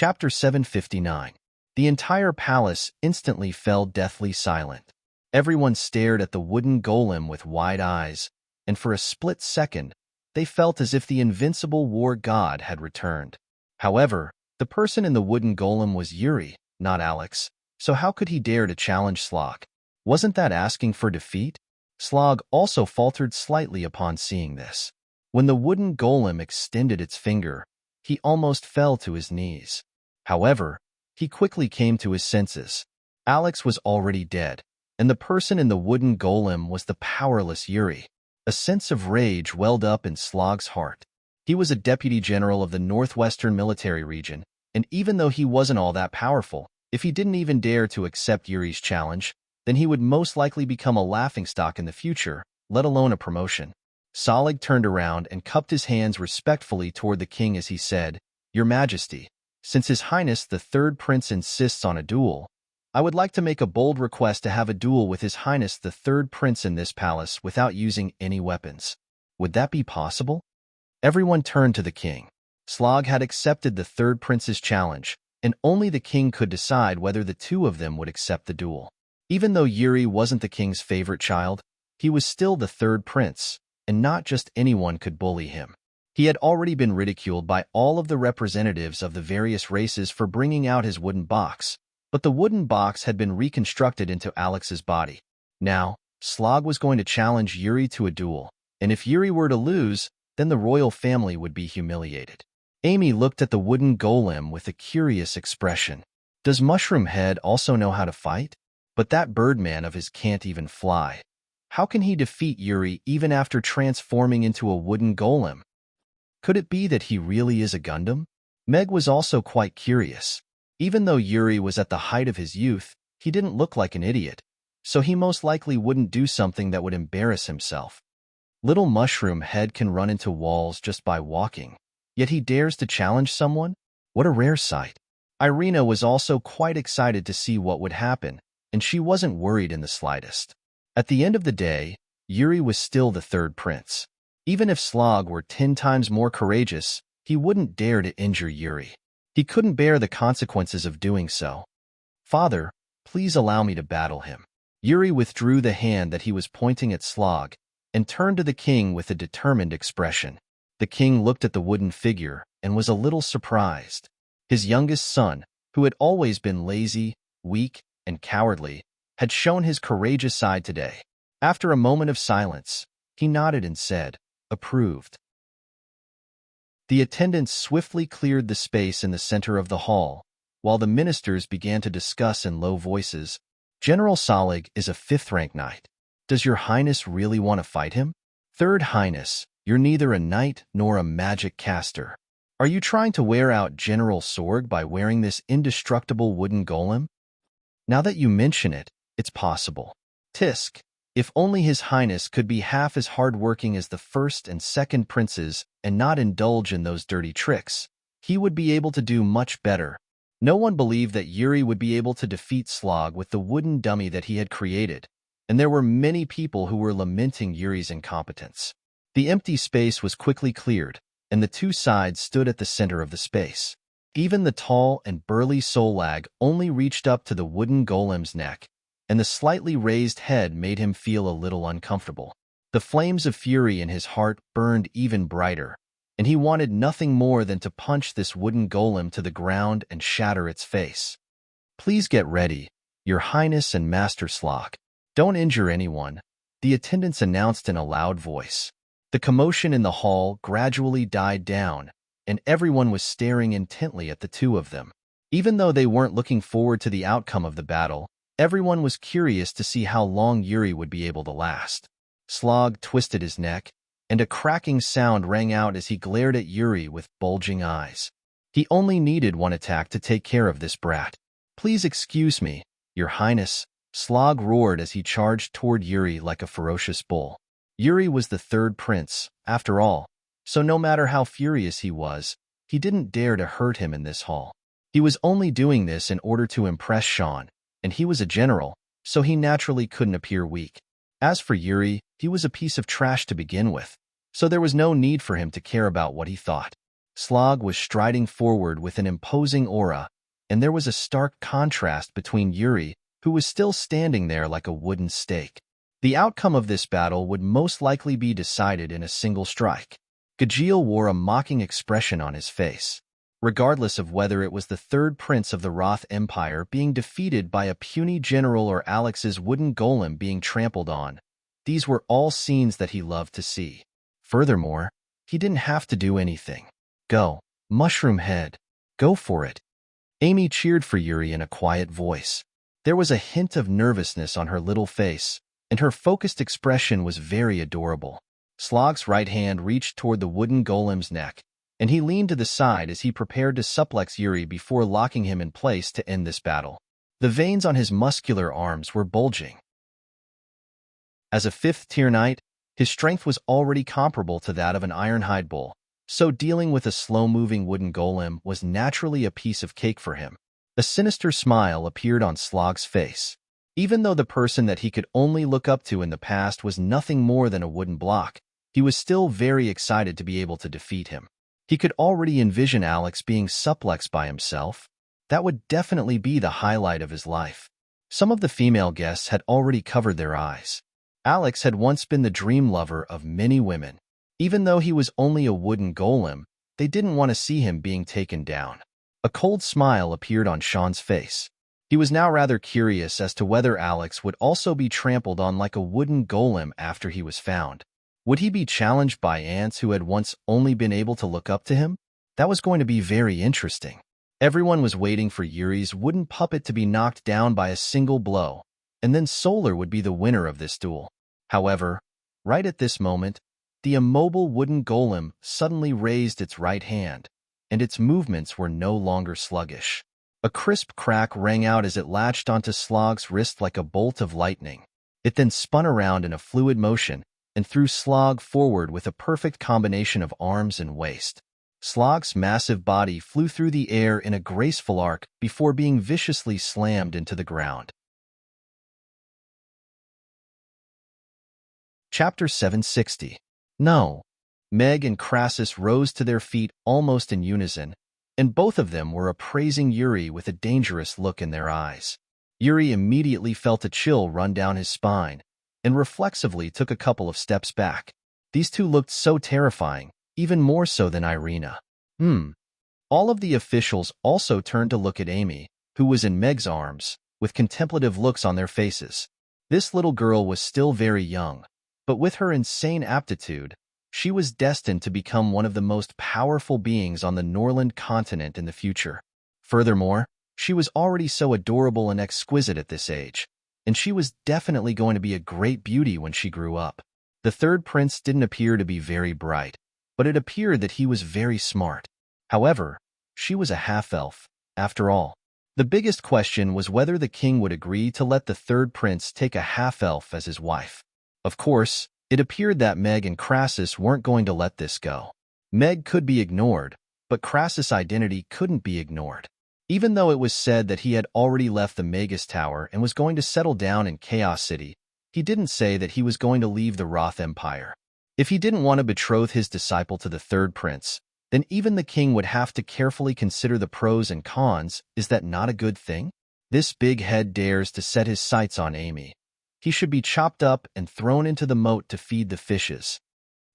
Chapter 759. The entire palace instantly fell deathly silent. Everyone stared at the wooden golem with wide eyes, and for a split second, they felt as if the invincible war god had returned. However, the person in the wooden golem was Yuri, not Alex, so how could he dare to challenge Slog? Wasn't that asking for defeat? Slog also faltered slightly upon seeing this. When the wooden golem extended its finger, he almost fell to his knees. However, he quickly came to his senses. Alex was already dead, and the person in the wooden golem was the powerless Yuri. A sense of rage welled up in Slog's heart. He was a deputy general of the Northwestern Military Region, and even though he wasn't all that powerful, if he didn't even dare to accept Yuri's challenge, then he would most likely become a laughingstock in the future, let alone a promotion. Salig turned around and cupped his hands respectfully toward the king as he said, "Your Majesty, since His Highness the Third Prince insists on a duel, I would like to make a bold request to have a duel with His Highness the Third Prince in this palace without using any weapons. Would that be possible?" Everyone turned to the king. Slog had accepted the Third Prince's challenge, and only the king could decide whether the two of them would accept the duel. Even though Yuri wasn't the king's favorite child, he was still the Third Prince, and not just anyone could bully him. He had already been ridiculed by all of the representatives of the various races for bringing out his wooden box, but the wooden box had been reconstructed into Alex's body. Now, Slog was going to challenge Yuri to a duel, and if Yuri were to lose, then the royal family would be humiliated. Amy looked at the wooden golem with a curious expression. Does Mushroom Head also know how to fight? But that birdman of his can't even fly. How can he defeat Yuri even after transforming into a wooden golem? Could it be that he really is a Gundam? Meg was also quite curious. Even though Yuri was at the height of his youth, he didn't look like an idiot, so he most likely wouldn't do something that would embarrass himself. Little Mushroom Head can run into walls just by walking, yet he dares to challenge someone? What a rare sight. Irina was also quite excited to see what would happen, and she wasn't worried in the slightest. At the end of the day, Yuri was still the Third Prince. Even if Slog were 10 times more courageous, he wouldn't dare to injure Yuri. He couldn't bear the consequences of doing so. "Father, please allow me to battle him." Yuri withdrew the hand that he was pointing at Slog and turned to the king with a determined expression. The king looked at the wooden figure and was a little surprised. His youngest son, who had always been lazy, weak, and cowardly, had shown his courageous side today. After a moment of silence, he nodded and said, "Approved." The attendants swiftly cleared the space in the center of the hall, while the ministers began to discuss in low voices. "General Salig is a 5th-rank knight. Does your highness really want to fight him? Third Highness, you're neither a knight nor a magic caster. Are you trying to wear out General Sorg by wearing this indestructible wooden golem? Now that you mention it, it's possible. Tisk, if only His Highness could be half as hard-working as the first and second princes and not indulge in those dirty tricks, he would be able to do much better." No one believed that Yuri would be able to defeat Slog with the wooden dummy that he had created, and there were many people who were lamenting Yuri's incompetence. The empty space was quickly cleared, and the two sides stood at the center of the space. Even the tall and burly Solag only reached up to the wooden golem's neck, and the slightly raised head made him feel a little uncomfortable. The flames of fury in his heart burned even brighter, and he wanted nothing more than to punch this wooden golem to the ground and shatter its face. "Please get ready, Your Highness and Master Slog. Don't injure anyone," the attendants announced in a loud voice. The commotion in the hall gradually died down, and everyone was staring intently at the two of them. Even though they weren't looking forward to the outcome of the battle, everyone was curious to see how long Yuri would be able to last. Slog twisted his neck, and a cracking sound rang out as he glared at Yuri with bulging eyes. He only needed one attack to take care of this brat. "Please excuse me, Your Highness," Slog roared as he charged toward Yuri like a ferocious bull. Yuri was the Third Prince, after all, so no matter how furious he was, he didn't dare to hurt him in this hall. He was only doing this in order to impress Sean, and he was a general, so he naturally couldn't appear weak. As for Yuri, he was a piece of trash to begin with, so there was no need for him to care about what he thought. Slog was striding forward with an imposing aura, and there was a stark contrast between Yuri, who was still standing there like a wooden stake. The outcome of this battle would most likely be decided in a single strike. Gajeel wore a mocking expression on his face. Regardless of whether it was the third prince of the Roth Empire being defeated by a puny general or Alex's wooden golem being trampled on, these were all scenes that he loved to see. Furthermore, he didn't have to do anything. Go, Mushroom Head. Go for it. Amy cheered for Yuri in a quiet voice. There was a hint of nervousness on her little face, and her focused expression was very adorable. Slog's right hand reached toward the wooden golem's neck, and he leaned to the side as he prepared to suplex Yuri before locking him in place to end this battle. The veins on his muscular arms were bulging. As a fifth-tier knight, his strength was already comparable to that of an Ironhide bull, so dealing with a slow-moving wooden golem was naturally a piece of cake for him. A sinister smile appeared on Slog's face. Even though the person that he could only look up to in the past was nothing more than a wooden block, he was still very excited to be able to defeat him. He could already envision Alex being suplexed by himself. That would definitely be the highlight of his life. Some of the female guests had already covered their eyes. Alex had once been the dream lover of many women. Even though he was only a wooden golem, they didn't want to see him being taken down. A cold smile appeared on Sean's face. He was now rather curious as to whether Alex would also be trampled on like a wooden golem after he was found. Would he be challenged by ants who had once only been able to look up to him? That was going to be very interesting. Everyone was waiting for Yuri's wooden puppet to be knocked down by a single blow, and then Solar would be the winner of this duel. However, right at this moment, the immobile wooden golem suddenly raised its right hand, and its movements were no longer sluggish. A crisp crack rang out as it latched onto Slog's wrist like a bolt of lightning. It then spun around in a fluid motion and threw Slog forward with a perfect combination of arms and waist. Slog's massive body flew through the air in a graceful arc before being viciously slammed into the ground. Chapter 760. No. Meg and Crassus rose to their feet almost in unison, and both of them were appraising Yuri with a dangerous look in their eyes. Yuri immediately felt a chill run down his spine, and reflexively took a couple of steps back. These two looked so terrifying, even more so than Irina. All of the officials also turned to look at Amy, who was in Meg's arms, with contemplative looks on their faces. This little girl was still very young, but with her insane aptitude, she was destined to become one of the most powerful beings on the Norland continent in the future. Furthermore, she was already so adorable and exquisite at this age, and she was definitely going to be a great beauty when she grew up. The third prince didn't appear to be very bright, but it appeared that he was very smart. However, she was a half-elf, after all. The biggest question was whether the king would agree to let the third prince take a half-elf as his wife. Of course, it appeared that Meg and Crassus weren't going to let this go. Meg could be ignored, but Crassus' identity couldn't be ignored. Even though it was said that he had already left the Magus Tower and was going to settle down in Chaos City, he didn't say that he was going to leave the Roth Empire. If he didn't want to betroth his disciple to the third prince, then even the king would have to carefully consider the pros and cons. Is that not a good thing? This big head dares to set his sights on Amy. He should be chopped up and thrown into the moat to feed the fishes.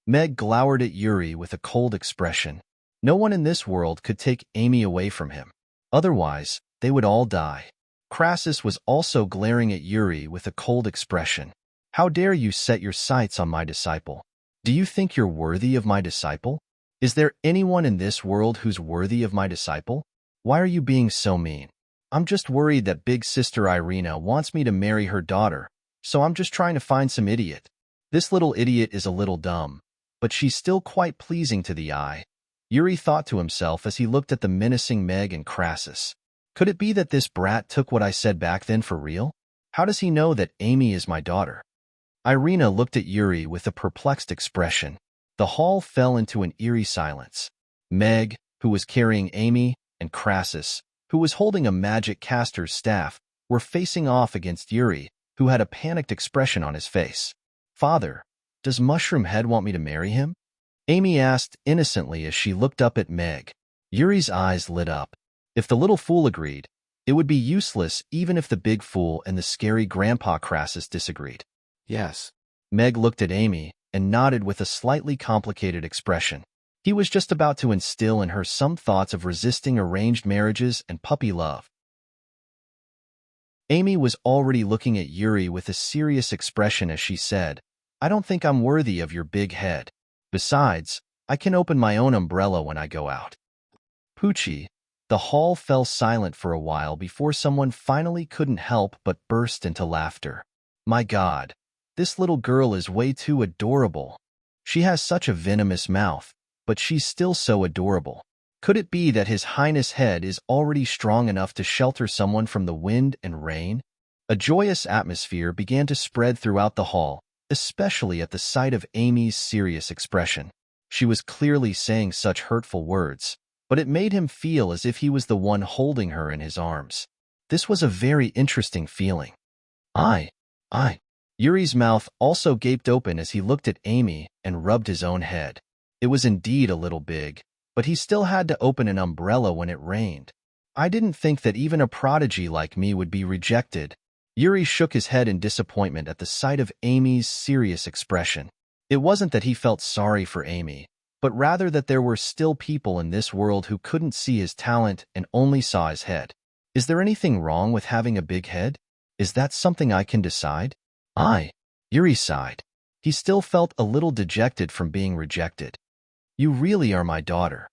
Meg glowered at Yuri with a cold expression. No one in this world could take Amy away from him. Otherwise, they would all die. Crassus was also glaring at Yuri with a cold expression. How dare you set your sights on my disciple? Do you think you're worthy of my disciple? Is there anyone in this world who's worthy of my disciple? Why are you being so mean? I'm just worried that big sister Irina wants me to marry her daughter, so I'm just trying to find some idiot. This little idiot is a little dumb, but she's still quite pleasing to the eye. Yuri thought to himself as he looked at the menacing Meg and Crassus. Could it be that this brat took what I said back then for real? How does he know that Amy is my daughter? Irina looked at Yuri with a perplexed expression. The hall fell into an eerie silence. Meg, who was carrying Amy, and Crassus, who was holding a magic caster's staff, were facing off against Yuri, who had a panicked expression on his face. Father, does Mushroom Head want me to marry him? Amy asked innocently as she looked up at Meg. Yuri's eyes lit up. If the little fool agreed, it would be useless even if the big fool and the scary Grandpa Crassus disagreed. Yes. Meg looked at Amy and nodded with a slightly complicated expression. He was just about to instill in her some thoughts of resisting arranged marriages and puppy love. Amy was already looking at Yuri with a serious expression as she said, I don't think I'm worthy of your big head. Besides, I can open my own umbrella when I go out. Poochie. The hall fell silent for a while before someone finally couldn't help but burst into laughter. My God, this little girl is way too adorable. She has such a venomous mouth, but she's still so adorable. Could it be that His Highness' head is already strong enough to shelter someone from the wind and rain? A joyous atmosphere began to spread throughout the hall, especially at the sight of Amy's serious expression. She was clearly saying such hurtful words, but it made him feel as if he was the one holding her in his arms. This was a very interesting feeling. I. Yuri's mouth also gaped open as he looked at Amy and rubbed his own head. It was indeed a little big, but he still had to open an umbrella when it rained. I didn't think that even a prodigy like me would be rejected. Yuri shook his head in disappointment at the sight of Amy's serious expression. It wasn't that he felt sorry for Amy, but rather that there were still people in this world who couldn't see his talent and only saw his head. Is there anything wrong with having a big head? Is that something I can decide? Yuri sighed. He still felt a little dejected from being rejected. You really are my daughter.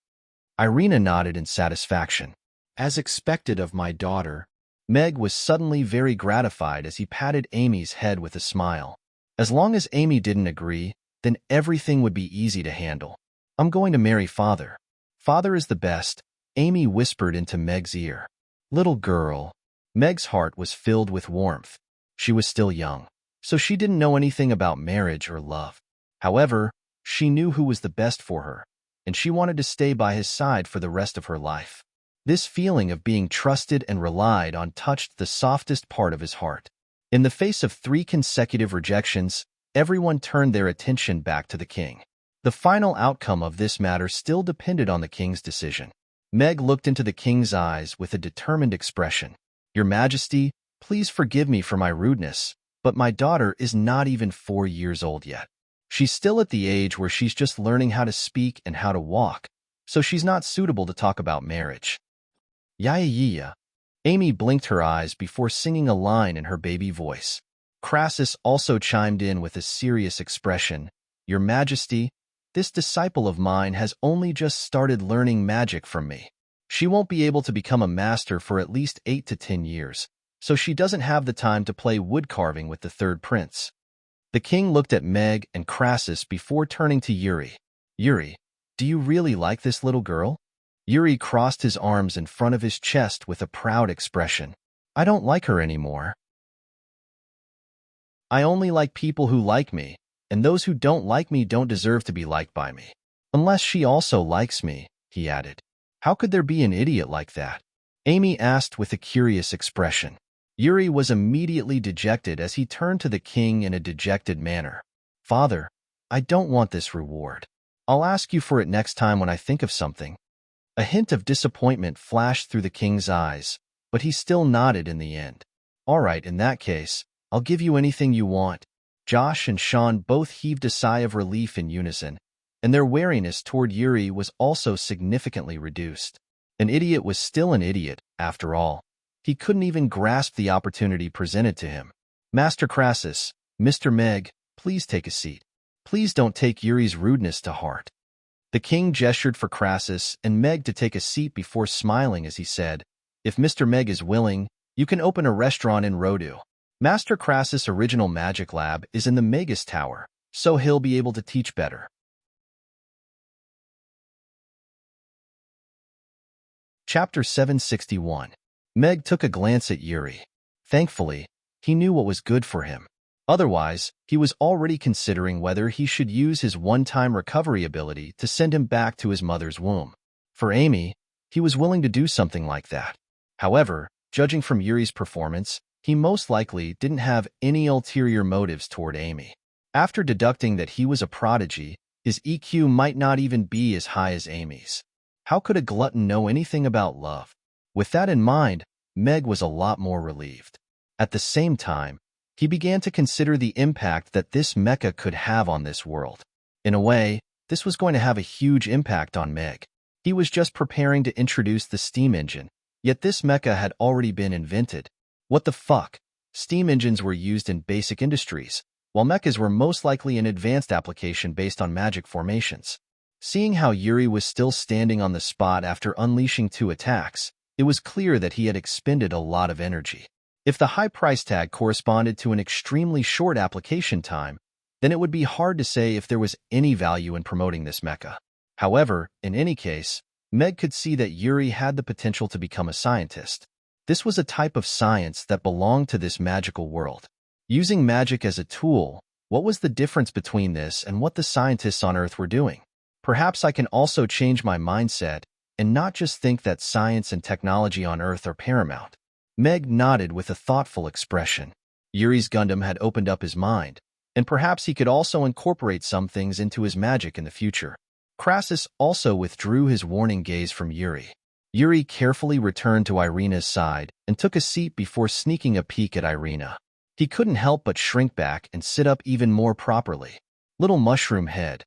Irina nodded in satisfaction. As expected of my daughter. Meg was suddenly very gratified as he patted Amy's head with a smile. As long as Amy didn't agree, then everything would be easy to handle. I'm going to marry Father. Father is the best, Amy whispered into Meg's ear. Little girl. Meg's heart was filled with warmth. She was still young, so she didn't know anything about marriage or love. However, she knew who was the best for her, and she wanted to stay by his side for the rest of her life. This feeling of being trusted and relied on touched the softest part of his heart. In the face of 3 consecutive rejections, everyone turned their attention back to the king. The final outcome of this matter still depended on the king's decision. Meg looked into the king's eyes with a determined expression. Your Majesty, please forgive me for my rudeness, but my daughter is not even 4 years old yet. She's still at the age where she's just learning how to speak and how to walk, so she's not suitable to talk about marriage. Yeah. Amy blinked her eyes before singing a line in her baby voice. Crassus also chimed in with a serious expression. Your Majesty, this disciple of mine has only just started learning magic from me. She won't be able to become a master for at least 8 to 10 years, so she doesn't have the time to play wood carving with the third prince. The king looked at Meg and Crassus before turning to Yuri. Yuri, do you really like this little girl? Yuri crossed his arms in front of his chest with a proud expression. I don't like her anymore. I only like people who like me, and those who don't like me don't deserve to be liked by me. Unless she also likes me, he added. How could there be an idiot like that? Amy asked with a curious expression. Yuri was immediately dejected as he turned to the king in a dejected manner. Father, I don't want this reward. I'll ask you for it next time when I think of something. A hint of disappointment flashed through the king's eyes, but he still nodded in the end. All right, in that case, I'll give you anything you want. Josh and Sean both heaved a sigh of relief in unison, and their wariness toward Yuri was also significantly reduced. An idiot was still an idiot, after all. He couldn't even grasp the opportunity presented to him. Master Crassus, Mr. Meg, please take a seat. Please don't take Yuri's rudeness to heart. The king gestured for Crassus and Meg to take a seat before smiling as he said, If Mr. Meg is willing, you can open a restaurant in Rodu. Master Crassus' original magic lab is in the Magus Tower, so he'll be able to teach better. Chapter 761. Meg took a glance at Yuri. Thankfully, he knew what was good for him. Otherwise, he was already considering whether he should use his one-time recovery ability to send him back to his mother's womb. For Amy, he was willing to do something like that. However, judging from Yuri's performance, he most likely didn't have any ulterior motives toward Amy. After deducting that he was a prodigy, His EQ might not even be as high as Amy's. How could a glutton know anything about love? With that in mind, Meg was a lot more relieved. At the same time, he began to consider the impact that this mecha could have on this world. In a way, this was going to have a huge impact on Meg. He was just preparing to introduce the steam engine, yet this mecha had already been invented. What the fuck? Steam engines were used in basic industries, while mechas were most likely an advanced application based on magic formations. Seeing how Yuri was still standing on the spot after unleashing 2 attacks, it was clear that he had expended a lot of energy. If the high price tag corresponded to an extremely short application time, then it would be hard to say if there was any value in promoting this mecha. However, in any case, Meg could see that Yuri had the potential to become a scientist. This was a type of science that belonged to this magical world. Using magic as a tool, what was the difference between this and what the scientists on Earth were doing? Perhaps I can also change my mindset and not just think that science and technology on Earth are paramount. Meg nodded with a thoughtful expression. Yuri's Gundam had opened up his mind, and perhaps he could also incorporate some things into his magic in the future. Crassus also withdrew his warning gaze from Yuri. Yuri carefully returned to Irina's side and took a seat before sneaking a peek at Irina. He couldn't help but shrink back and sit up even more properly. Little mushroom head,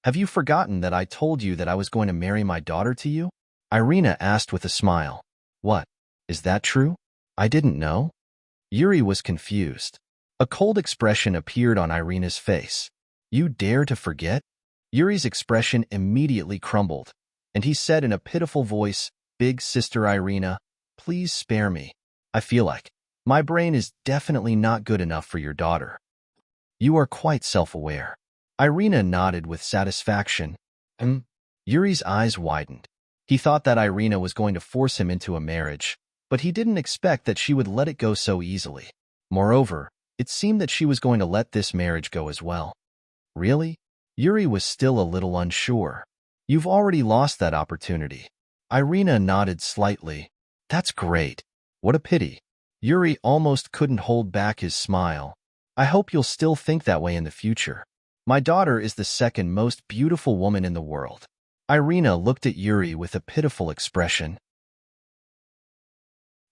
have you forgotten that I told you that I was going to marry my daughter to you? Irina asked with a smile. What? Is that true? I didn't know. Yuri was confused. A cold expression appeared on Irina's face. You dare to forget? Yuri's expression immediately crumbled, and he said in a pitiful voice, Big sister Irina, please spare me. I feel like my brain is definitely not good enough for your daughter. You are quite self-aware. Irina nodded with satisfaction. Yuri's eyes widened. He thought that Irina was going to force him into a marriage, but he didn't expect that she would let it go so easily. Moreover, it seemed that she was going to let this marriage go as well. Really? Yuri was still a little unsure. You've already lost that opportunity. Irina nodded slightly. That's great. What a pity. Yuri almost couldn't hold back his smile. I hope you'll still think that way in the future. My daughter is the second most beautiful woman in the world. Irina looked at Yuri with a pitiful expression.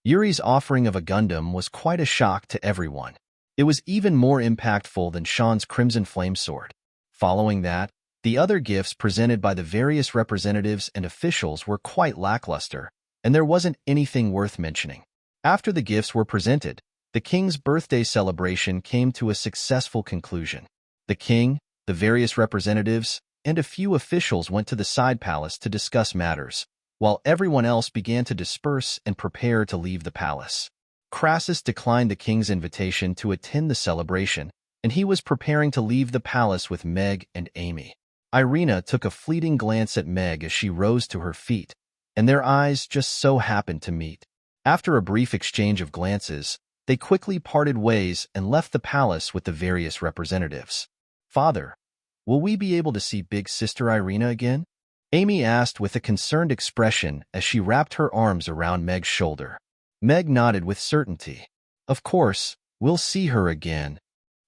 Yuri's offering of a Gundam was quite a shock to everyone. It was even more impactful than Sean's Crimson Flame Sword. Following that, the other gifts presented by the various representatives and officials were quite lackluster, and there wasn't anything worth mentioning. After the gifts were presented, the king's birthday celebration came to a successful conclusion. The king, the various representatives, and a few officials went to the side palace to discuss matters, while everyone else began to disperse and prepare to leave the palace. Crassus declined the king's invitation to attend the celebration, and he was preparing to leave the palace with Meg and Amy. Irina took a fleeting glance at Meg as she rose to her feet, and their eyes just so happened to meet. After a brief exchange of glances, they quickly parted ways and left the palace with the various representatives. Father, will we be able to see big sister Irina again? Amy asked with a concerned expression as she wrapped her arms around Meg's shoulder. Meg nodded with certainty. Of course, we'll see her again.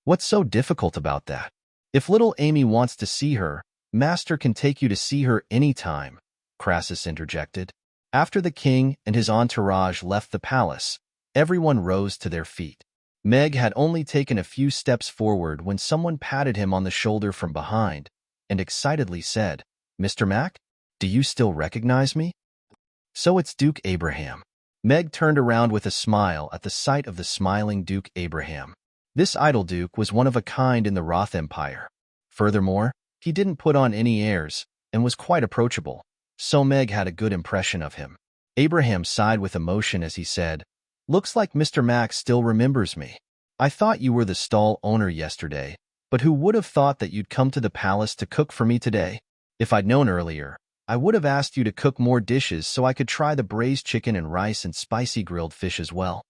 What's so difficult about that? If little Amy wants to see her, Master can take you to see her anytime, Crassus interjected. After the king and his entourage left the palace, everyone rose to their feet. Meg had only taken a few steps forward when someone patted him on the shoulder from behind and excitedly said, Mr. Mack, do you still recognize me? So it's Duke Abraham. Meg turned around with a smile at the sight of the smiling Duke Abraham. This idol duke was one of a kind in the Roth Empire. Furthermore, he didn't put on any airs and was quite approachable, so Meg had a good impression of him. Abraham sighed with emotion as he said, Looks like Mr. Mack still remembers me. I thought you were the stall owner yesterday, but who would have thought that you'd come to the palace to cook for me today? If I'd known earlier, I would have asked you to cook more dishes so I could try the braised chicken and rice and spicy grilled fish as well.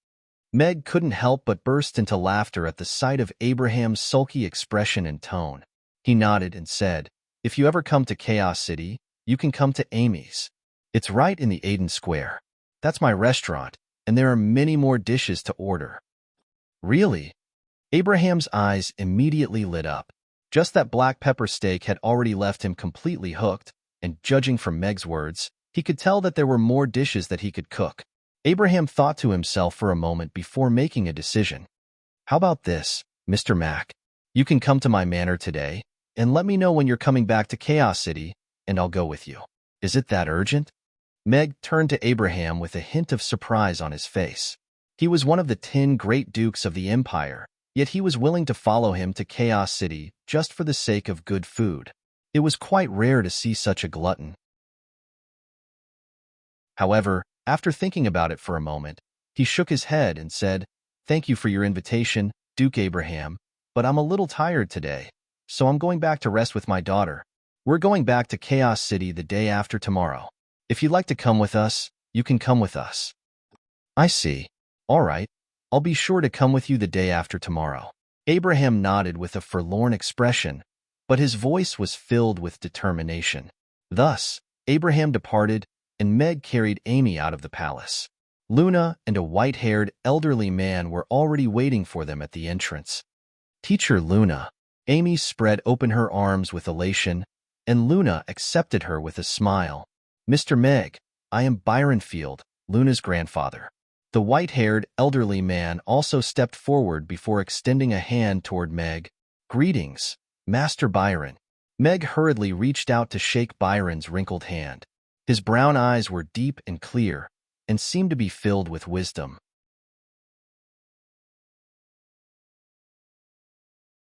Meg couldn't help but burst into laughter at the sight of Abraham's sulky expression and tone. He nodded and said, If you ever come to Chaos City, you can come to Amy's. It's right in the Aiden Square. That's my restaurant, and there are many more dishes to order. Really? Abraham's eyes immediately lit up. Just that black pepper steak had already left him completely hooked, and judging from Meg's words, he could tell that there were more dishes that he could cook. Abraham thought to himself for a moment before making a decision. How about this, Mr. Mac? You can come to my manor today, and let me know when you're coming back to Chaos City, and I'll go with you. Is it that urgent? Meg turned to Abraham with a hint of surprise on his face. He was one of the 10 great dukes of the empire, yet he was willing to follow him to Chaos City just for the sake of good food. It was quite rare to see such a glutton. However, after thinking about it for a moment, he shook his head and said, "Thank you for your invitation, Duke Abraham, but I'm a little tired today, so I'm going back to rest with my daughter. We're going back to Chaos City the day after tomorrow. If you'd like to come with us, you can come with us." "I see. All right, I'll be sure to come with you the day after tomorrow." Abraham nodded with a forlorn expression, but his voice was filled with determination. Thus, Abraham departed, and Meg carried Amy out of the palace. Luna and a white-haired elderly man were already waiting for them at the entrance. "Teacher Luna." Amy spread open her arms with elation, and Luna accepted her with a smile. "Mr. Meg, I am Byron Field, Luna's grandfather." The white-haired elderly man also stepped forward before extending a hand toward Meg. "Greetings, Master Byron." Meg hurriedly reached out to shake Byron's wrinkled hand. His brown eyes were deep and clear, and seemed to be filled with wisdom.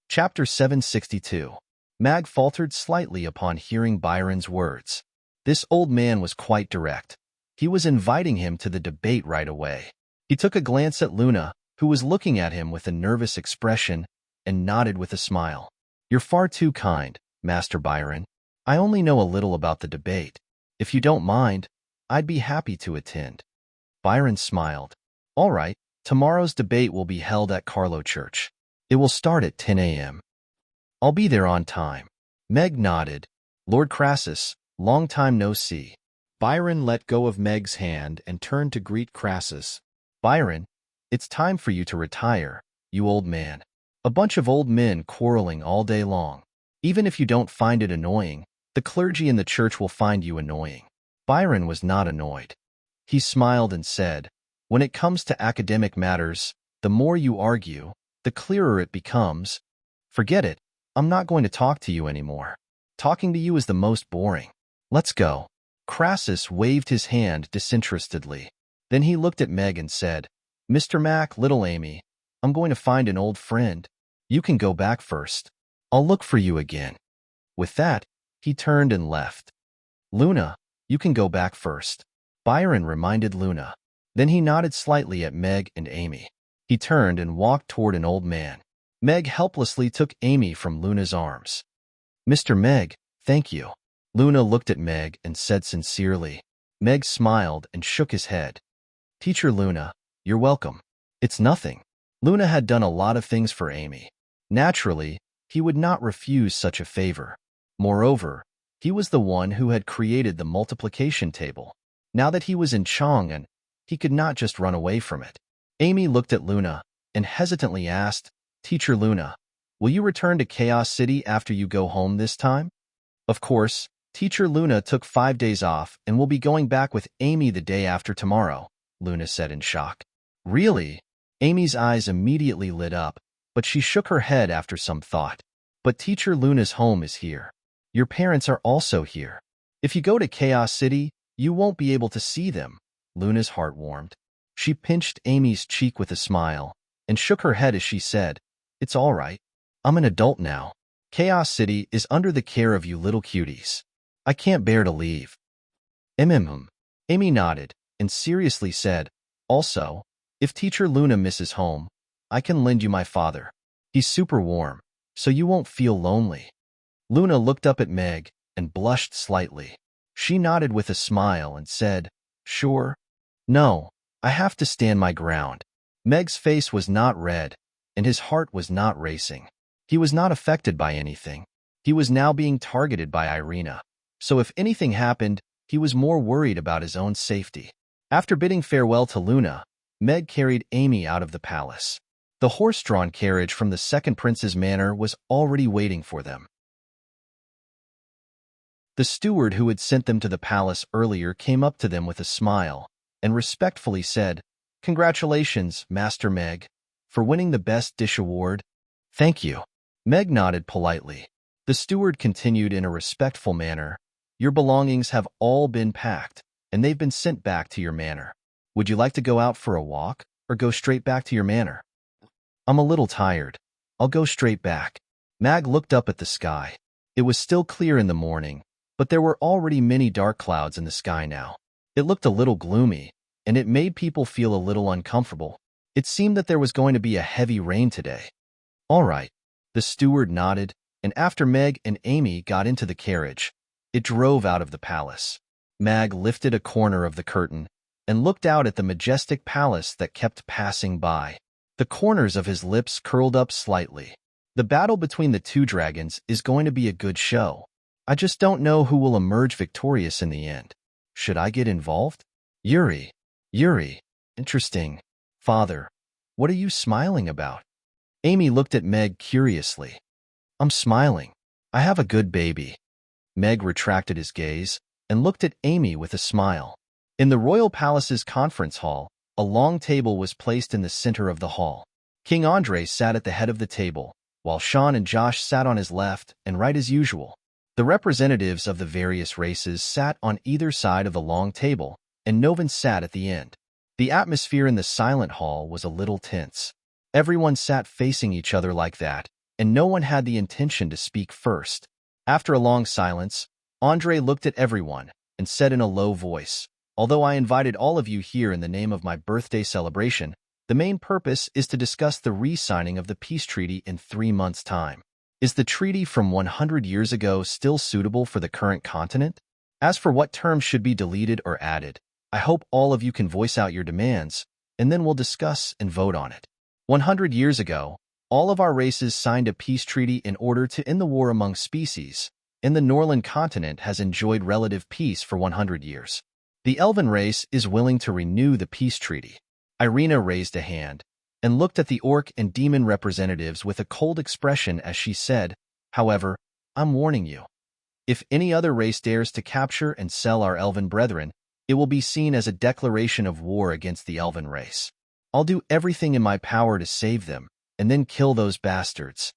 Chapter 762. Mag faltered slightly upon hearing Byron's words. This old man was quite direct. He was inviting him to the debate right away. He took a glance at Luna, who was looking at him with a nervous expression, and nodded with a smile. "You're far too kind, Master Byron. I only know a little about the debate. If you don't mind, I'd be happy to attend." Byron smiled. "All right, tomorrow's debate will be held at Carlow Church. It will start at 10 a.m. I'll be there on time." Meg nodded. "Lord Crassus, long time no see." Byron let go of Meg's hand and turned to greet Crassus. "Byron, it's time for you to retire, you old man. A bunch of old men quarreling all day long. Even if you don't find it annoying, the clergy in the church will find you annoying." Byron was not annoyed. He smiled and said, "When it comes to academic matters, the more you argue, the clearer it becomes. Forget it. I'm not going to talk to you anymore. Talking to you is the most boring. Let's go." Crassus waved his hand disinterestedly. Then he looked at Meg and said, "Mr. Mac, little Amy, I'm going to find an old friend. You can go back first. I'll look for you again." With that, he turned and left. "Luna, you can go back first," Byron reminded Luna. Then he nodded slightly at Meg and Amy. He turned and walked toward an old man. Meg helplessly took Amy from Luna's arms. "Mr. Meg, thank you." Luna looked at Meg and said sincerely. Meg smiled and shook his head. "Teacher Luna, you're welcome. It's nothing." Luna had done a lot of things for Amy. Naturally, he would not refuse such a favor. Moreover, he was the one who had created the multiplication table. Now that he was in Chang'an, he could not just run away from it. Amy looked at Luna and hesitantly asked, "Teacher Luna, will you return to Chaos City after you go home this time?" "Of course, Teacher Luna took 5 days off and will be going back with Amy the day after tomorrow," Luna said in shock. "Really?" Amy's eyes immediately lit up, but she shook her head after some thought. "But Teacher Luna's home is here. Your parents are also here. If you go to Chaos City, you won't be able to see them." Luna's heart warmed. She pinched Amy's cheek with a smile and shook her head as she said, "It's all right. I'm an adult now. Chaos City is under the care of you little cuties. I can't bear to leave." Amy nodded and seriously said, "Also, if Teacher Luna misses home, I can lend you my father. He's super warm, so you won't feel lonely." Luna looked up at Meg and blushed slightly. She nodded with a smile and said, "Sure. No, I have to stand my ground." Meg's face was not red, and his heart was not racing. He was not affected by anything. He was now being targeted by Irina, so if anything happened, he was more worried about his own safety. After bidding farewell to Luna, Meg carried Amy out of the palace. The horse-drawn carriage from the second prince's manor was already waiting for them. The steward who had sent them to the palace earlier came up to them with a smile and respectfully said, "Congratulations, Master Meg, for winning the Best Dish Award." "Thank you." Meg nodded politely. The steward continued in a respectful manner, "Your belongings have all been packed, and they've been sent back to your manor. Would you like to go out for a walk, or go straight back to your manor?" "I'm a little tired. I'll go straight back." Mag looked up at the sky. It was still clear in the morning, but there were already many dark clouds in the sky now. It looked a little gloomy, and it made people feel a little uncomfortable. It seemed that there was going to be a heavy rain today. "All right." The steward nodded, and after Meg and Amy got into the carriage, it drove out of the palace. Mag lifted a corner of the curtain and looked out at the majestic palace that kept passing by. The corners of his lips curled up slightly. The battle between the two dragons is going to be a good show. I just don't know who will emerge victorious in the end. Should I get involved? Yuri. Interesting. Father, what are you smiling about? Amy looked at Meg curiously. I'm smiling. I have a good baby. Meg retracted his gaze and looked at Amy with a smile. In the royal palace's conference hall, a long table was placed in the center of the hall. King Andre sat at the head of the table, while Sean and Josh sat on his left and right as usual. The representatives of the various races sat on either side of the long table, and Novin sat at the end. The atmosphere in the silent hall was a little tense. Everyone sat facing each other like that, and no one had the intention to speak first. After a long silence, Andre looked at everyone and said in a low voice, "Although I invited all of you here in the name of my birthday celebration, the main purpose is to discuss the re-signing of the peace treaty in 3 months' time. Is the treaty from 100 years ago still suitable for the current continent? As for what terms should be deleted or added, I hope all of you can voice out your demands, and then we'll discuss and vote on it. 100 years ago, all of our races signed a peace treaty in order to end the war among species, and the Norland continent has enjoyed relative peace for 100 years. The Elven race is willing to renew the peace treaty." Irina raised a hand and looked at the orc and demon representatives with a cold expression as she said, "However, I'm warning you. If any other race dares to capture and sell our Elven brethren, it will be seen as a declaration of war against the Elven race. I'll do everything in my power to save them, and then kill those bastards."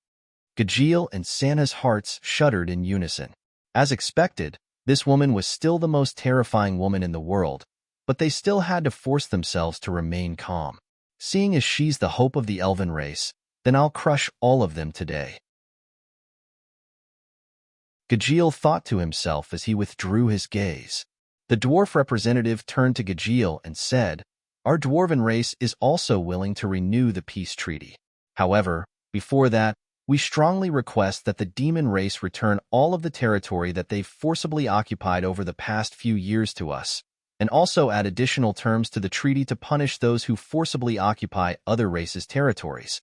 Gajiel and Santa's hearts shuddered in unison. As expected, this woman was still the most terrifying woman in the world, but they still had to force themselves to remain calm. Seeing as she's the hope of the Elven race, then I'll crush all of them today. Gajiel thought to himself as he withdrew his gaze. The dwarf representative turned to Gajiel and said, "Our dwarven race is also willing to renew the peace treaty. However, before that, we strongly request that the demon race return all of the territory that they've forcibly occupied over the past few years to us, and also add additional terms to the treaty to punish those who forcibly occupy other races' territories.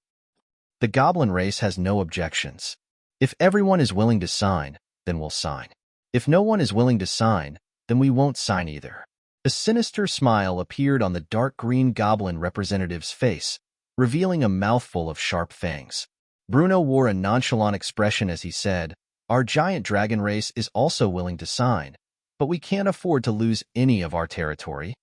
The goblin race has no objections. If everyone is willing to sign, then we'll sign. If no one is willing to sign, then we won't sign either." A sinister smile appeared on the dark green goblin representative's face, revealing a mouthful of sharp fangs. Bruno wore a nonchalant expression as he said, "Our giant dragon race is also willing to sign, but we can't afford to lose any of our territory."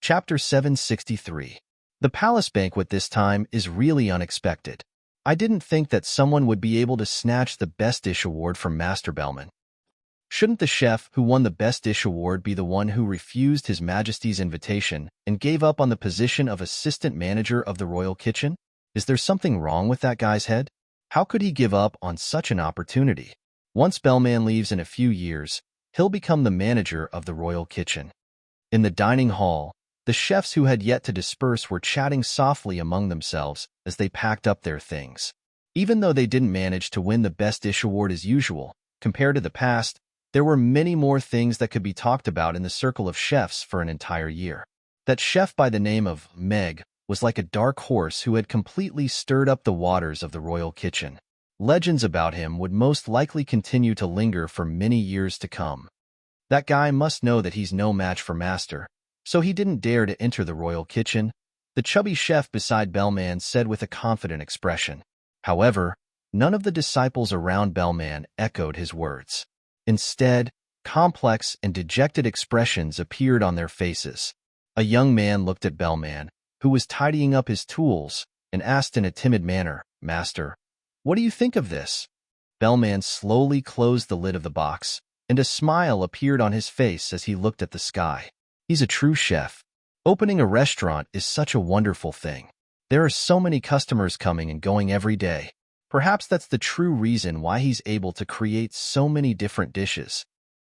Chapter 763. The palace banquet this time is really unexpected. I didn't think that someone would be able to snatch the Best Dish Award from Master Bellman. Shouldn't the chef who won the Best Dish Award be the one who refused His Majesty's invitation and gave up on the position of assistant manager of the royal kitchen? Is there something wrong with that guy's head? How could he give up on such an opportunity? Once Bellman leaves in a few years, he'll become the manager of the royal kitchen. In the dining hall, the chefs who had yet to disperse were chatting softly among themselves as they packed up their things. Even though they didn't manage to win the Best Dish Award as usual, compared to the past, there were many more things that could be talked about in the circle of chefs for an entire year. That chef by the name of Meg was like a dark horse who had completely stirred up the waters of the royal kitchen. Legends about him would most likely continue to linger for many years to come. That guy must know that he's no match for Master, so he didn't dare to enter the royal kitchen, the chubby chef beside Bellman said with a confident expression. However, none of the disciples around Bellman echoed his words. Instead, complex and dejected expressions appeared on their faces. A young man looked at Bellman, who was tidying up his tools, and asked in a timid manner, "Master, what do you think of this?" Bellman slowly closed the lid of the box, and a smile appeared on his face as he looked at the sky. He's a true chef. Opening a restaurant is such a wonderful thing. There are so many customers coming and going every day. Perhaps that's the true reason why he's able to create so many different dishes.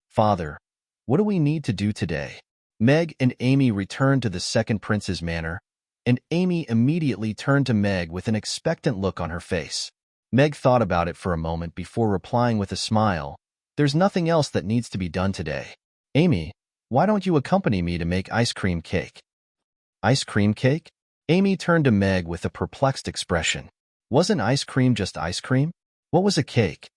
Father, what do we need to do today? Meg and Amy returned to the second prince's manor, and Amy immediately turned to Meg with an expectant look on her face. Meg thought about it for a moment before replying with a smile, "There's nothing else that needs to be done today. Amy, why don't you accompany me to make ice cream cake?" Ice cream cake? Amy turned to Meg with a perplexed expression. Wasn't ice cream just ice cream? What was a cake?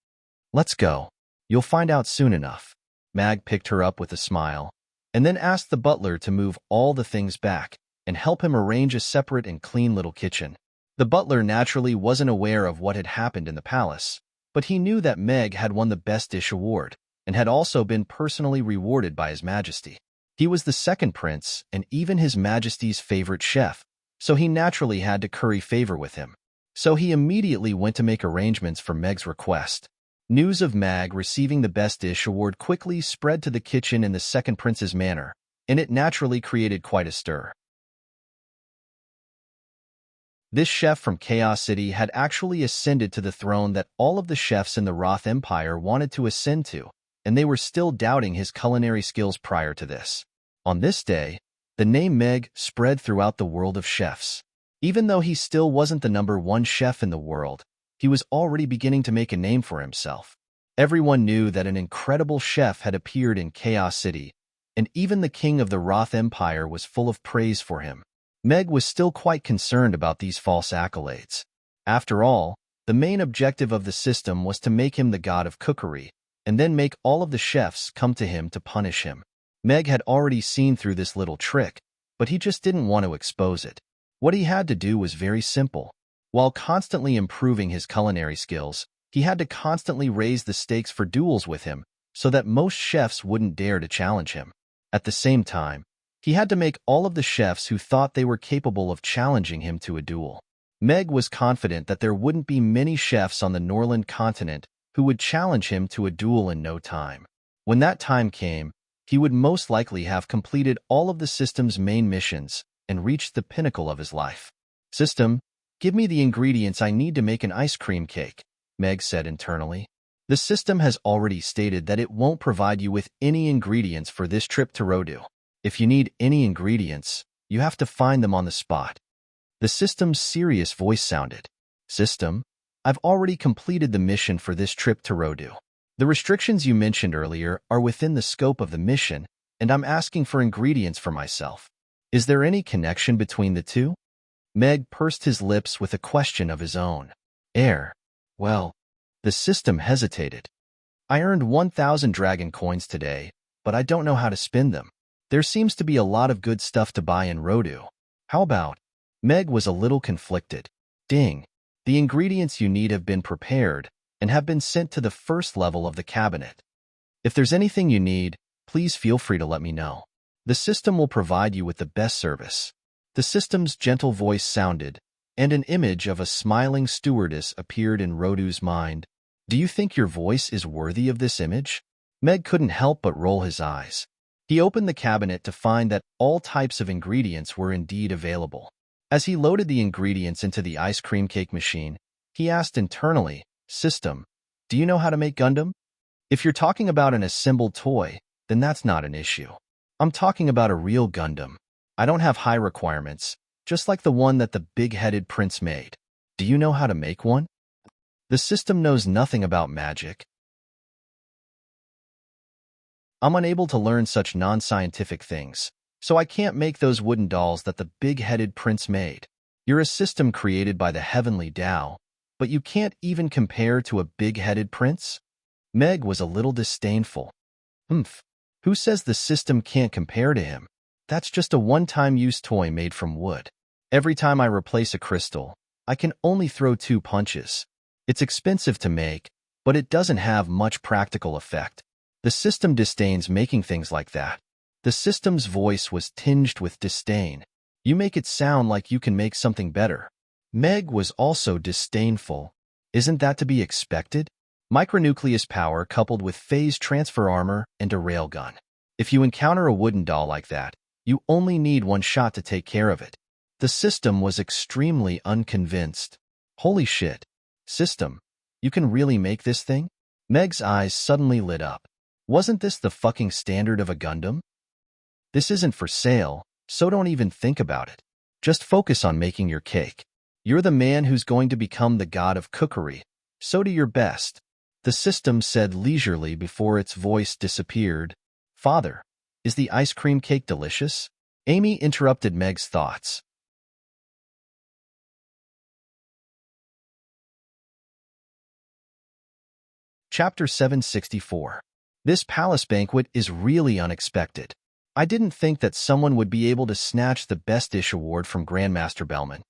Let's go. You'll find out soon enough. Meg picked her up with a smile, and then asked the butler to move all the things back and help him arrange a separate and clean little kitchen. The butler naturally wasn't aware of what had happened in the palace, but he knew that Meg had won the Best Dish award and had also been personally rewarded by His Majesty. He was the second prince and even His Majesty's favorite chef, so he naturally had to curry favor with him. So he immediately went to make arrangements for Meg's request. News of Meg receiving the Best Dish award quickly spread to the kitchen in the second prince's manor, and it naturally created quite a stir. This chef from Chaos City had actually ascended to the throne that all of the chefs in the Roth Empire wanted to ascend to, and they were still doubting his culinary skills prior to this. On this day, the name Meg spread throughout the world of chefs. Even though he still wasn't the #1 chef in the world, he was already beginning to make a name for himself. Everyone knew that an incredible chef had appeared in Chaos City, and even the king of the Roth Empire was full of praise for him. Meg was still quite concerned about these false accolades. After all, the main objective of the system was to make him the god of cookery, and then make all of the chefs come to him to punish him. Meg had already seen through this little trick, but he just didn't want to expose it. What he had to do was very simple. While constantly improving his culinary skills, he had to constantly raise the stakes for duels with him so that most chefs wouldn't dare to challenge him. At the same time, he had to make all of the chefs who thought they were capable of challenging him to a duel. Meg was confident that there wouldn't be many chefs on the Norland continent who would challenge him to a duel in no time. When that time came, he would most likely have completed all of the system's main missions and reached the pinnacle of his life. "System, give me the ingredients I need to make an ice cream cake," Meg said internally. The system has already stated that it won't provide you with any ingredients for this trip to Rodu. If you need any ingredients, you have to find them on the spot. The system's serious voice sounded. "System, I've already completed the mission for this trip to Rodu. The restrictions you mentioned earlier are within the scope of the mission, and I'm asking for ingredients for myself. Is there any connection between the two?" Meg pursed his lips with a question of his own. Well, the system hesitated. "I earned 1,000 dragon coins today, but I don't know how to spend them. There seems to be a lot of good stuff to buy in Rodu. How about?" Meg was a little conflicted. "Ding. The ingredients you need have been prepared and have been sent to the first level of the cabinet. If there's anything you need, please feel free to let me know. The system will provide you with the best service." The system's gentle voice sounded, and an image of a smiling stewardess appeared in Rodu's mind. "Do you think your voice is worthy of this image?" Meg couldn't help but roll his eyes. He opened the cabinet to find that all types of ingredients were indeed available. As he loaded the ingredients into the ice cream cake machine, he asked internally, "System, do you know how to make Gundam? If you're talking about an assembled toy, then that's not an issue. I'm talking about a real Gundam. I don't have high requirements, just like the one that the big-headed prince made. Do you know how to make one?" The system knows nothing about magic. "I'm unable to learn such non-scientific things, so I can't make those wooden dolls that the big-headed prince made. You're a system created by the heavenly Tao, but you can't even compare to a big-headed prince?" Meg was a little disdainful. "Who says the system can't compare to him? That's just a one-time use toy made from wood. Every time I replace a crystal, I can only throw 2 punches. It's expensive to make, but it doesn't have much practical effect. The system disdains making things like that. The system's voice was tinged with disdain. You make it sound like you can make something better. Meg was also disdainful. Isn't that to be expected? Micronucleus power coupled with phase transfer armor and a railgun. If you encounter a wooden doll like that, you only need 1 shot to take care of it. The system was extremely unconvinced. Holy shit. System, you can really make this thing? Meg's eyes suddenly lit up. Wasn't this the fucking standard of a Gundam? This isn't for sale, so don't even think about it. Just focus on making your cake. You're the man who's going to become the god of cookery, so do your best. The system said leisurely before its voice disappeared. Father, is the ice cream cake delicious? Amy interrupted Meg's thoughts. Chapter 764. This palace banquet is really unexpected. I didn't think that someone would be able to snatch the Best Dish award from Grandmaster Bellman.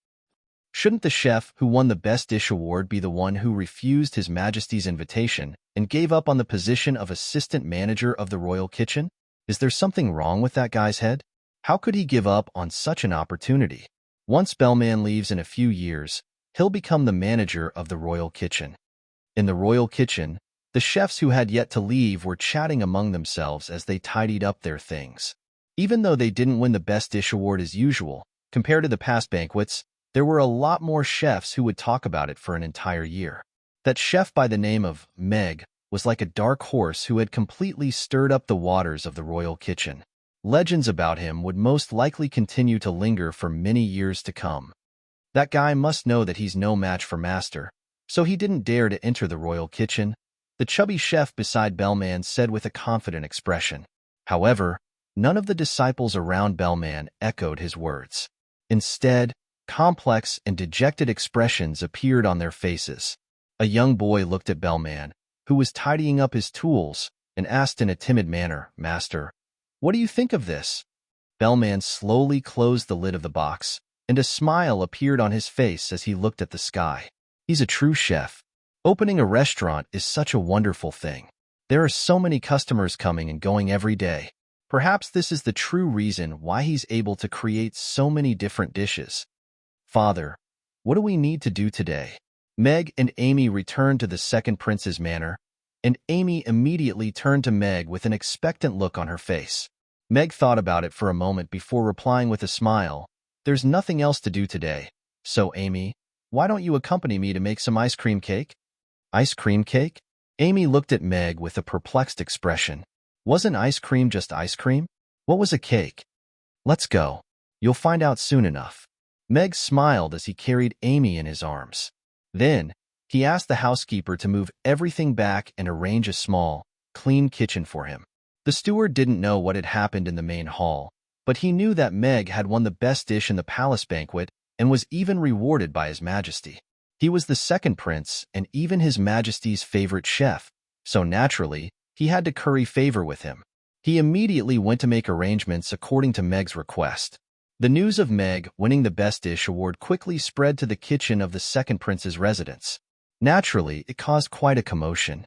Shouldn't the chef who won the Best Dish award be the one who refused His Majesty's invitation and gave up on the position of assistant manager of the royal kitchen? Is there something wrong with that guy's head? How could he give up on such an opportunity? Once Bellman leaves in a few years, he'll become the manager of the royal kitchen. In the royal kitchen, the chefs who had yet to leave were chatting among themselves as they tidied up their things. Even though they didn't win the Best Dish award as usual, compared to the past banquets, there were a lot more chefs who would talk about it for an entire year. That chef by the name of Meg was like a dark horse who had completely stirred up the waters of the royal kitchen. Legends about him would most likely continue to linger for many years to come. That guy must know that he's no match for Master, so he didn't dare to enter the royal kitchen, the chubby chef beside Bellman said with a confident expression. However, none of the disciples around Bellman echoed his words. Instead, complex and dejected expressions appeared on their faces. A young boy looked at Bellman, who was tidying up his tools, and asked in a timid manner, "Master, what do you think of this?" Bellman slowly closed the lid of the box, and a smile appeared on his face as he looked at the sky. He's a true chef. Opening a restaurant is such a wonderful thing. There are so many customers coming and going every day. Perhaps this is the true reason why he's able to create so many different dishes. Father, what do we need to do today? Meg and Amy returned to the second prince's manor, and Amy immediately turned to Meg with an expectant look on her face. Meg thought about it for a moment before replying with a smile. There's nothing else to do today, so Amy, why don't you accompany me to make some ice cream cake? Ice cream cake? Amy looked at Meg with a perplexed expression. Wasn't ice cream just ice cream? What was a cake? Let's go. You'll find out soon enough. Meg smiled as he carried Amy in his arms. Then, he asked the housekeeper to move everything back and arrange a small, clean kitchen for him. The steward didn't know what had happened in the main hall, but he knew that Meg had won the best dish in the palace banquet and was even rewarded by His Majesty. He was the second prince and even His Majesty's favorite chef, so naturally, he had to curry favor with him. He immediately went to make arrangements according to Meg's request. The news of Meg winning the Best Dish award quickly spread to the kitchen of the second prince's residence. Naturally, it caused quite a commotion.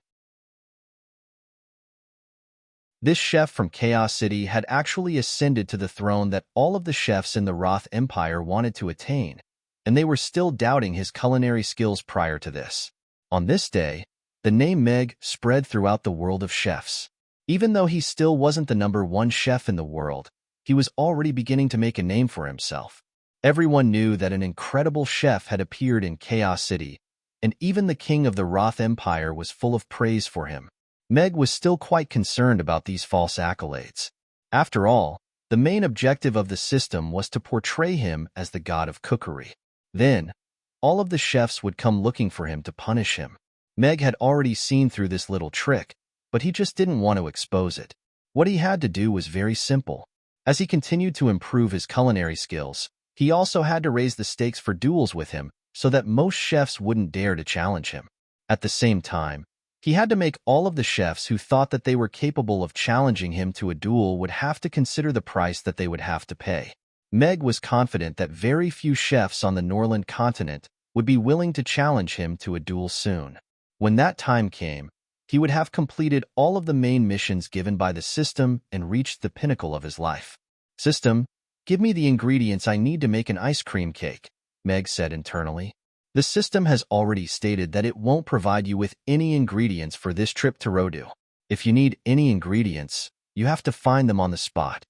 This chef from Chaos City had actually ascended to the throne that all of the chefs in the Roth Empire wanted to attain, and they were still doubting his culinary skills prior to this. On this day, the name Meg spread throughout the world of chefs. Even though he still wasn't the #1 chef in the world, he was already beginning to make a name for himself. Everyone knew that an incredible chef had appeared in Chaos City, and even the king of the Roth Empire was full of praise for him. Meg was still quite concerned about these false accolades. After all, the main objective of the system was to portray him as the god of cookery. Then, all of the chefs would come looking for him to punish him. Meg had already seen through this little trick, but he just didn't want to expose it. What he had to do was very simple. As he continued to improve his culinary skills, he also had to raise the stakes for duels with him so that most chefs wouldn't dare to challenge him. At the same time, He had to make all of the chefs who thought that they were capable of challenging him to a duel would have to consider the price that they would have to pay. Meg was confident that very few chefs on the Norland continent would be willing to challenge him to a duel soon. When that time came, he would have completed all of the main missions given by the system and reached the pinnacle of his life. System, give me the ingredients I need to make an ice cream cake, Meg said internally. The system has already stated that it won't provide you with any ingredients for this trip to Rendezvous. If you need any ingredients, you have to find them on the spot.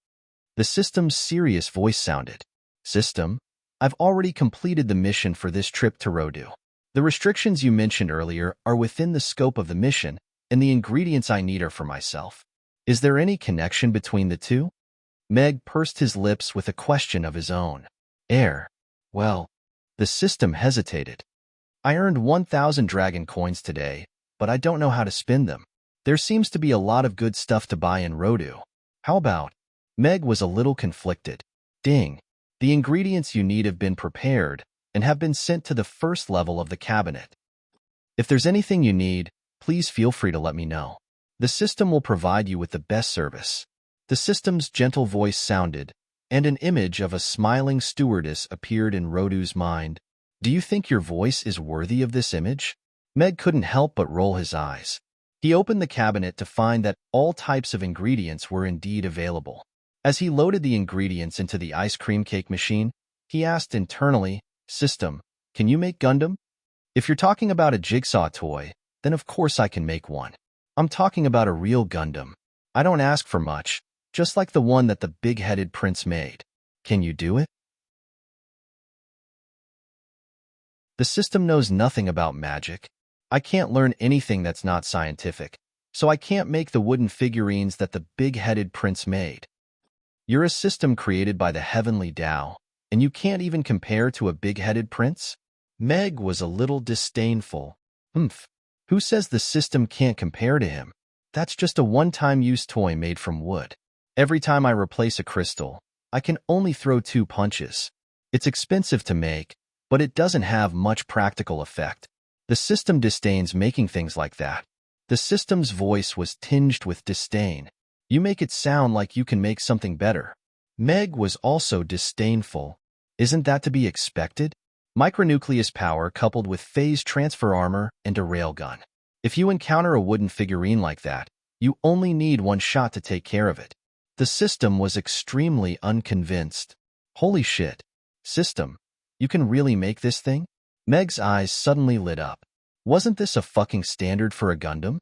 The system's serious voice sounded. System, I've already completed the mission for this trip to Rendezvous. The restrictions you mentioned earlier are within the scope of the mission, and the ingredients I need are for myself. Is there any connection between the two? Meg pursed his lips with a question of his own. Well, the system hesitated. I earned 1,000 dragon coins today, but I don't know how to spend them. There seems to be a lot of good stuff to buy in Rendezvous. How about? Meg was a little conflicted. Ding. The ingredients you need have been prepared and have been sent to the first level of the cabinet. If there's anything you need, please feel free to let me know. The system will provide you with the best service. The system's gentle voice sounded, and an image of a smiling stewardess appeared in Rodu's mind. Do you think your voice is worthy of this image? Meg couldn't help but roll his eyes. He opened the cabinet to find that all types of ingredients were indeed available. As he loaded the ingredients into the ice cream cake machine, he asked internally, System, can you make Gundam? If you're talking about a jigsaw toy, then of course I can make one. I'm talking about a real Gundam. I don't ask for much, just like the one that the big-headed prince made. Can you do it? The system knows nothing about magic. I can't learn anything that's not scientific, so I can't make the wooden figurines that the big-headed prince made. You're a system created by the heavenly Tao, and you can't even compare to a big-headed prince? Meg was a little disdainful. Who says the system can't compare to him? That's just a one-time use toy made from wood. Every time I replace a crystal, I can only throw 2 punches. It's expensive to make, but it doesn't have much practical effect. The system disdains making things like that. The system's voice was tinged with disdain. You make it sound like you can make something better. Meg was also disdainful. Isn't that to be expected? Micronucleus power coupled with phase transfer armor and a railgun. If you encounter a wooden figurine like that, you only need 1 shot to take care of it. The system was extremely unconvinced. Holy shit. System, you can really make this thing? Meg's eyes suddenly lit up. Wasn't this a fucking standard for a Gundam?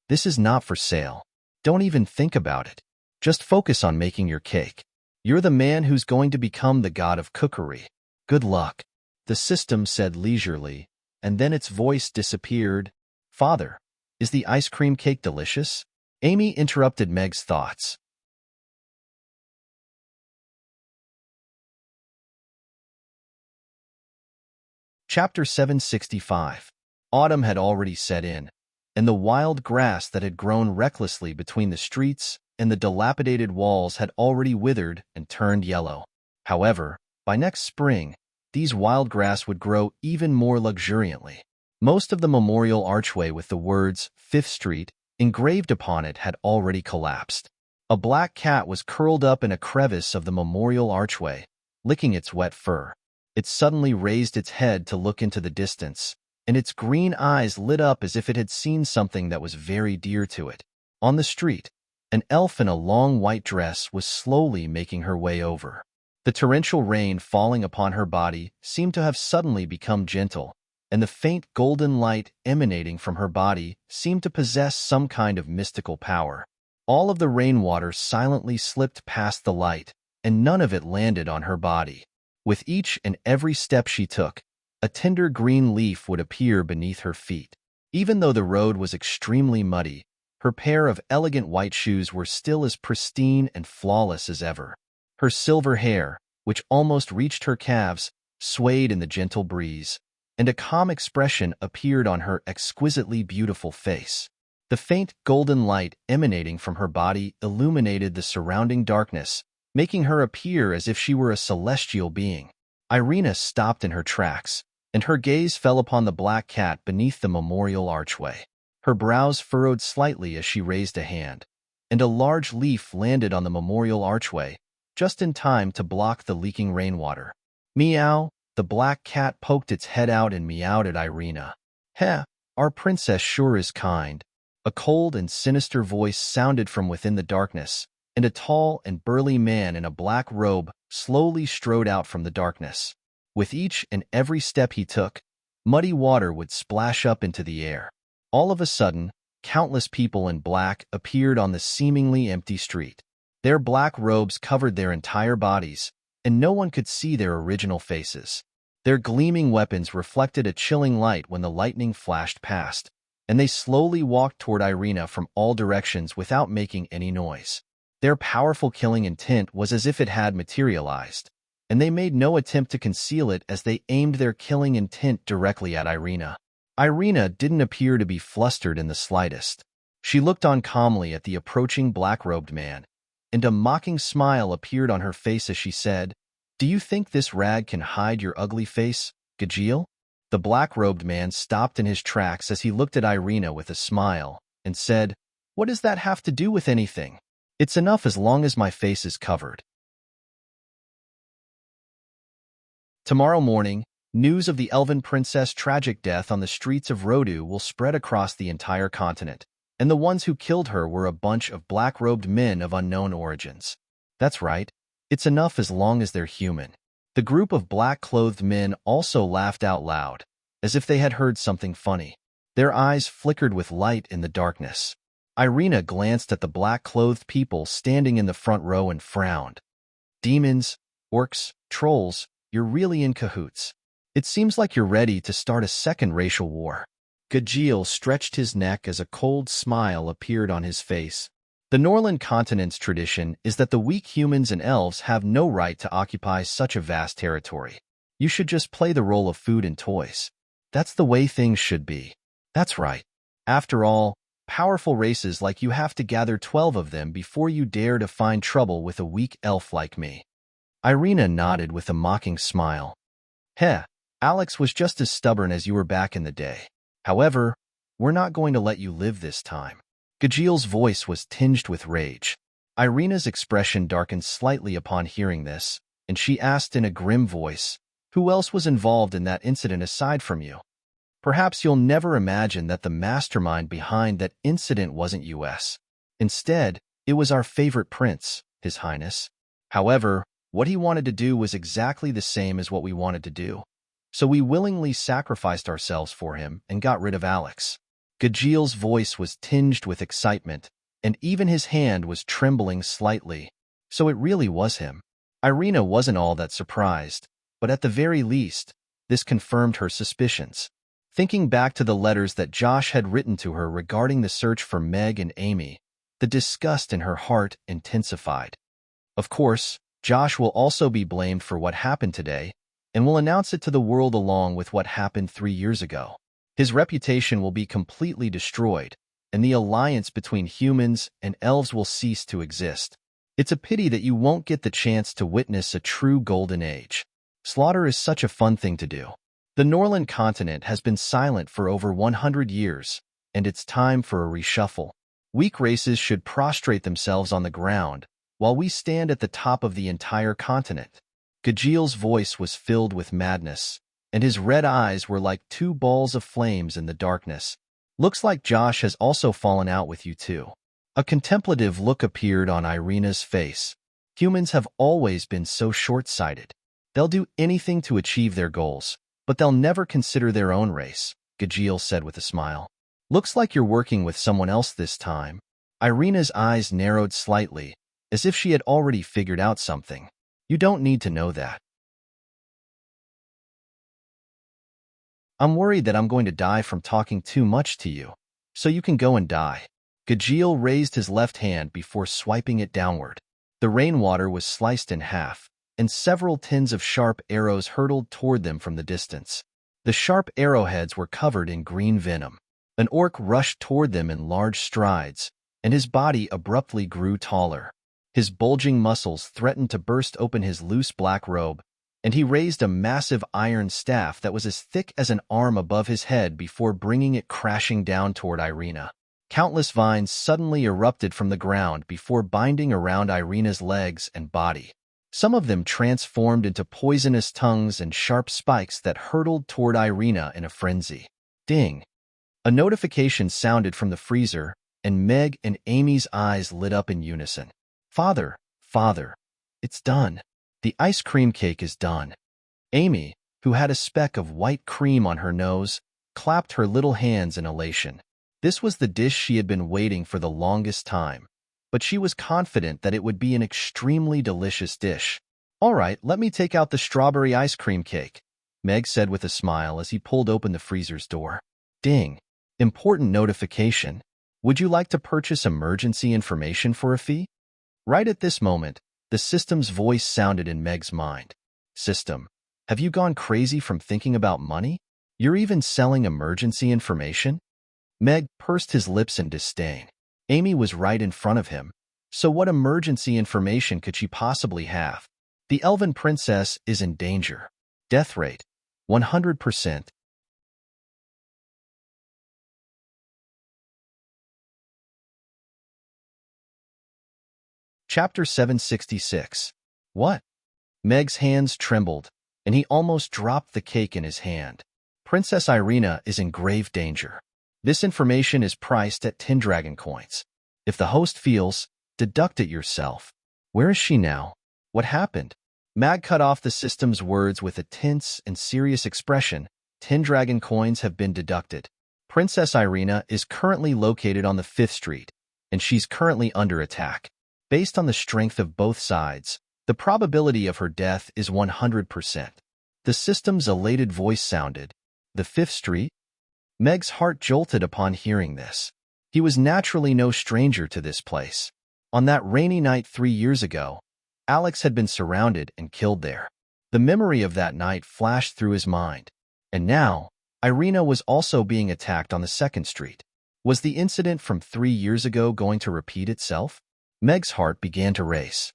This is not for sale. Don't even think about it. Just focus on making your cake. You're the man who's going to become the god of cookery. Good luck. The system said leisurely, and then its voice disappeared. Father, is the ice cream cake delicious? Amy interrupted Meg's thoughts. Chapter 765. Autumn had already set in, and the wild grass that had grown recklessly between the streets and the dilapidated walls had already withered and turned yellow. However, by next spring, these wild grass would grow even more luxuriantly. Most of the memorial archway with the words 5th Street engraved upon it had already collapsed. A black cat was curled up in a crevice of the memorial archway, licking its wet fur. It suddenly raised its head to look into the distance, and its green eyes lit up as if it had seen something that was very dear to it. On the street, an elf in a long white dress was slowly making her way over. The torrential rain falling upon her body seemed to have suddenly become gentle, and the faint golden light emanating from her body seemed to possess some kind of mystical power. All of the rainwater silently slipped past the light, and none of it landed on her body. With each and every step she took, a tender green leaf would appear beneath her feet. Even though the road was extremely muddy, her pair of elegant white shoes were still as pristine and flawless as ever. Her silver hair, which almost reached her calves, swayed in the gentle breeze, and a calm expression appeared on her exquisitely beautiful face. The faint golden light emanating from her body illuminated the surrounding darkness, making her appear as if she were a celestial being. Irina stopped in her tracks, and her gaze fell upon the black cat beneath the memorial archway. Her brows furrowed slightly as she raised a hand, and a large leaf landed on the memorial archway, just in time to block the leaking rainwater. Meow, the black cat poked its head out and meowed at Irina. Heh, our princess sure is kind. A cold and sinister voice sounded from within the darkness, and a tall and burly man in a black robe slowly strode out from the darkness. With each and every step he took, muddy water would splash up into the air. All of a sudden, countless people in black appeared on the seemingly empty street. Their black robes covered their entire bodies, and no one could see their original faces. Their gleaming weapons reflected a chilling light when the lightning flashed past, and they slowly walked toward Irina from all directions without making any noise. Their powerful killing intent was as if it had materialized, and they made no attempt to conceal it as they aimed their killing intent directly at Irina. Irina didn't appear to be flustered in the slightest. She looked on calmly at the approaching black-robed man, and a mocking smile appeared on her face as she said, "Do you think this rag can hide your ugly face, Gajeel?" The black-robed man stopped in his tracks as he looked at Irina with a smile, and said, "What does that have to do with anything? It's enough as long as my face is covered." Tomorrow morning, news of the elven princess' tragic death on the streets of Rodu will spread across the entire continent, and the ones who killed her were a bunch of black-robed men of unknown origins. That's right, it's enough as long as they're human. The group of black-clothed men also laughed out loud, as if they had heard something funny. Their eyes flickered with light in the darkness. Irina glanced at the black-clothed people standing in the front row and frowned. Demons, orcs, trolls, you're really in cahoots. It seems like you're ready to start a second racial war. Gajeel stretched his neck as a cold smile appeared on his face. The Norland continent's tradition is that the weak humans and elves have no right to occupy such a vast territory. You should just play the role of food and toys. That's the way things should be. That's right. After all, powerful races like you have to gather 12 of them before you dare to find trouble with a weak elf like me. Irina nodded with a mocking smile. Heh, Alex was just as stubborn as you were back in the day. However, we're not going to let you live this time. Gajeel's voice was tinged with rage. Irina's expression darkened slightly upon hearing this, and she asked in a grim voice, "Who else was involved in that incident aside from you? Perhaps you'll never imagine that the mastermind behind that incident wasn't us. Instead, it was our favorite prince, His Highness. However, what he wanted to do was exactly the same as what we wanted to do. So we willingly sacrificed ourselves for him and got rid of Alex." Gajeel's voice was tinged with excitement, and even his hand was trembling slightly. So it really was him. Irina wasn't all that surprised, but at the very least, this confirmed her suspicions. Thinking back to the letters that Josh had written to her regarding the search for Meg and Amy, the disgust in her heart intensified. Of course, Josh will also be blamed for what happened today, and will announce it to the world along with what happened 3 years ago. His reputation will be completely destroyed, and the alliance between humans and elves will cease to exist. It's a pity that you won't get the chance to witness a true golden age. Slaughter is such a fun thing to do. The Norland continent has been silent for over 100 years, and it's time for a reshuffle. Weak races should prostrate themselves on the ground, while we stand at the top of the entire continent. Gajeel's voice was filled with madness, and his red eyes were like 2 balls of flames in the darkness. "Looks like Josh has also fallen out with you too." A contemplative look appeared on Irina's face. Humans have always been so short-sighted. They'll do anything to achieve their goals, but they'll never consider their own race, Gajeel said with a smile. "Looks like you're working with someone else this time." Irina's eyes narrowed slightly, as if she had already figured out something. "You don't need to know that." "I'm worried that I'm going to die from talking too much to you, so you can go and die." Gajeel raised his left hand before swiping it downward. The rainwater was sliced in half, and several tins of sharp arrows hurtled toward them from the distance. The sharp arrowheads were covered in green venom. An orc rushed toward them in large strides, and his body abruptly grew taller. His bulging muscles threatened to burst open his loose black robe, and he raised a massive iron staff that was as thick as an arm above his head before bringing it crashing down toward Irina. Countless vines suddenly erupted from the ground before binding around Irina's legs and body. Some of them transformed into poisonous tongues and sharp spikes that hurtled toward Irina in a frenzy. Ding! A notification sounded from the freezer, and Meg and Amy's eyes lit up in unison. Father, Father, it's done. The ice cream cake is done. Amy, who had a speck of white cream on her nose, clapped her little hands in elation. This was the dish she had been waiting for the longest time, but she was confident that it would be an extremely delicious dish. All right, let me take out the strawberry ice cream cake, Meg said with a smile as he pulled open the freezer's door. Ding! Important notification. Would you like to purchase emergency information for a fee? Right at this moment, the system's voice sounded in Meg's mind. System, have you gone crazy from thinking about money? You're even selling emergency information? Meg pursed his lips in disdain. Amy was right in front of him, so what emergency information could she possibly have? The elven princess is in danger. Death rate, 100%. Chapter 766. What? Meg's hands trembled, and he almost dropped the cake in his hand. Princess Irina is in grave danger. This information is priced at 10 dragon coins. If the host feels, deduct it yourself. Where is she now? What happened? Mag cut off the system's words with a tense and serious expression. 10 dragon coins have been deducted. Princess Irina is currently located on the 5th Street, and she's currently under attack. Based on the strength of both sides, the probability of her death is 100%. The system's elated voice sounded. The 5th Street? Meg's heart jolted upon hearing this. He was naturally no stranger to this place. On that rainy night 3 years ago, Alex had been surrounded and killed there. The memory of that night flashed through his mind. And now, Irina was also being attacked on the 2nd Street. Was the incident from 3 years ago going to repeat itself? Meg's heart began to race.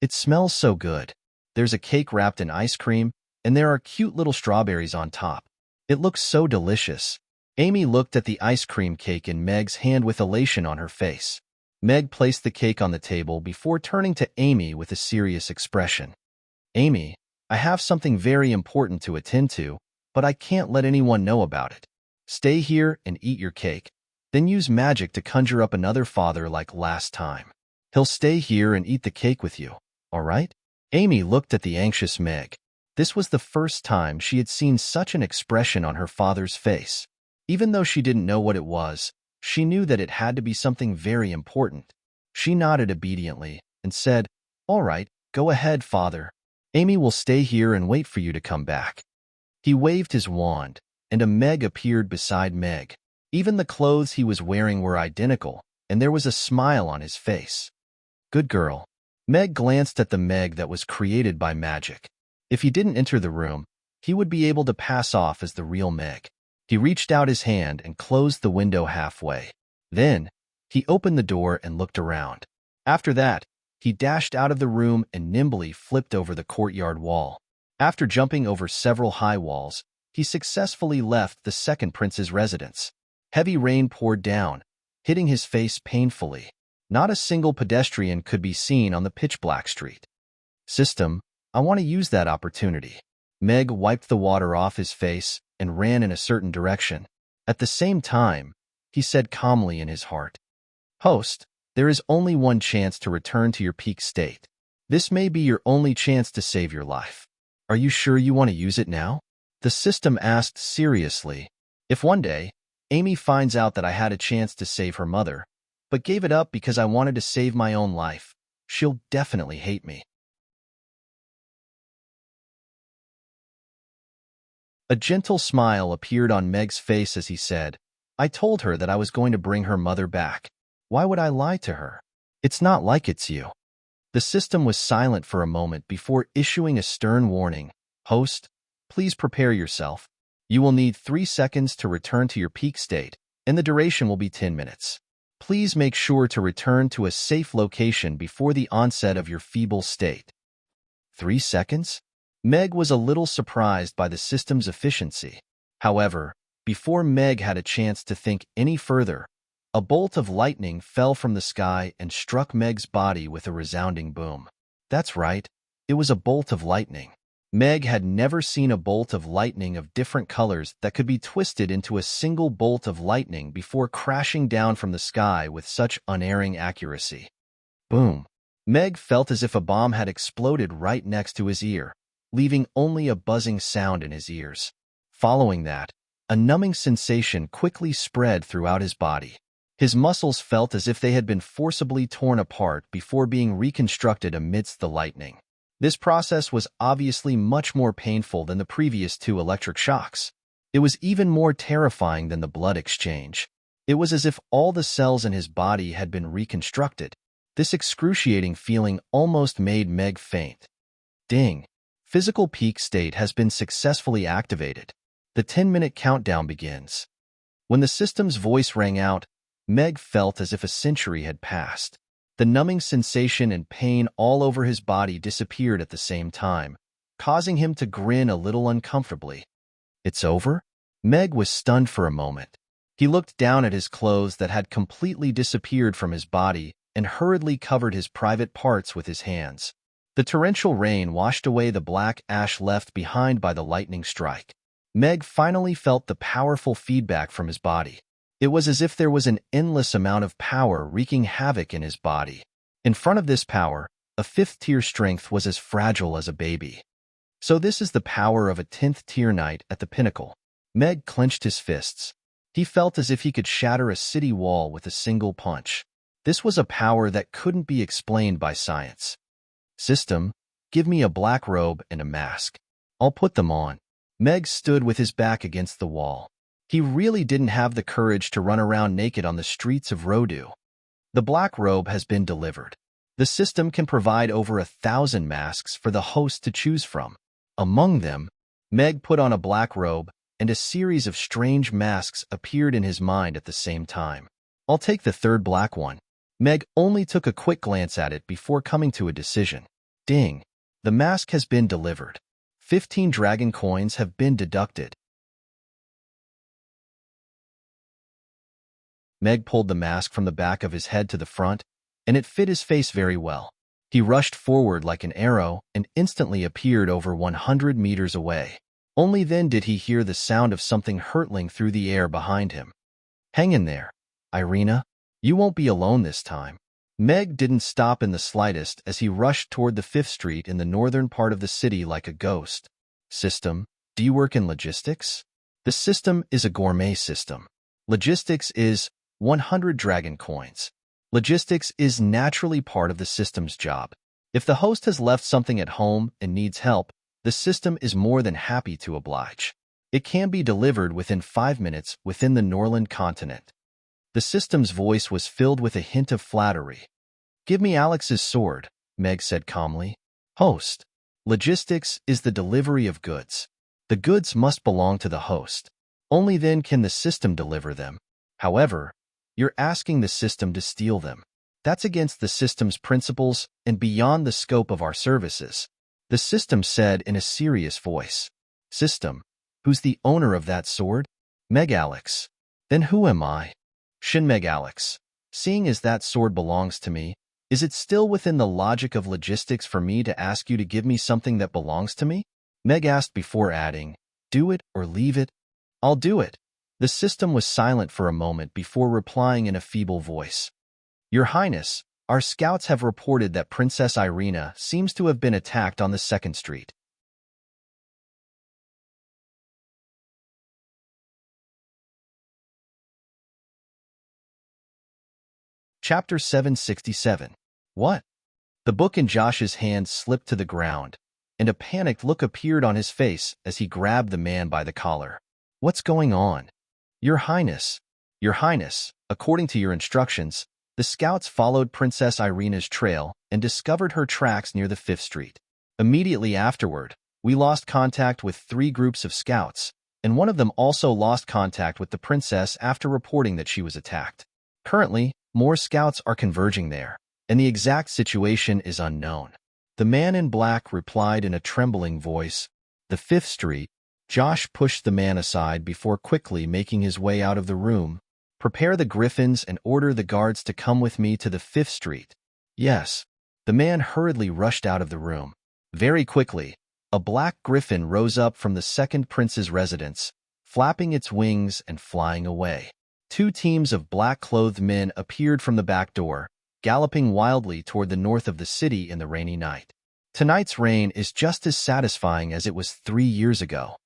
It smells so good. There's a cake wrapped in ice cream, and there are cute little strawberries on top. It looks so delicious. Amy looked at the ice cream cake in Meg's hand with elation on her face. Meg placed the cake on the table before turning to Amy with a serious expression. Amy, I have something very important to attend to, but I can't let anyone know about it. Stay here and eat your cake, then use magic to conjure up another father like last time. He'll stay here and eat the cake with you, all right? Amy looked at the anxious Meg. This was the first time she had seen such an expression on her father's face. Even though she didn't know what it was, she knew that it had to be something very important. She nodded obediently and said, All right, go ahead, father. Amy will stay here and wait for you to come back. He waved his wand, and a Meg appeared beside Meg. Even the clothes he was wearing were identical, and there was a smile on his face. Good girl. Meg glanced at the Meg that was created by magic. If he didn't enter the room, he would be able to pass off as the real Meg. He reached out his hand and closed the window halfway. Then, he opened the door and looked around. After that, he dashed out of the room and nimbly flipped over the courtyard wall. After jumping over several high walls, he successfully left the second prince's residence. Heavy rain poured down, hitting his face painfully. Not a single pedestrian could be seen on the pitch-black street. System, I want to use that opportunity. Meg wiped the water off his face and ran in a certain direction. At the same time, he said calmly in his heart, Host, there is only one chance to return to your peak state. This may be your only chance to save your life. Are you sure you want to use it now? The system asked seriously. If one day, Amy finds out that I had a chance to save her mother, but gave it up because I wanted to save my own life, she'll definitely hate me. A gentle smile appeared on Meg's face as he said, I told her that I was going to bring her mother back. Why would I lie to her? It's not like it's you. The system was silent for a moment before issuing a stern warning. Host, please prepare yourself. You will need 3 seconds to return to your peak state, and the duration will be 10 minutes. Please make sure to return to a safe location before the onset of your feeble state. 3 seconds? Meg was a little surprised by the system's efficiency. However, before Meg had a chance to think any further, a bolt of lightning fell from the sky and struck Meg's body with a resounding boom. That's right, it was a bolt of lightning. Meg had never seen a bolt of lightning of different colors that could be twisted into a single bolt of lightning before crashing down from the sky with such unerring accuracy. Boom! Meg felt as if a bomb had exploded right next to his ear, leaving only a buzzing sound in his ears. Following that, a numbing sensation quickly spread throughout his body. His muscles felt as if they had been forcibly torn apart before being reconstructed amidst the lightning. This process was obviously much more painful than the previous 2 electric shocks. It was even more terrifying than the blood exchange. It was as if all the cells in his body had been reconstructed. This excruciating feeling almost made Meg faint. Ding! Physical peak state has been successfully activated. The 10-minute countdown begins. When the system's voice rang out, Meg felt as if a century had passed. The numbing sensation and pain all over his body disappeared at the same time, causing him to grin a little uncomfortably. It's over? Meg was stunned for a moment. He looked down at his clothes that had completely disappeared from his body and hurriedly covered his private parts with his hands. The torrential rain washed away the black ash left behind by the lightning strike. Meg finally felt the powerful feedback from his body. It was as if there was an endless amount of power wreaking havoc in his body. In front of this power, a 5th-tier strength was as fragile as a baby. So this is the power of a 10th-tier knight at the pinnacle. Meg clenched his fists. He felt as if he could shatter a city wall with a single punch. This was a power that couldn't be explained by science. System, give me a black robe and a mask. I'll put them on. Meg stood with his back against the wall. He really didn't have the courage to run around naked on the streets of Rendezvous. The black robe has been delivered. The system can provide over 1,000 masks for the host to choose from. Among them, Meg put on a black robe, and a series of strange masks appeared in his mind at the same time. I'll take the 3rd black one. Meg only took a quick glance at it before coming to a decision. Ding! The mask has been delivered. 15 dragon coins have been deducted. Meg pulled the mask from the back of his head to the front, and it fit his face very well. He rushed forward like an arrow and instantly appeared over 100 meters away. Only then did he hear the sound of something hurtling through the air behind him. Hang in there, Irina. You won't be alone this time. Meg didn't stop in the slightest as he rushed toward the 5th Street in the northern part of the city like a ghost. System, do you work in logistics? The system is a gourmet system. Logistics is 100 dragon coins. Logistics is naturally part of the system's job. If the host has left something at home and needs help, the system is more than happy to oblige. It can be delivered within 5 minutes within the Norland continent. The system's voice was filled with a hint of flattery. Give me Alex's sword, Meg said calmly. Host. Logistics is the delivery of goods. The goods must belong to the host. Only then can the system deliver them. However, you're asking the system to steal them. That's against the system's principles and beyond the scope of our services. The system said in a serious voice. System, who's the owner of that sword? Meg Alex. Then who am I? Shin Meg Alex. Seeing as that sword belongs to me, is it still within the logic of logistics for me to ask you to give me something that belongs to me? Meg asked before adding, do it or leave it. I'll do it. The system was silent for a moment before replying in a feeble voice. Your Highness, our scouts have reported that Princess Irina seems to have been attacked on the 2nd Street. Chapter 767. What? The book in Josh's hand slipped to the ground, and a panicked look appeared on his face as he grabbed the man by the collar. What's going on? Your Highness, according to your instructions, the scouts followed Princess Irina's trail and discovered her tracks near the 5th Street. Immediately afterward, we lost contact with 3 groups of scouts, and one of them also lost contact with the princess after reporting that she was attacked. Currently, more scouts are converging there, and the exact situation is unknown. The man in black replied in a trembling voice, "The Fifth Street." Josh pushed the man aside before quickly making his way out of the room. "Prepare the griffins and order the guards to come with me to the Fifth Street." "Yes." The man hurriedly rushed out of the room. Very quickly, a black griffin rose up from the second prince's residence, flapping its wings and flying away. Two teams of black-clothed men appeared from the back door, galloping wildly toward the north of the city in the rainy night. Tonight's rain is just as satisfying as it was 3 years ago.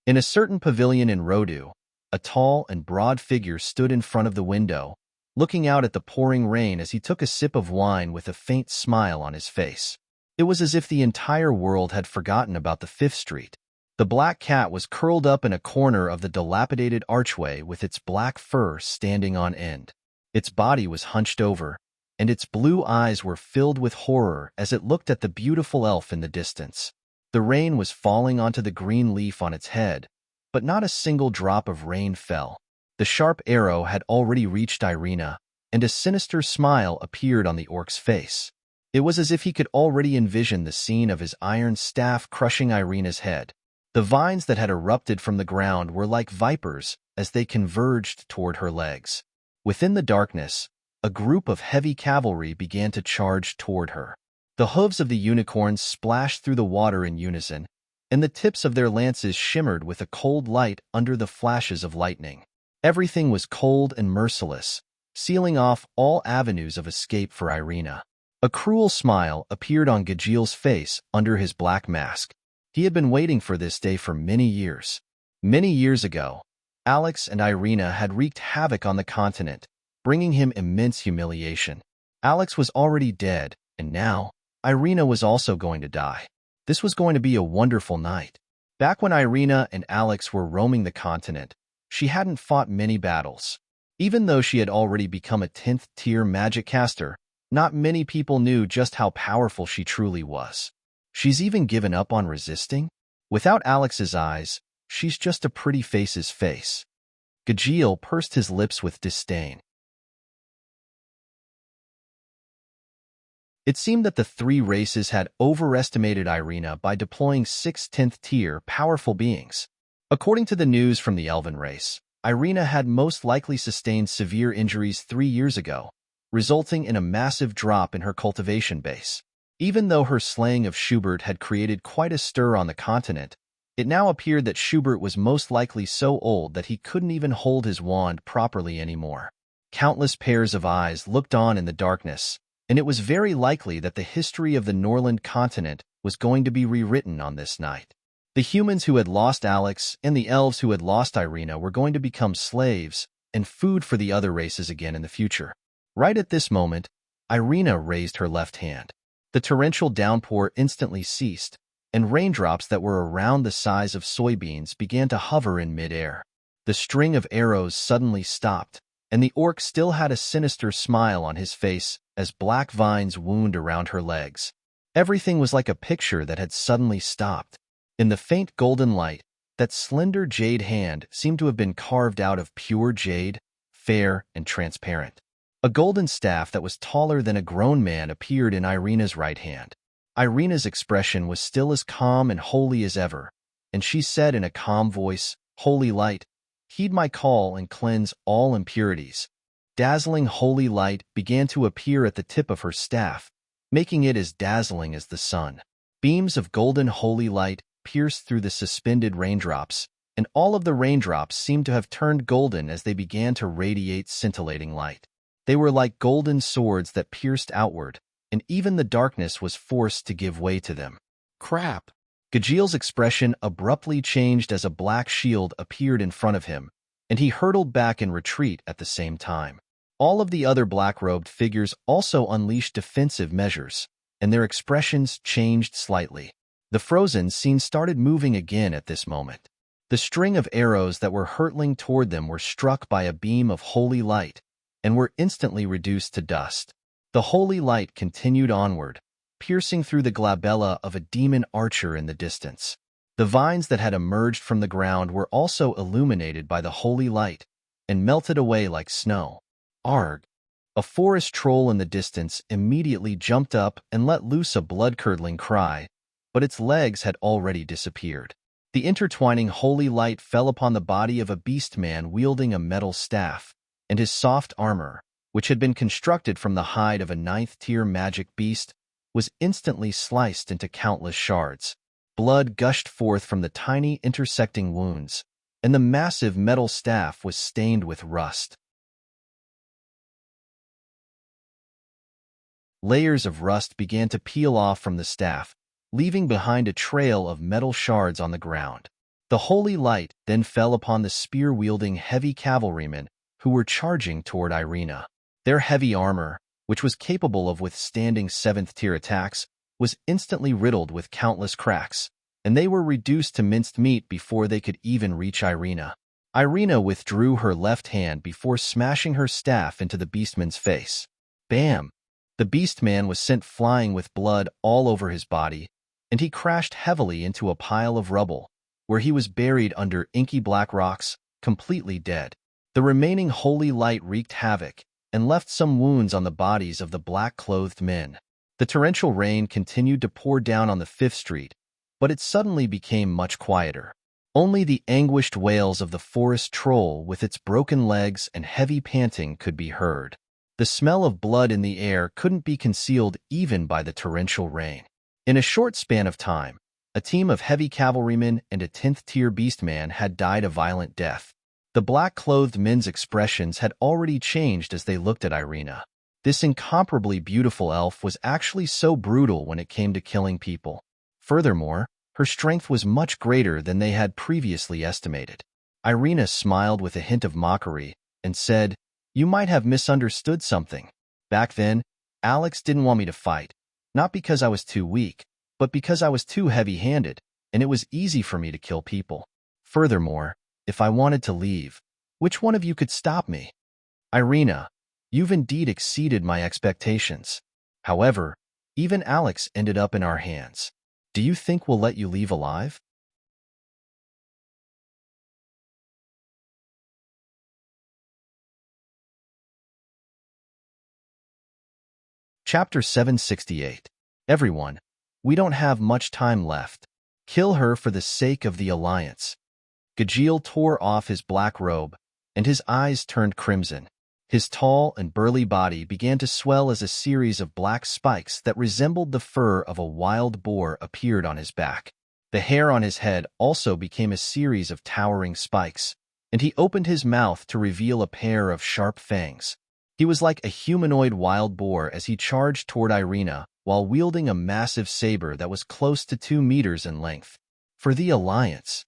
In a certain pavilion in Rodu, a tall and broad figure stood in front of the window, looking out at the pouring rain as he took a sip of wine with a faint smile on his face. It was as if the entire world had forgotten about the Fifth Street. The black cat was curled up in a corner of the dilapidated archway with its black fur standing on end. Its body was hunched over, and its blue eyes were filled with horror as it looked at the beautiful elf in the distance. The rain was falling onto the green leaf on its head, but not a single drop of rain fell. The sharp arrow had already reached Irina, and a sinister smile appeared on the orc's face. It was as if he could already envision the scene of his iron staff crushing Irina's head. The vines that had erupted from the ground were like vipers as they converged toward her legs. Within the darkness, a group of heavy cavalry began to charge toward her. The hooves of the unicorns splashed through the water in unison, and the tips of their lances shimmered with a cold light under the flashes of lightning. Everything was cold and merciless, sealing off all avenues of escape for Irina. A cruel smile appeared on Gajil's face under his black mask. He had been waiting for this day for many years. Many years ago, Alex and Irina had wreaked havoc on the continent, bringing him immense humiliation. Alex was already dead, and now, Irina was also going to die. This was going to be a wonderful night. Back when Irina and Alex were roaming the continent, she hadn't fought many battles. Even though she had already become a 10th-tier magic caster, not many people knew just how powerful she truly was. She's even given up on resisting? Without Alex's eyes, she's just a pretty face's face. Gajil pursed his lips with disdain. It seemed that the three races had overestimated Irina by deploying 6 10th-tier powerful beings. According to the news from the Elven race, Irina had most likely sustained severe injuries 3 years ago, resulting in a massive drop in her cultivation base. Even though her slaying of Schubert had created quite a stir on the continent, it now appeared that Schubert was most likely so old that he couldn't even hold his wand properly anymore. Countless pairs of eyes looked on in the darkness, and it was very likely that the history of the Norland continent was going to be rewritten on this night. The humans who had lost Alex and the elves who had lost Irina were going to become slaves and food for the other races again in the future. Right at this moment, Irina raised her left hand. The torrential downpour instantly ceased, and raindrops that were around the size of soybeans began to hover in midair. The string of arrows suddenly stopped, and the orc still had a sinister smile on his face as black vines wound around her legs. Everything was like a picture that had suddenly stopped. In the faint golden light, that slender jade hand seemed to have been carved out of pure jade, fair and transparent. A golden staff that was taller than a grown man appeared in Irina's right hand. Irina's expression was still as calm and holy as ever, and she said in a calm voice, "Holy light, heed my call and cleanse all impurities." Dazzling holy light began to appear at the tip of her staff, making it as dazzling as the sun. Beams of golden holy light pierced through the suspended raindrops, and all of the raindrops seemed to have turned golden as they began to radiate scintillating light. They were like golden swords that pierced outward, and even the darkness was forced to give way to them. Crap! Gajil's expression abruptly changed as a black shield appeared in front of him, and he hurtled back in retreat at the same time. All of the other black-robed figures also unleashed defensive measures, and their expressions changed slightly. The frozen scene started moving again at this moment. The string of arrows that were hurtling toward them were struck by a beam of holy light, and were instantly reduced to dust. The holy light continued onward, piercing through the glabella of a demon archer in the distance. The vines that had emerged from the ground were also illuminated by the holy light, and melted away like snow. Arg! A forest troll in the distance immediately jumped up and let loose a blood-curdling cry, but its legs had already disappeared. The intertwining holy light fell upon the body of a beast man wielding a metal staff, and his soft armor, which had been constructed from the hide of a ninth-tier magic beast, was instantly sliced into countless shards. Blood gushed forth from the tiny intersecting wounds, and the massive metal staff was stained with rust. Layers of rust began to peel off from the staff, leaving behind a trail of metal shards on the ground. The holy light then fell upon the spear-wielding heavy cavalrymen who were charging toward Irina. Their heavy armor, which was capable of withstanding seventh-tier attacks, was instantly riddled with countless cracks, and they were reduced to minced meat before they could even reach Irina. Irina withdrew her left hand before smashing her staff into the beastman's face. Bam! The beastman was sent flying with blood all over his body, and he crashed heavily into a pile of rubble, where he was buried under inky black rocks, completely dead. The remaining holy light wreaked havoc and left some wounds on the bodies of the black-clothed men. The torrential rain continued to pour down on the Fifth Street, but it suddenly became much quieter. Only the anguished wails of the forest troll with its broken legs and heavy panting could be heard. The smell of blood in the air couldn't be concealed even by the torrential rain. In a short span of time, a team of heavy cavalrymen and a 10th-tier beastman had died a violent death. The black-clothed men's expressions had already changed as they looked at Irina. This incomparably beautiful elf was actually so brutal when it came to killing people. Furthermore, her strength was much greater than they had previously estimated. Irina smiled with a hint of mockery and said, "You might have misunderstood something. Back then, Alex didn't want me to fight, not because I was too weak, but because I was too heavy-handed, and it was easy for me to kill people. Furthermore, if I wanted to leave, which one of you could stop me? Irina, you've indeed exceeded my expectations. However, even Alex ended up in our hands. Do you think we'll let you leave alive?" Chapter 768. Everyone, we don't have much time left. Kill her for the sake of the Alliance. Gajeel tore off his black robe, and his eyes turned crimson. His tall and burly body began to swell as a series of black spikes that resembled the fur of a wild boar appeared on his back. The hair on his head also became a series of towering spikes, and he opened his mouth to reveal a pair of sharp fangs. He was like a humanoid wild boar as he charged toward Irina while wielding a massive saber that was close to 2 meters in length. For the Alliance.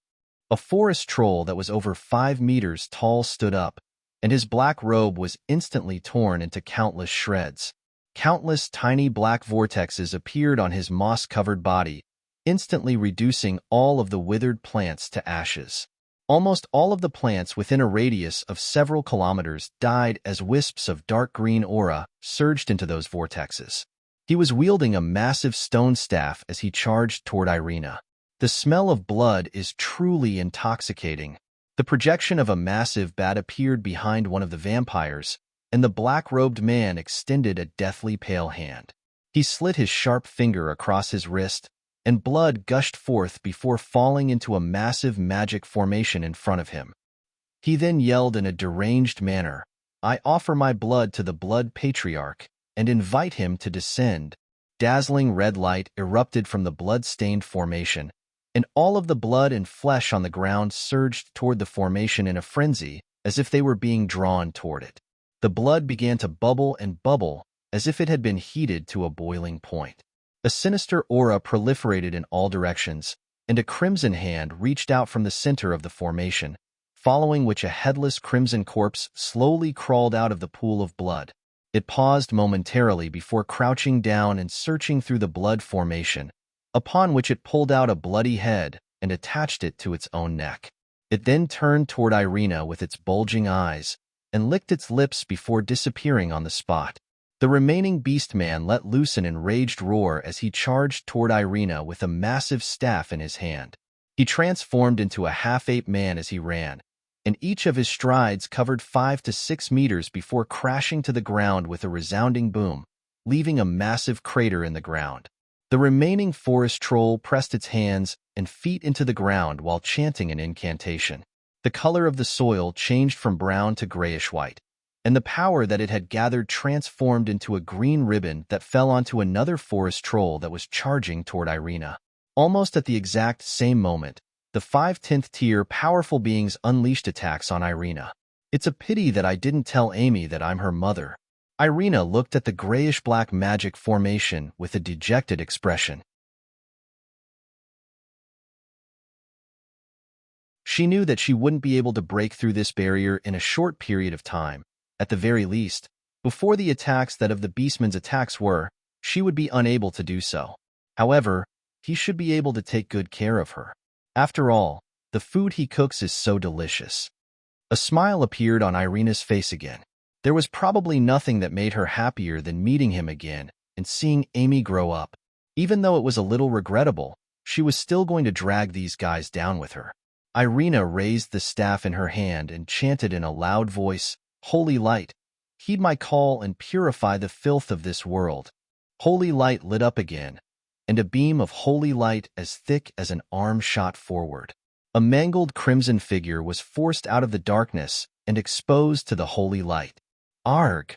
A forest troll that was over 5 meters tall stood up, and his black robe was instantly torn into countless shreds. Countless tiny black vortexes appeared on his moss-covered body, instantly reducing all of the withered plants to ashes. Almost all of the plants within a radius of several kilometers died as wisps of dark green aura surged into those vortexes. He was wielding a massive stone staff as he charged toward Irina. The smell of blood is truly intoxicating. The projection of a massive bat appeared behind one of the vampires, and the black-robed man extended a deathly pale hand. He slid his sharp finger across his wrist, and blood gushed forth before falling into a massive magic formation in front of him. He then yelled in a deranged manner, "I offer my blood to the Blood Patriarch, and invite him to descend." Dazzling red light erupted from the blood-stained formation, and all of the blood and flesh on the ground surged toward the formation in a frenzy, as if they were being drawn toward it. The blood began to bubble and bubble, as if it had been heated to a boiling point. A sinister aura proliferated in all directions, and a crimson hand reached out from the center of the formation, following which a headless crimson corpse slowly crawled out of the pool of blood. It paused momentarily before crouching down and searching through the blood formation, upon which it pulled out a bloody head and attached it to its own neck. It then turned toward Irina with its bulging eyes and licked its lips before disappearing on the spot. The remaining beastman let loose an enraged roar as he charged toward Irina with a massive staff in his hand. He transformed into a half-ape man as he ran, and each of his strides covered 5 to 6 meters before crashing to the ground with a resounding boom, leaving a massive crater in the ground. The remaining forest troll pressed its hands and feet into the ground while chanting an incantation. The color of the soil changed from brown to grayish-white, and the power that it had gathered transformed into a green ribbon that fell onto another forest troll that was charging toward Irina. Almost at the exact same moment, the 5th tier powerful beings unleashed attacks on Irina. It's a pity that I didn't tell Amy that I'm her mother. Irina looked at the grayish-black magic formation with a dejected expression. She knew that she wouldn't be able to break through this barrier in a short period of time. At the very least, before the attacks that of the beastman's attacks were, she would be unable to do so. However, he should be able to take good care of her. After all, the food he cooks is so delicious. A smile appeared on Irina's face again. There was probably nothing that made her happier than meeting him again and seeing Amy grow up. Even though it was a little regrettable, she was still going to drag these guys down with her. Irina raised the staff in her hand and chanted in a loud voice, "Holy light, heed my call and purify the filth of this world." Holy light lit up again, and a beam of holy light as thick as an arm shot forward. A mangled crimson figure was forced out of the darkness and exposed to the holy light. Arg!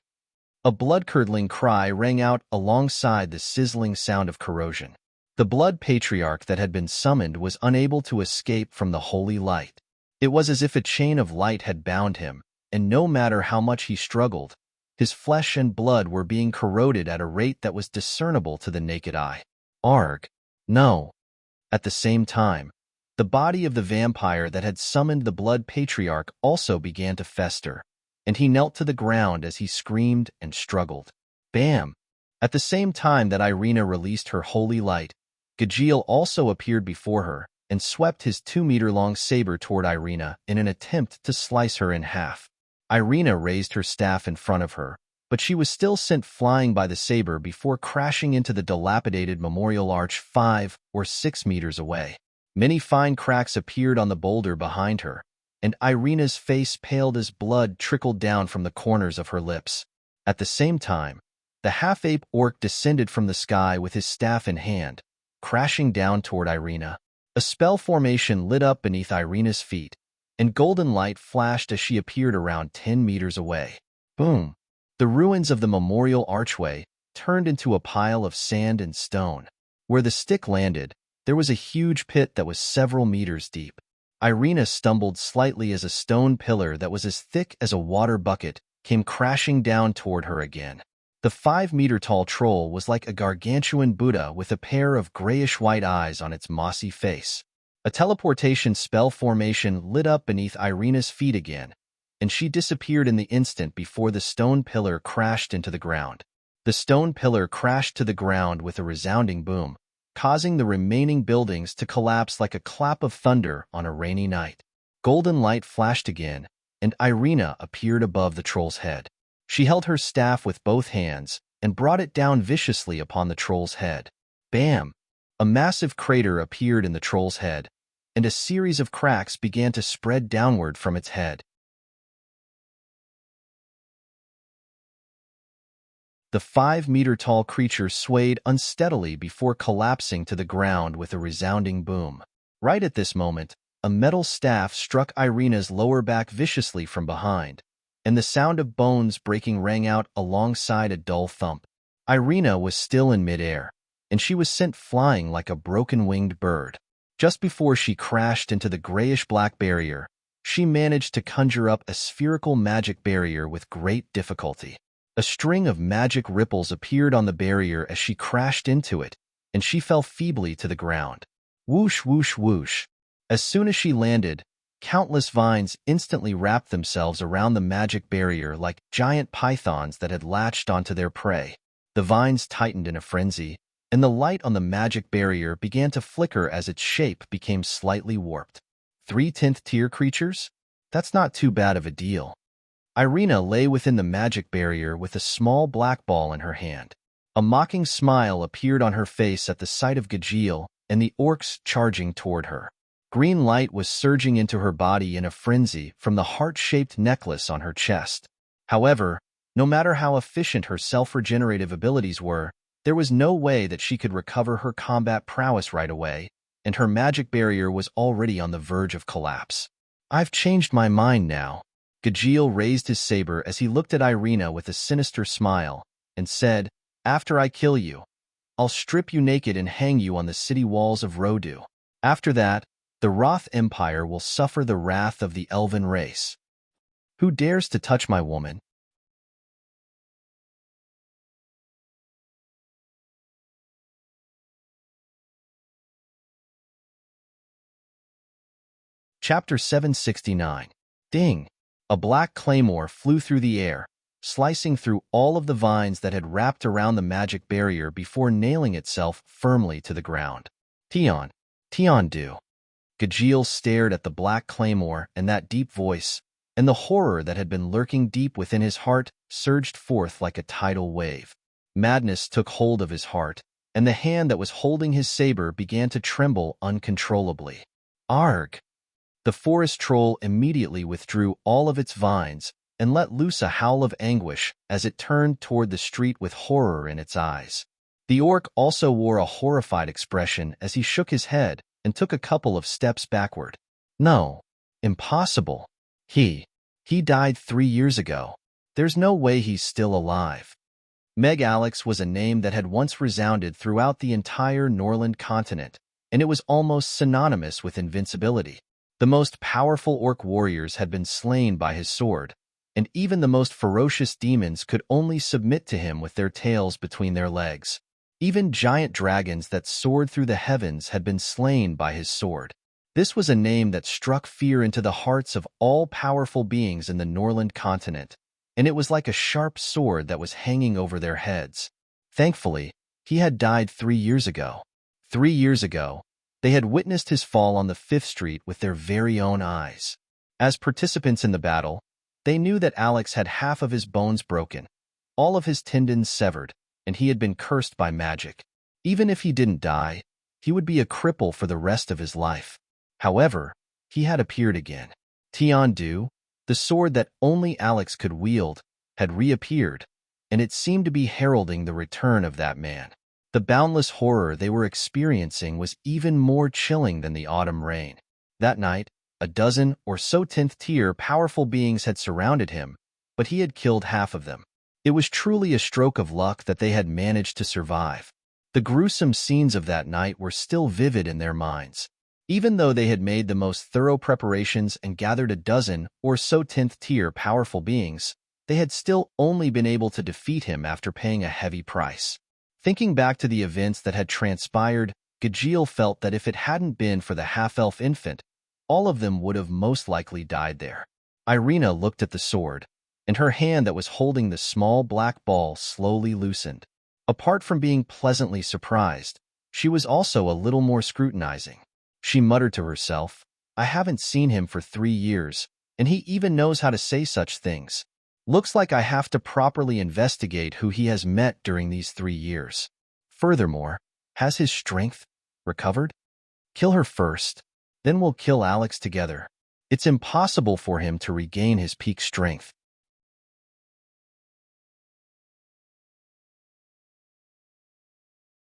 A blood-curdling cry rang out alongside the sizzling sound of corrosion. The blood patriarch that had been summoned was unable to escape from the holy light. It was as if a chain of light had bound him, and no matter how much he struggled, his flesh and blood were being corroded at a rate that was discernible to the naked eye. Arg! No! At the same time, the body of the vampire that had summoned the blood patriarch also began to fester, and he knelt to the ground as he screamed and struggled. Bam! At the same time that Irina released her holy light, Gajiel also appeared before her and swept his 2-meter-long saber toward Irina in an attempt to slice her in half. Irina raised her staff in front of her, but she was still sent flying by the saber before crashing into the dilapidated memorial arch 5 or 6 meters away. Many fine cracks appeared on the boulder behind her, and Irina's face paled as blood trickled down from the corners of her lips. At the same time, the half-ape orc descended from the sky with his staff in hand, crashing down toward Irina. A spell formation lit up beneath Irina's feet, and golden light flashed as she appeared around 10 meters away. Boom! The ruins of the memorial archway turned into a pile of sand and stone. Where the stick landed, there was a huge pit that was several meters deep. Irina stumbled slightly as a stone pillar that was as thick as a water bucket came crashing down toward her again. The 5-meter-tall troll was like a gargantuan Buddha with a pair of grayish-white eyes on its mossy face. A teleportation spell formation lit up beneath Irina's feet again, and she disappeared in the instant before the stone pillar crashed into the ground. The stone pillar crashed to the ground with a resounding boom, causing the remaining buildings to collapse like a clap of thunder on a rainy night. Golden light flashed again, and Irina appeared above the troll's head. She held her staff with both hands and brought it down viciously upon the troll's head. Bam! A massive crater appeared in the troll's head, and a series of cracks began to spread downward from its head. The 5-meter-tall creature swayed unsteadily before collapsing to the ground with a resounding boom. Right at this moment, a metal staff struck Irina's lower back viciously from behind, and the sound of bones breaking rang out alongside a dull thump. Irina was still in midair, and she was sent flying like a broken-winged bird. Just before she crashed into the grayish-black barrier, she managed to conjure up a spherical magic barrier with great difficulty. A string of magic ripples appeared on the barrier as she crashed into it, and she fell feebly to the ground. Whoosh, whoosh, whoosh. As soon as she landed, countless vines instantly wrapped themselves around the magic barrier like giant pythons that had latched onto their prey. The vines tightened in a frenzy, and the light on the magic barrier began to flicker as its shape became slightly warped. 3 10th-tier creatures? That's not too bad of a deal. Irina lay within the magic barrier with a small black ball in her hand. A mocking smile appeared on her face at the sight of Gajiel and the orcs charging toward her. Green light was surging into her body in a frenzy from the heart-shaped necklace on her chest. However, no matter how efficient her self-regenerative abilities were, there was no way that she could recover her combat prowess right away, and her magic barrier was already on the verge of collapse. I've changed my mind now. Gajeel raised his saber as he looked at Irina with a sinister smile and said, "After I kill you, I'll strip you naked and hang you on the city walls of Rodu. After that, the Roth Empire will suffer the wrath of the elven race. Who dares to touch my woman?" Chapter 769. Ding! A black claymore flew through the air, slicing through all of the vines that had wrapped around the magic barrier before nailing itself firmly to the ground. Tion-do. Gajeel stared at the black claymore and that deep voice, and the horror that had been lurking deep within his heart surged forth like a tidal wave. Madness took hold of his heart, and the hand that was holding his saber began to tremble uncontrollably. Arg! The forest troll immediately withdrew all of its vines and let loose a howl of anguish as it turned toward the street with horror in its eyes. The orc also wore a horrified expression as he shook his head and took a couple of steps backward. No, impossible. He died 3 years ago. There's no way he's still alive. Meg Alex was a name that had once resounded throughout the entire Norland continent, and it was almost synonymous with invincibility. The most powerful orc warriors had been slain by his sword, and even the most ferocious demons could only submit to him with their tails between their legs. Even giant dragons that soared through the heavens had been slain by his sword. This was a name that struck fear into the hearts of all powerful beings in the Norland continent, and it was like a sharp sword that was hanging over their heads. Thankfully, he had died 3 years ago. 3 years ago, they had witnessed his fall on the 5th Street with their very own eyes. As participants in the battle, they knew that Alex had half of his bones broken, all of his tendons severed, and he had been cursed by magic. Even if he didn't die, he would be a cripple for the rest of his life. However, he had appeared again. Tion-do, the sword that only Alex could wield, had reappeared, and it seemed to be heralding the return of that man. The boundless horror they were experiencing was even more chilling than the autumn rain. That night, a dozen or so 10th tier powerful beings had surrounded him, but he had killed half of them. It was truly a stroke of luck that they had managed to survive. The gruesome scenes of that night were still vivid in their minds. Even though they had made the most thorough preparations and gathered a dozen or so 10th tier powerful beings, they had still only been able to defeat him after paying a heavy price. Thinking back to the events that had transpired, Gajeel felt that if it hadn't been for the half-elf infant, all of them would have most likely died there. Irina looked at the sword, and her hand that was holding the small black ball slowly loosened. Apart from being pleasantly surprised, she was also a little more scrutinizing. She muttered to herself, "I haven't seen him for 3 years, and he even knows how to say such things. Looks like I have to properly investigate who he has met during these 3 years. Furthermore, has his strength recovered? Kill her first, then we'll kill Alex together. It's impossible for him to regain his peak strength."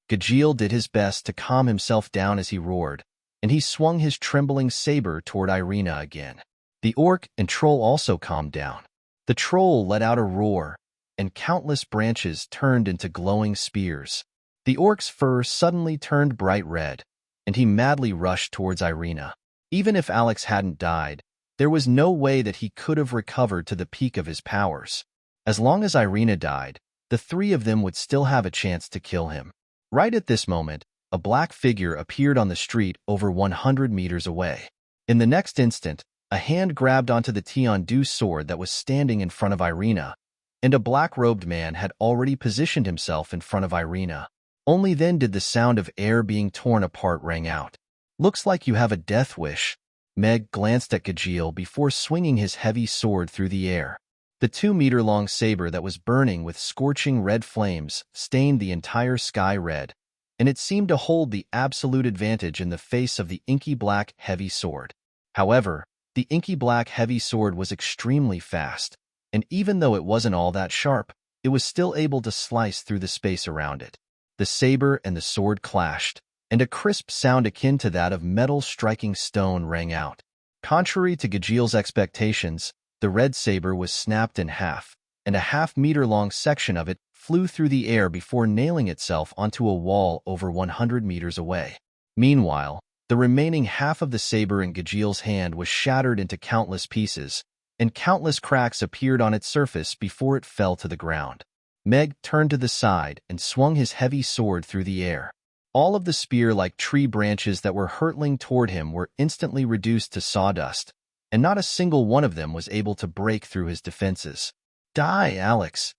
Gajeel did his best to calm himself down as he roared, and he swung his trembling saber toward Irina again. The orc and troll also calmed down. The troll let out a roar, and countless branches turned into glowing spears. The orc's fur suddenly turned bright red, and he madly rushed towards Irina. Even if Alex hadn't died, there was no way that he could have recovered to the peak of his powers. As long as Irina died, the 3 of them would still have a chance to kill him. Right at this moment, a black figure appeared on the street over 100 meters away. In the next instant, a hand grabbed onto the Tion-do sword that was standing in front of Irina, and a black-robed man had already positioned himself in front of Irina. Only then did the sound of air being torn apart ring out. "Looks like you have a death wish." Meg glanced at Gajeel before swinging his heavy sword through the air. The 2-meter-long saber that was burning with scorching red flames stained the entire sky red, and it seemed to hold the absolute advantage in the face of the inky black heavy sword. However, the inky black heavy sword was extremely fast, and even though it wasn't all that sharp, it was still able to slice through the space around it. The saber and the sword clashed, and a crisp sound akin to that of metal striking stone rang out. Contrary to Gajil's expectations, the red saber was snapped in half, and a half-meter-long section of it flew through the air before nailing itself onto a wall over 100 meters away. Meanwhile, the remaining half of the saber in Gajil's hand was shattered into countless pieces, and countless cracks appeared on its surface before it fell to the ground. Meg turned to the side and swung his heavy sword through the air. All of the spear-like tree branches that were hurtling toward him were instantly reduced to sawdust, and not a single one of them was able to break through his defenses. "Die, Alex!"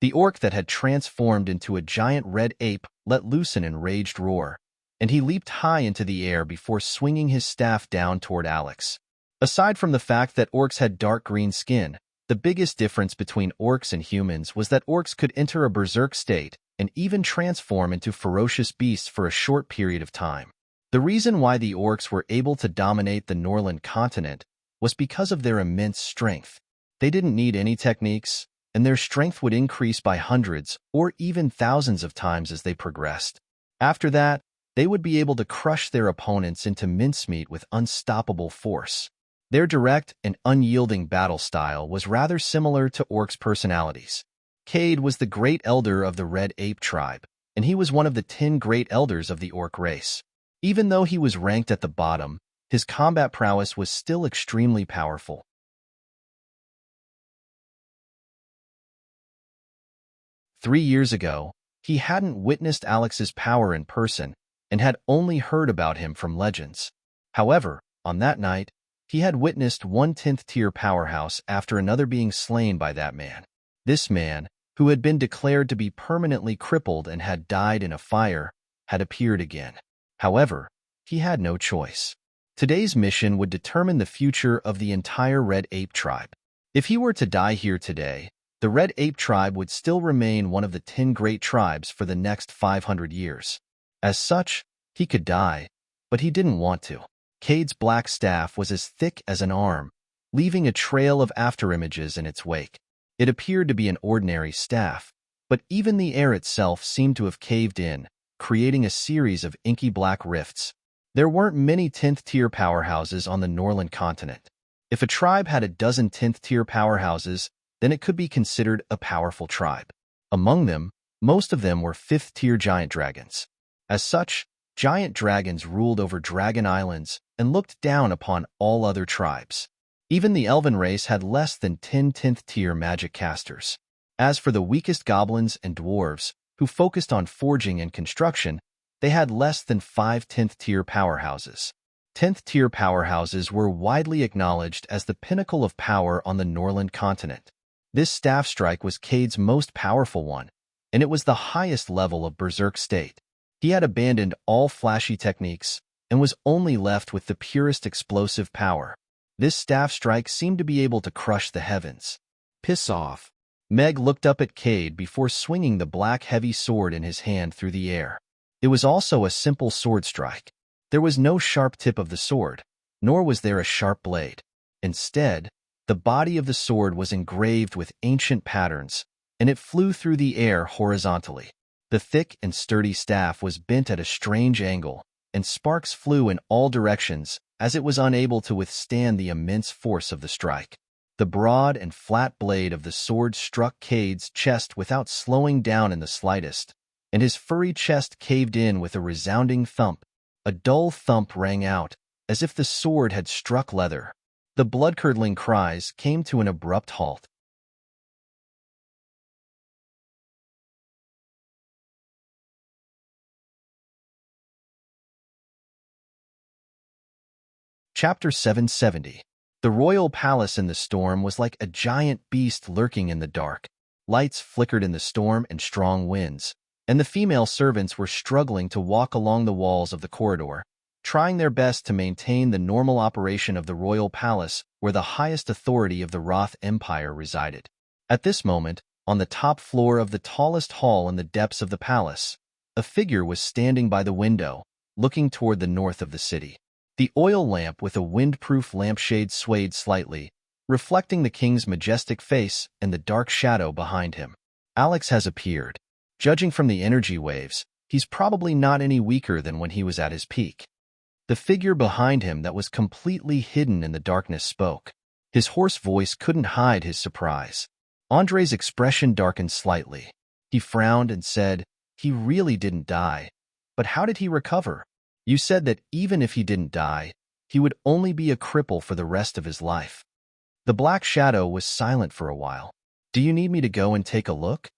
The orc that had transformed into a giant red ape let loose an enraged roar, and he leaped high into the air before swinging his staff down toward Alex. Aside from the fact that orcs had dark green skin, the biggest difference between orcs and humans was that orcs could enter a berserk state and even transform into ferocious beasts for a short period of time. The reason why the orcs were able to dominate the Norland continent was because of their immense strength. They didn't need any techniques, and their strength would increase by hundreds or even thousands of times as they progressed. After that, they would be able to crush their opponents into mincemeat with unstoppable force. Their direct and unyielding battle style was rather similar to orcs' personalities. Cade was the great elder of the Red Ape tribe, and he was one of the 10 great elders of the orc race. Even though he was ranked at the bottom, his combat prowess was still extremely powerful. 3 years ago, he hadn't witnessed Alex's power in person and had only heard about him from legends. However, on that night, he had witnessed one 10th-tier powerhouse after another being slain by that man. This man, who had been declared to be permanently crippled and had died in a fire, had appeared again. However, he had no choice. Today's mission would determine the future of the entire Red Ape tribe. If he were to die here today, the Red Ape tribe would still remain one of the 10 great tribes for the next 500 years. As such, he could die, but he didn't want to. Cade's black staff was as thick as an arm, leaving a trail of afterimages in its wake. It appeared to be an ordinary staff, but even the air itself seemed to have caved in, creating a series of inky black rifts. There weren't many 10th-tier powerhouses on the Norland continent. If a tribe had a dozen 10th-tier powerhouses, then it could be considered a powerful tribe. Among them, most of them were 5th-tier giant dragons. As such, giant dragons ruled over dragon islands and looked down upon all other tribes. Even the elven race had less than 10 10th-tier magic casters. As for the weakest goblins and dwarves, who focused on forging and construction, they had less than 5 10th-tier powerhouses. 10th-tier powerhouses were widely acknowledged as the pinnacle of power on the Norland continent. This staff strike was Cade's most powerful one, and it was the highest level of berserk state. He had abandoned all flashy techniques and was only left with the purest explosive power. This staff strike seemed to be able to crush the heavens. "Piss off." Meg looked up at Cade before swinging the black heavy sword in his hand through the air. It was also a simple sword strike. There was no sharp tip of the sword, nor was there a sharp blade. Instead, the body of the sword was engraved with ancient patterns, and it flew through the air horizontally. The thick and sturdy staff was bent at a strange angle, and sparks flew in all directions as it was unable to withstand the immense force of the strike. The broad and flat blade of the sword struck Cade's chest without slowing down in the slightest, and his furry chest caved in with a resounding thump. A dull thump rang out, as if the sword had struck leather. The blood-curdling cries came to an abrupt halt. Chapter 770. The royal palace in the storm was like a giant beast lurking in the dark. Lights flickered in the storm and strong winds, and the female servants were struggling to walk along the walls of the corridor, trying their best to maintain the normal operation of the royal palace where the highest authority of the Roth Empire resided. At this moment, on the top floor of the tallest hall in the depths of the palace, a figure was standing by the window, looking toward the north of the city. The oil lamp with a windproof lampshade swayed slightly, reflecting the king's majestic face and the dark shadow behind him. Alex has appeared. Judging from the energy waves, he's probably not any weaker than when he was at his peak. The figure behind him that was completely hidden in the darkness spoke. His hoarse voice couldn't hide his surprise. Andre's expression darkened slightly. He frowned and said, "He really didn't die. But how did he recover? You said that even if he didn't die, he would only be a cripple for the rest of his life." The black shadow was silent for a while. "Do you need me to go and take a look?"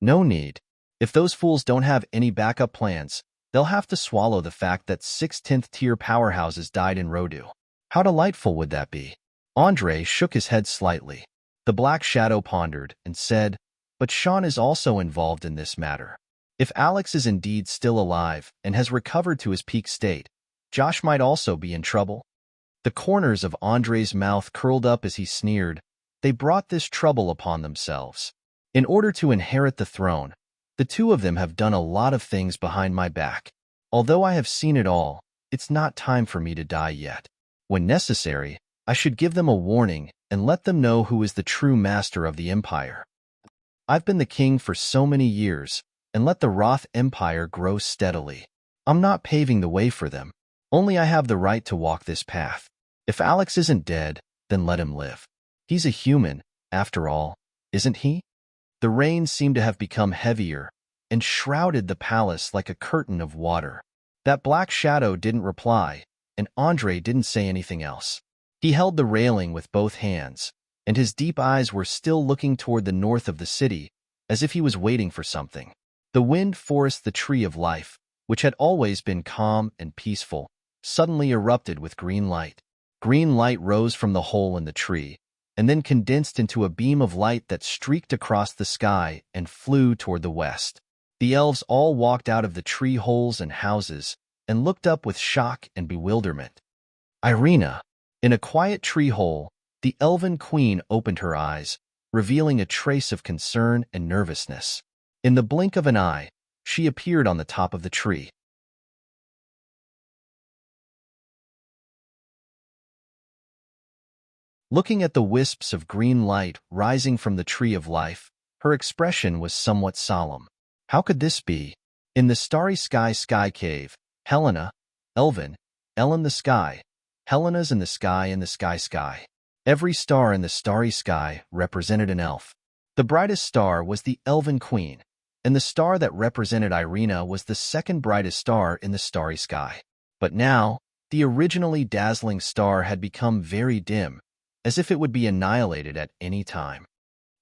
"No need. If those fools don't have any backup plans, they'll have to swallow the fact that 16th-tier powerhouses died in Rodu. How delightful would that be?" Andre shook his head slightly. The black shadow pondered and said, "But Sean is also involved in this matter. If Alex is indeed still alive and has recovered to his peak state, Josh might also be in trouble." The corners of Andre's mouth curled up as he sneered. They brought this trouble upon themselves. In order to inherit the throne, the two of them have done a lot of things behind my back. Although I have seen it all, it's not time for me to die yet. When necessary, I should give them a warning and let them know who is the true master of the empire. I've been the king for so many years, and let the Roth Empire grow steadily. I'm not paving the way for them. Only I have the right to walk this path. If Alex isn't dead, then let him live. He's a human, after all, isn't he? The rain seemed to have become heavier and shrouded the palace like a curtain of water. That black shadow didn't reply, and Andre didn't say anything else. He held the railing with both hands, and his deep eyes were still looking toward the north of the city, as if he was waiting for something. The wind forest, the tree of life, which had always been calm and peaceful, suddenly erupted with green light. Green light rose from the hole in the tree, and then condensed into a beam of light that streaked across the sky and flew toward the west. The elves all walked out of the tree holes and houses and looked up with shock and bewilderment. Irina. In a quiet tree hole, the elven queen opened her eyes, revealing a trace of concern and nervousness. In the blink of an eye, she appeared on the top of the tree. Looking at the wisps of green light rising from the tree of life, her expression was somewhat solemn. How could this be? In the starry sky cave, Helena, Elven, Ellen the sky, Helena's in the sky. Every star in the starry sky represented an elf. The brightest star was the Elven Queen, and the star that represented Irina was the second brightest star in the starry sky. But now, the originally dazzling star had become very dim, as if it would be annihilated at any time.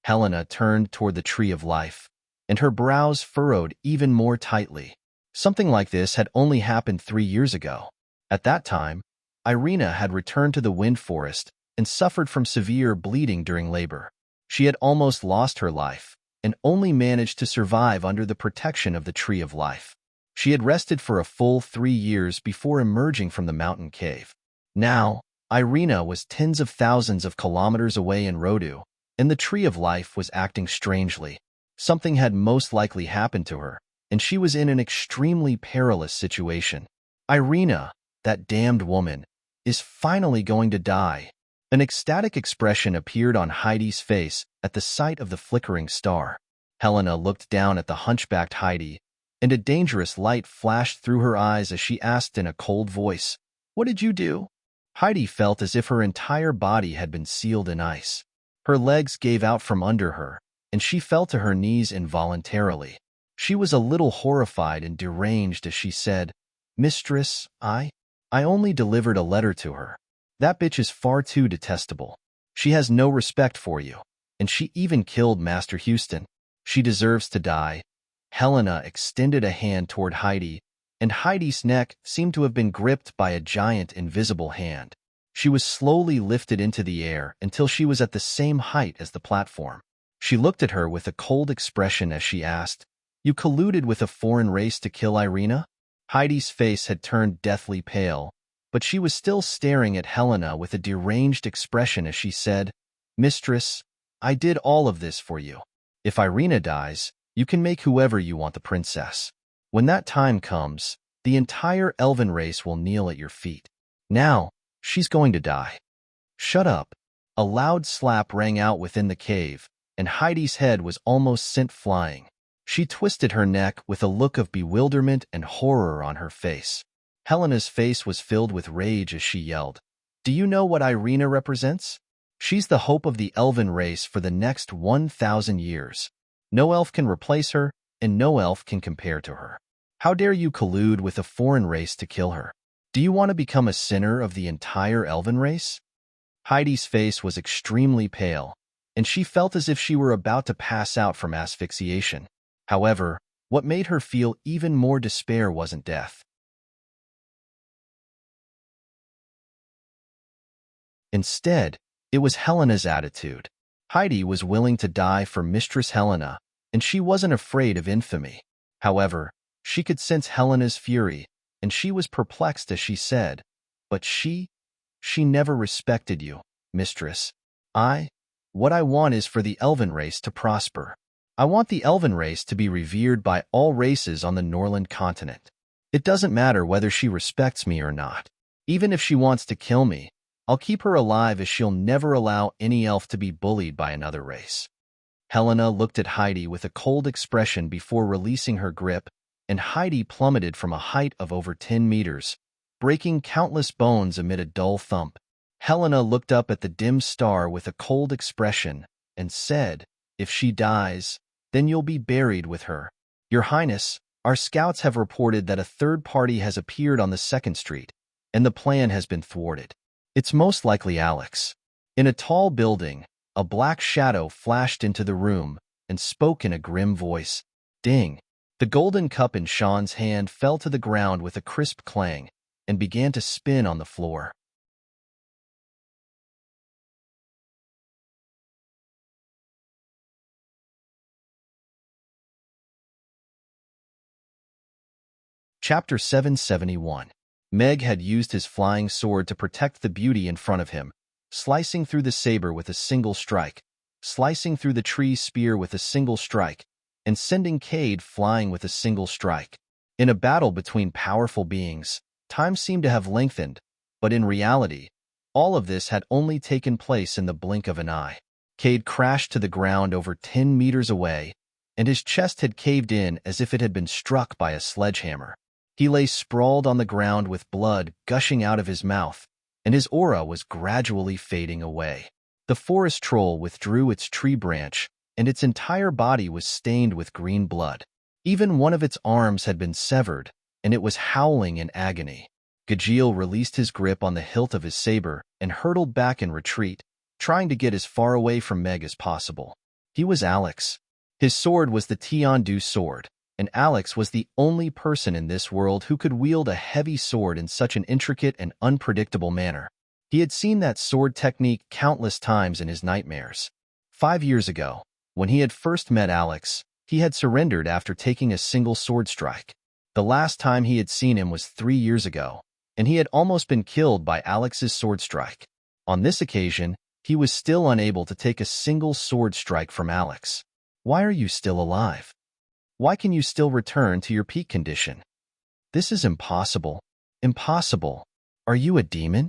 Helena turned toward the tree of life, and her brows furrowed even more tightly. Something like this had only happened 3 years ago. At that time, Irina had returned to the wind forest and suffered from severe bleeding during labor. She had almost lost her life and only managed to survive under the protection of the tree of life. She had rested for a full 3 years before emerging from the mountain cave. Now, Irina was tens of thousands of kilometers away in Rodu, and the tree of life was acting strangely. Something had most likely happened to her, and she was in an extremely perilous situation. Irina, that damned woman, is finally going to die. An ecstatic expression appeared on Heidi's face at the sight of the flickering star. Helena looked down at the hunchbacked Heidi, and a dangerous light flashed through her eyes as she asked in a cold voice, "What did you do?" Heidi felt as if her entire body had been sealed in ice. Her legs gave out from under her, and she fell to her knees involuntarily. She was a little horrified and deranged as she said, "Mistress, I only delivered a letter to her. That bitch is far too detestable. She has no respect for you, and she even killed Master Houston. She deserves to die." Helena extended a hand toward Heidi, and Heidi's neck seemed to have been gripped by a giant invisible hand. She was slowly lifted into the air until she was at the same height as the platform. She looked at her with a cold expression as she asked, "You colluded with a foreign race to kill Irina?" Heidi's face had turned deathly pale, but she was still staring at Helena with a deranged expression as she said, "Mistress, I did all of this for you. If Irina dies, you can make whoever you want the princess." When that time comes, the entire elven race will kneel at your feet. Now, she's going to die. Shut up. A loud slap rang out within the cave, and Heidi's head was almost sent flying. She twisted her neck with a look of bewilderment and horror on her face. Helena's face was filled with rage as she yelled, "Do you know what Irina represents? She's the hope of the elven race for the next 1,000 years. No elf can replace her, and no elf can compare to her. How dare you collude with a foreign race to kill her? Do you want to become a sinner of the entire elven race?" Heidi's face was extremely pale, and she felt as if she were about to pass out from asphyxiation. However, what made her feel even more despair wasn't death. Instead, it was Helena's attitude. Heidi was willing to die for Mistress Helena, and she wasn't afraid of infamy. However, she could sense Helena's fury, and she was perplexed as she said, "But she never respected you, mistress. What I want is for the elven race to prosper. I want the elven race to be revered by all races on the Norland continent. It doesn't matter whether she respects me or not. Even if she wants to kill me, I'll keep her alive as she'll never allow any elf to be bullied by another race." Helena looked at Heidi with a cold expression before releasing her grip, and Heidi plummeted from a height of over 10 meters, breaking countless bones amid a dull thump. Helena looked up at the dim star with a cold expression and said, "If she dies, then you'll be buried with her. Your Highness, our scouts have reported that a third party has appeared on the second street, and the plan has been thwarted. It's most likely Alex." In a tall building, a black shadow flashed into the room and spoke in a grim voice. Ding! The golden cup in Sean's hand fell to the ground with a crisp clang and began to spin on the floor. Chapter 771. Meg had used his flying sword to protect the beauty in front of him, slicing through the saber with a single strike, slicing through the tree spear with a single strike, and sending Cade flying with a single strike. In a battle between powerful beings, time seemed to have lengthened, but in reality, all of this had only taken place in the blink of an eye. Cade crashed to the ground over 10 meters away, and his chest had caved in as if it had been struck by a sledgehammer. He lay sprawled on the ground with blood gushing out of his mouth, and his aura was gradually fading away. The forest troll withdrew its tree branch, and its entire body was stained with green blood. Even one of its arms had been severed, and it was howling in agony. Gajiel released his grip on the hilt of his saber and hurtled back in retreat, trying to get as far away from Meg as possible. He was Alex. His sword was the Tiandu sword, and Alex was the only person in this world who could wield a heavy sword in such an intricate and unpredictable manner. He had seen that sword technique countless times in his nightmares. 5 years ago, when he had first met Alex, he had surrendered after taking a single sword strike. The last time he had seen him was 3 years ago, and he had almost been killed by Alex's sword strike. On this occasion, he was still unable to take a single sword strike from Alex. Why are you still alive? Why can you still return to your peak condition? This is impossible. Impossible. Are you a demon?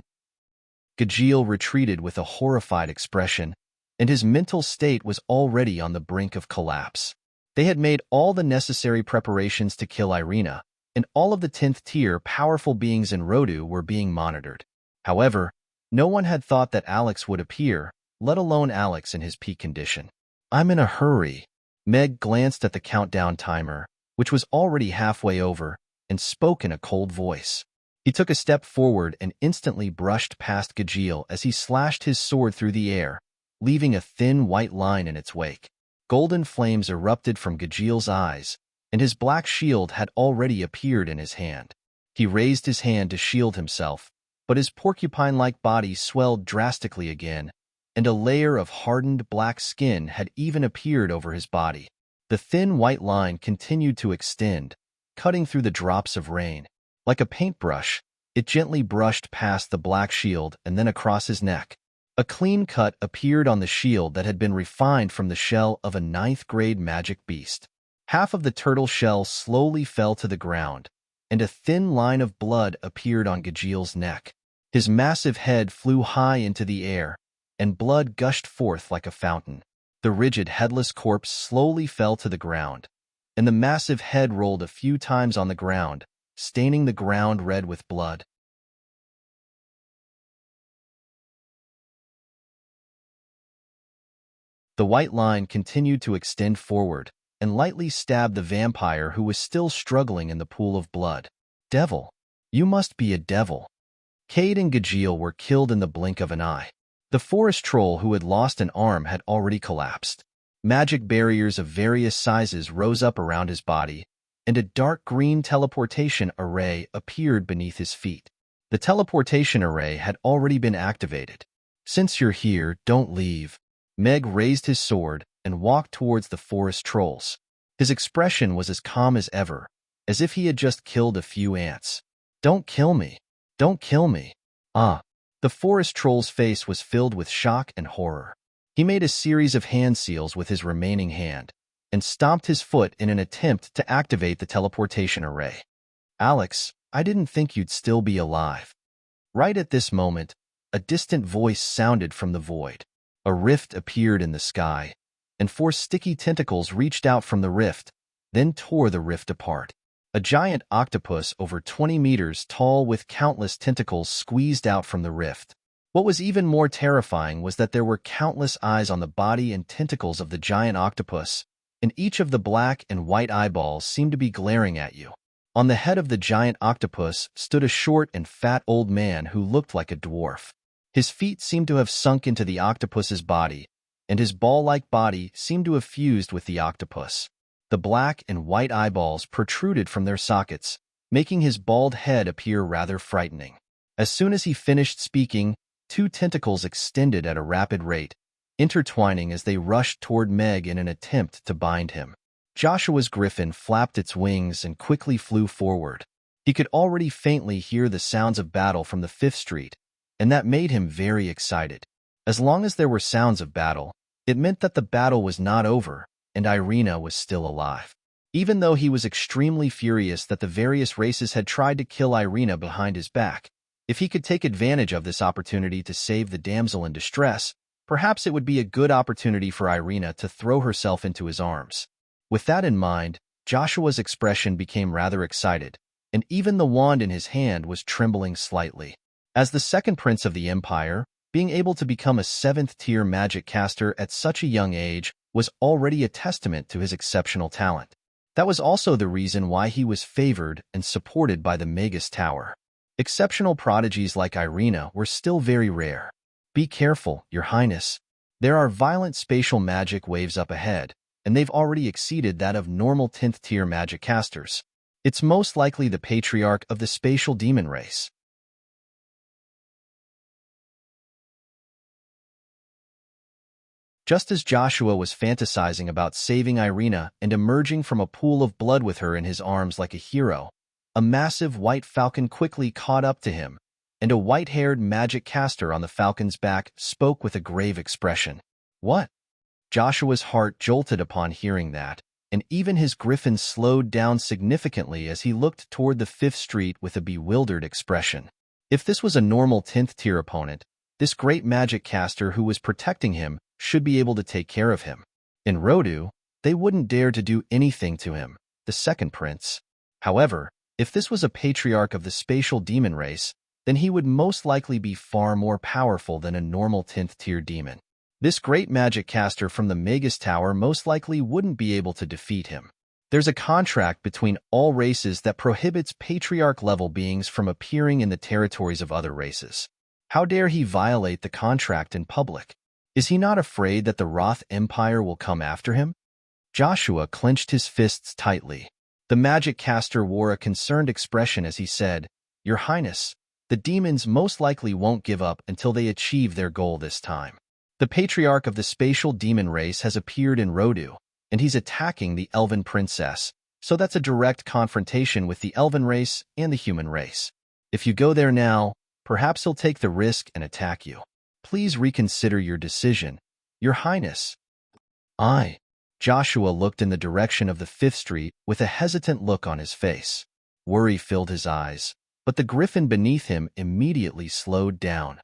Gajiel retreated with a horrified expression, and his mental state was already on the brink of collapse. They had made all the necessary preparations to kill Irina, and all of the 10th tier powerful beings in Rodu were being monitored. However, no one had thought that Alex would appear, let alone Alex in his peak condition. "I'm in a hurry." Meg glanced at the countdown timer, which was already halfway over, and spoke in a cold voice. He took a step forward and instantly brushed past Gajiel as he slashed his sword through the air, leaving a thin white line in its wake. Golden flames erupted from Gajiel's eyes, and his black shield had already appeared in his hand. He raised his hand to shield himself, but his porcupine-like body swelled drastically again, and a layer of hardened black skin had even appeared over his body. The thin white line continued to extend, cutting through the drops of rain. Like a paintbrush, it gently brushed past the black shield and then across his neck. A clean cut appeared on the shield that had been refined from the shell of a 9th-grade magic beast. Half of the turtle shell slowly fell to the ground, and a thin line of blood appeared on Gajeel's neck. His massive head flew high into the air, and blood gushed forth like a fountain. The rigid, headless corpse slowly fell to the ground, and the massive head rolled a few times on the ground, staining the ground red with blood. The white line continued to extend forward and lightly stabbed the vampire who was still struggling in the pool of blood. Devil! You must be a devil. Cade and Gajeel were killed in the blink of an eye. The forest troll who had lost an arm had already collapsed. Magic barriers of various sizes rose up around his body, and a dark green teleportation array appeared beneath his feet. The teleportation array had already been activated. Since you're here, don't leave. Meg raised his sword and walked towards the forest trolls. His expression was as calm as ever, as if he had just killed a few ants. Don't kill me. Don't kill me. Ah. The forest troll's face was filled with shock and horror. He made a series of hand seals with his remaining hand and stomped his foot in an attempt to activate the teleportation array. Alex, I didn't think you'd still be alive. Right at this moment, a distant voice sounded from the void. A rift appeared in the sky, and 4 sticky tentacles reached out from the rift, then tore the rift apart. A giant octopus over 20 meters tall with countless tentacles squeezed out from the rift. What was even more terrifying was that there were countless eyes on the body and tentacles of the giant octopus, and each of the black and white eyeballs seemed to be glaring at you. On the head of the giant octopus stood a short and fat old man who looked like a dwarf. His feet seemed to have sunk into the octopus's body, and his ball-like body seemed to have fused with the octopus. The black and white eyeballs protruded from their sockets, making his bald head appear rather frightening. As soon as he finished speaking, 2 tentacles extended at a rapid rate, intertwining as they rushed toward Meg in an attempt to bind him. Joshua's griffin flapped its wings and quickly flew forward. He could already faintly hear the sounds of battle from the 5th Street, and that made him very excited. As long as there were sounds of battle, it meant that the battle was not over, and Irina was still alive. Even though he was extremely furious that the various races had tried to kill Irina behind his back, if he could take advantage of this opportunity to save the damsel in distress, perhaps it would be a good opportunity for Irina to throw herself into his arms. With that in mind, Joshua's expression became rather excited, and even the wand in his hand was trembling slightly. As the second prince of the empire, being able to become a 7th-tier magic caster at such a young age was already a testament to his exceptional talent. That was also the reason why he was favored and supported by the Magus Tower. Exceptional prodigies like Irina were still very rare. Be careful, Your Highness. There are violent spatial magic waves up ahead, and they've already exceeded that of normal 10th-tier magic casters. It's most likely the patriarch of the spatial demon race. Just as Joshua was fantasizing about saving Irina and emerging from a pool of blood with her in his arms like a hero, a massive white falcon quickly caught up to him, and a white-haired magic caster on the falcon's back spoke with a grave expression. What? Joshua's heart jolted upon hearing that, and even his griffin slowed down significantly as he looked toward the 5th Street with a bewildered expression. If this was a normal 10th-tier opponent, this great magic caster who was protecting him should be able to take care of him. In Rodu, they wouldn't dare to do anything to him, the second prince. However, if this was a patriarch of the spatial demon race, then he would most likely be far more powerful than a normal 10th-tier demon. This great magic caster from the Magus Tower most likely wouldn't be able to defeat him. There's a contract between all races that prohibits patriarch-level beings from appearing in the territories of other races. How dare he violate the contract in public? Is he not afraid that the Roth Empire will come after him? Joshua clenched his fists tightly. The magic caster wore a concerned expression as he said, Your Highness, the demons most likely won't give up until they achieve their goal this time. The patriarch of the spatial demon race has appeared in Rodu, and he's attacking the elven princess, so that's a direct confrontation with the elven race and the human race. If you go there now, perhaps he'll take the risk and attack you. Please reconsider your decision, Your Highness. Joshua looked in the direction of the Fifth Street with a hesitant look on his face. Worry filled his eyes, but the griffin beneath him immediately slowed down.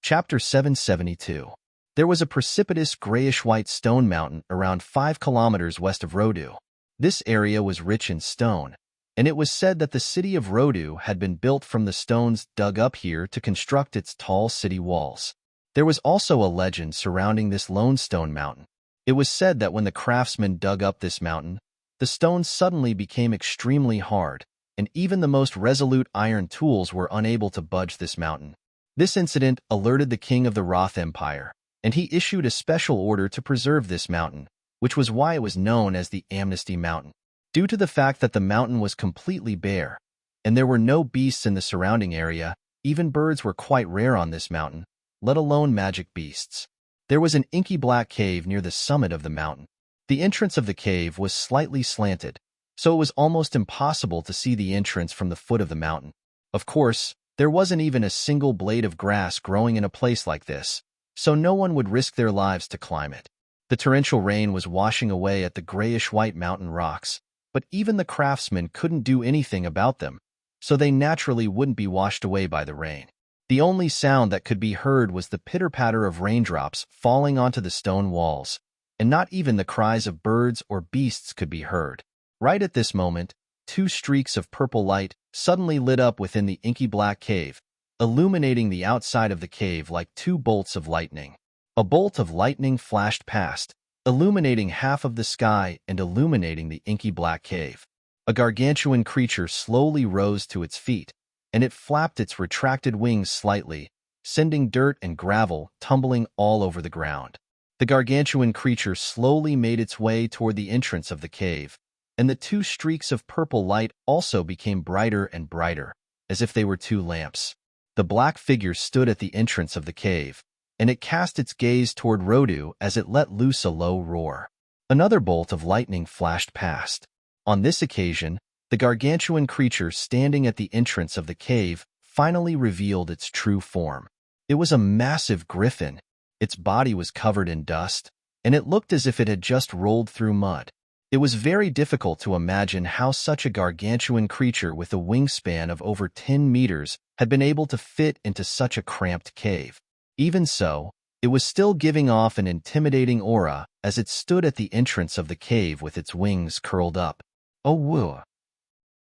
Chapter 772. There was a precipitous grayish-white stone mountain around 5 kilometers west of Rendezvous. This area was rich in stone, and it was said that the city of Rendezvous had been built from the stones dug up here to construct its tall city walls. There was also a legend surrounding this lone stone mountain. It was said that when the craftsmen dug up this mountain, the stones suddenly became extremely hard, and even the most resolute iron tools were unable to budge this mountain. This incident alerted the king of the Roth Empire, and he issued a special order to preserve this mountain, which was why it was known as the Amnesty Mountain. Due to the fact that the mountain was completely bare, and there were no beasts in the surrounding area, even birds were quite rare on this mountain, let alone magic beasts. There was an inky black cave near the summit of the mountain. The entrance of the cave was slightly slanted, so it was almost impossible to see the entrance from the foot of the mountain. Of course, there wasn't even a single blade of grass growing in a place like this, so no one would risk their lives to climb it. The torrential rain was washing away at the grayish-white mountain rocks, but even the craftsmen couldn't do anything about them, so they naturally wouldn't be washed away by the rain. The only sound that could be heard was the pitter-patter of raindrops falling onto the stone walls, and not even the cries of birds or beasts could be heard. Right at this moment, 2 streaks of purple light suddenly lit up within the inky black cave, illuminating the outside of the cave like 2 bolts of lightning. A bolt of lightning flashed past, illuminating half of the sky and illuminating the inky black cave. A gargantuan creature slowly rose to its feet, and it flapped its retracted wings slightly, sending dirt and gravel tumbling all over the ground. The gargantuan creature slowly made its way toward the entrance of the cave, and the 2 streaks of purple light also became brighter and brighter, as if they were 2 lamps. The black figure stood at the entrance of the cave, and it cast its gaze toward Rendezvous as it let loose a low roar. Another bolt of lightning flashed past. On this occasion, the gargantuan creature standing at the entrance of the cave finally revealed its true form. It was a massive griffin. Its body was covered in dust, and it looked as if it had just rolled through mud. It was very difficult to imagine how such a gargantuan creature with a wingspan of over 10 meters had been able to fit into such a cramped cave. Even so, it was still giving off an intimidating aura as it stood at the entrance of the cave with its wings curled up. Oh woo!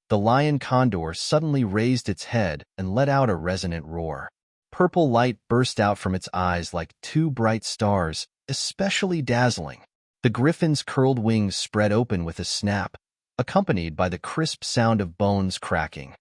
The lion condor suddenly raised its head and let out a resonant roar. Purple light burst out from its eyes like 2 bright stars, especially dazzling. The griffin's curled wings spread open with a snap, accompanied by the crisp sound of bones cracking.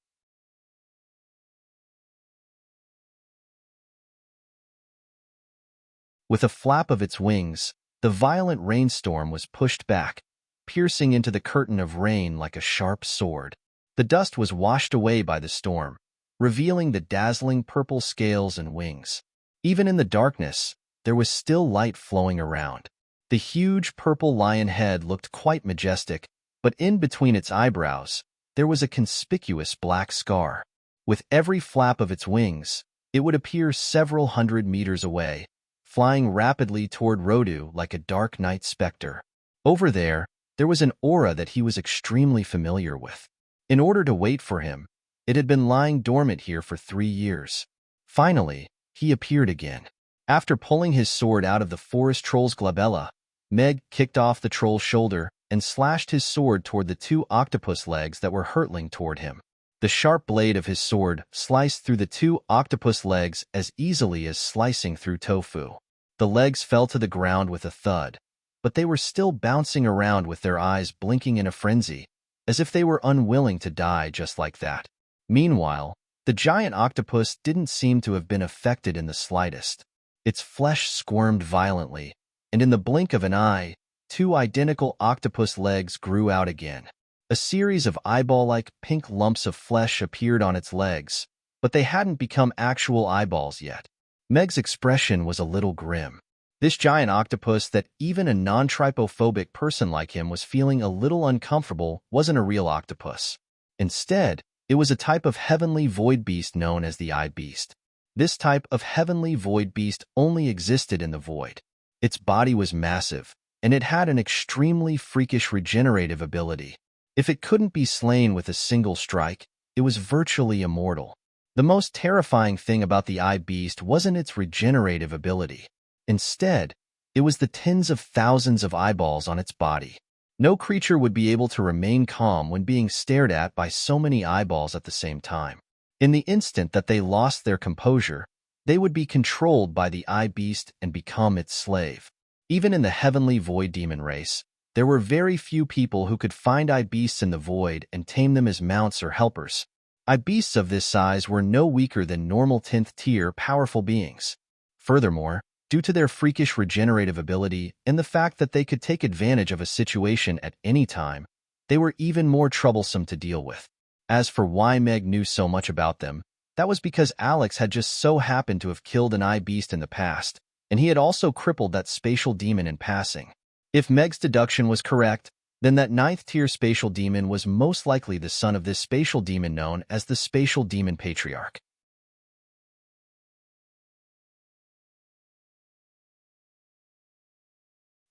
With a flap of its wings, the violent rainstorm was pushed back, piercing into the curtain of rain like a sharp sword. The dust was washed away by the storm, revealing the dazzling purple scales and wings. Even in the darkness, there was still light flowing around. The huge purple lion head looked quite majestic, but in between its eyebrows, there was a conspicuous black scar. With every flap of its wings, it would appear several hundred meters away, flying rapidly toward Rendezvous like a dark night specter. Over there was an aura that he was extremely familiar with. In order to wait for him, it had been lying dormant here for 3 years. Finally, he appeared again. After pulling his sword out of the forest troll's glabella, Meg kicked off the troll's shoulder and slashed his sword toward the 2 octopus legs that were hurtling toward him. The sharp blade of his sword sliced through the 2 octopus legs as easily as slicing through tofu. The legs fell to the ground with a thud, but they were still bouncing around with their eyes blinking in a frenzy, as if they were unwilling to die just like that. Meanwhile, the giant octopus didn't seem to have been affected in the slightest. Its flesh squirmed violently, and in the blink of an eye, 2 identical octopus legs grew out again. A series of eyeball-like pink lumps of flesh appeared on its legs, but they hadn't become actual eyeballs yet. Meg's expression was a little grim. This giant octopus that even a non-trypophobic person like him was feeling a little uncomfortable wasn't a real octopus. Instead, it was a type of heavenly void beast known as the eye beast. This type of heavenly void beast only existed in the void. Its body was massive, and it had an extremely freakish regenerative ability. If it couldn't be slain with a single strike, it was virtually immortal. The most terrifying thing about the eye beast wasn't its regenerative ability. Instead, it was the tens of thousands of eyeballs on its body. No creature would be able to remain calm when being stared at by so many eyeballs at the same time. In the instant that they lost their composure, they would be controlled by the eye beast and become its slave. Even in the heavenly void demon race, there were very few people who could find eye beasts in the void and tame them as mounts or helpers. Eye beasts of this size were no weaker than normal 10th tier powerful beings. Furthermore, due to their freakish regenerative ability and the fact that they could take advantage of a situation at any time, they were even more troublesome to deal with. As for why Meg knew so much about them, that was because Alex had just so happened to have killed an eye beast in the past, and he had also crippled that spatial demon in passing. If Meg's deduction was correct, then that 9th tier spatial demon was most likely the son of this spatial demon known as the Spatial Demon Patriarch.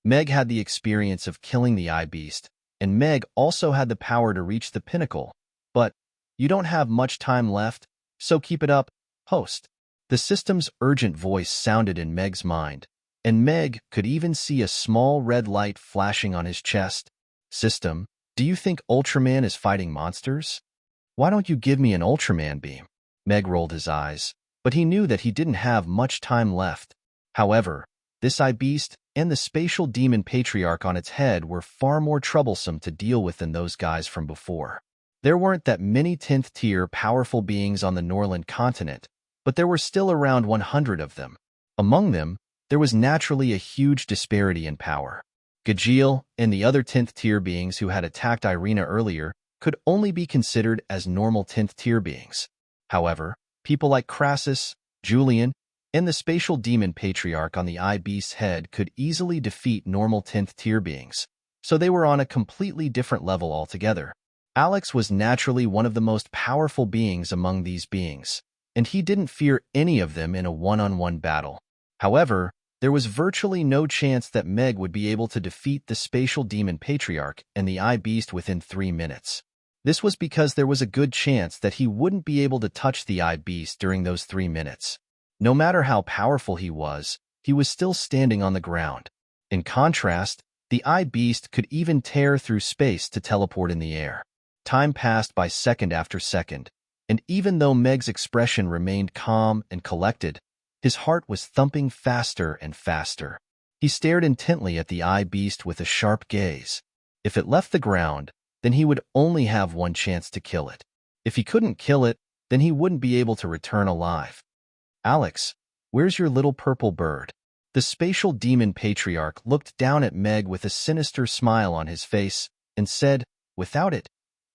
Meg had the experience of killing the eye beast, and Meg also had the power to reach the pinnacle. But you don't have much time left, so keep it up, host. The system's urgent voice sounded in Meg's mind, and Meg could even see a small red light flashing on his chest. System, do you think Ultraman is fighting monsters? Why don't you give me an Ultraman beam? Meg rolled his eyes, but he knew that he didn't have much time left. However, this eye beast and the spatial demon patriarch on its head were far more troublesome to deal with than those guys from before. There weren't that many 10th tier powerful beings on the Norland continent, but there were still around 100 of them. Among them, there was naturally a huge disparity in power. Gajiel and the other 10th tier beings who had attacked Irina earlier could only be considered as normal 10th tier beings. However, people like Crassus, Julian, and the spatial demon patriarch on the eye beast's head could easily defeat normal 10th tier beings, so they were on a completely different level altogether. Alex was naturally one of the most powerful beings among these beings, and he didn't fear any of them in a one-on-one battle. However, there was virtually no chance that Meg would be able to defeat the spatial demon patriarch and the eye beast within 3 minutes. This was because there was a good chance that he wouldn't be able to touch the eye beast during those 3 minutes. No matter how powerful he was still standing on the ground. In contrast, the eye beast could even tear through space to teleport in the air. Time passed by second after second, and even though Meg's expression remained calm and collected, his heart was thumping faster and faster. He stared intently at the eye beast with a sharp gaze. If it left the ground, then he would only have one chance to kill it. If he couldn't kill it, then he wouldn't be able to return alive. Alex, where's your little purple bird? The spatial demon patriarch looked down at Meg with a sinister smile on his face and said, without it,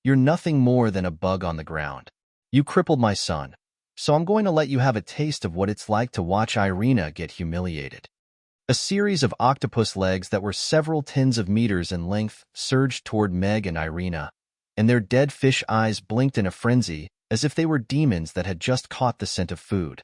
you're nothing more than a bug on the ground. You crippled my son, so I'm going to let you have a taste of what it's like to watch Irina get humiliated. A series of octopus legs that were several tens of meters in length surged toward Meg and Irina, and their dead fish eyes blinked in a frenzy as if they were demons that had just caught the scent of food.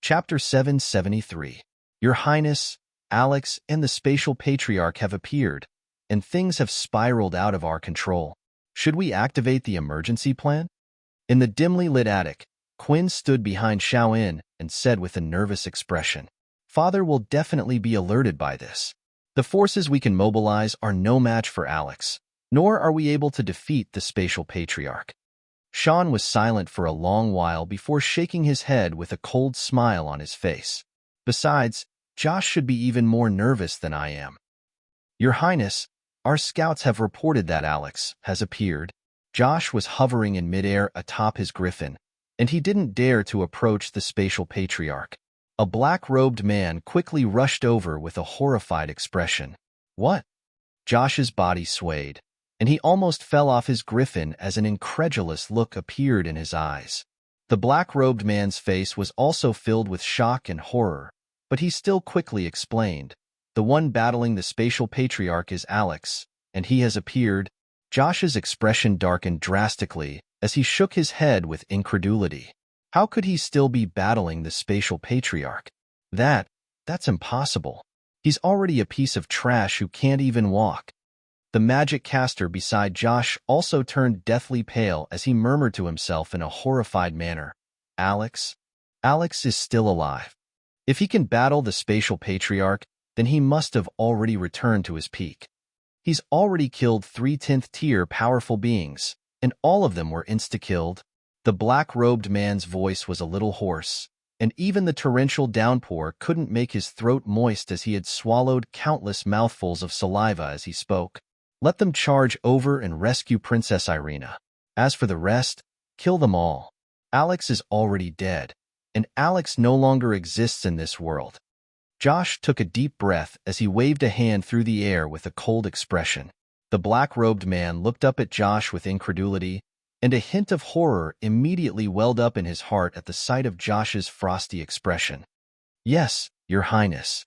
Chapter 773. Your Highness, Alex and the Spatial Patriarch have appeared, and things have spiraled out of our control. Should we activate the emergency plan? In the dimly lit attic, Quinn stood behind Xiaoyin and said with a nervous expression, Father will definitely be alerted by this. The forces we can mobilize are no match for Alex, nor are we able to defeat the Spatial Patriarch. Sean was silent for a long while before shaking his head with a cold smile on his face. Besides, Josh should be even more nervous than I am. Your Highness, our scouts have reported that Alex has appeared. Josh was hovering in midair atop his griffin, and he didn't dare to approach the Spatial Patriarch. A black-robed man quickly rushed over with a horrified expression. What? Josh's body swayed, and he almost fell off his griffin as an incredulous look appeared in his eyes. The black-robed man's face was also filled with shock and horror, but he still quickly explained, "The one battling the spatial patriarch is Alex, and he has appeared." Josh's expression darkened drastically as he shook his head with incredulity. How could he still be battling the spatial patriarch? That's impossible. He's already a piece of trash who can't even walk. The magic caster beside Josh also turned deathly pale as he murmured to himself in a horrified manner, Alex is still alive. If he can battle the spatial patriarch, then he must have already returned to his peak. He's already killed 3 10th tier powerful beings, and all of them were insta-killed. The black-robed man's voice was a little hoarse, and even the torrential downpour couldn't make his throat moist as he had swallowed countless mouthfuls of saliva as he spoke. Let them charge over and rescue Princess Irina. As for the rest, kill them all. Alex is already dead, and Alex no longer exists in this world. Josh took a deep breath as he waved a hand through the air with a cold expression. The black-robed man looked up at Josh with incredulity, and a hint of horror immediately welled up in his heart at the sight of Josh's frosty expression. Yes, Your Highness.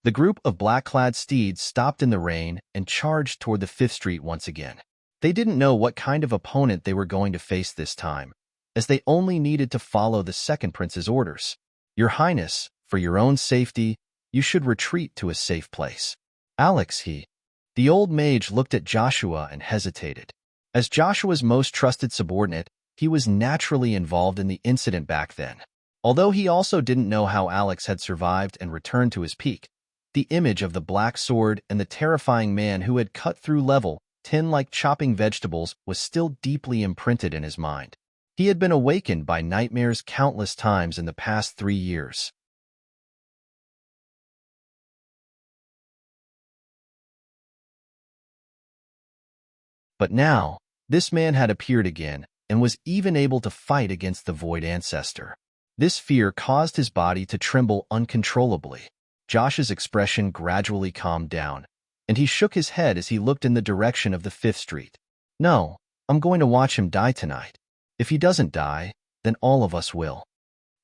The group of black-clad steeds stopped in the rain and charged toward the 5th Street once again. They didn't know what kind of opponent they were going to face this time, as they only needed to follow the second prince's orders. Your Highness, for your own safety, you should retreat to a safe place. Alex, The old mage looked at Joshua and hesitated. As Joshua's most trusted subordinate, he was naturally involved in the incident back then. Although he also didn't know how Alex had survived and returned to his peak, the image of the black sword and the terrifying man who had cut through level 10 like chopping vegetables was still deeply imprinted in his mind. He had been awakened by nightmares countless times in the past 3 years. But now, this man had appeared again and was even able to fight against the Void Ancestor. This fear caused his body to tremble uncontrollably. Josh's expression gradually calmed down, and he shook his head as he looked in the direction of the 5th Street. No, I'm going to watch him die tonight. If he doesn't die, then all of us will.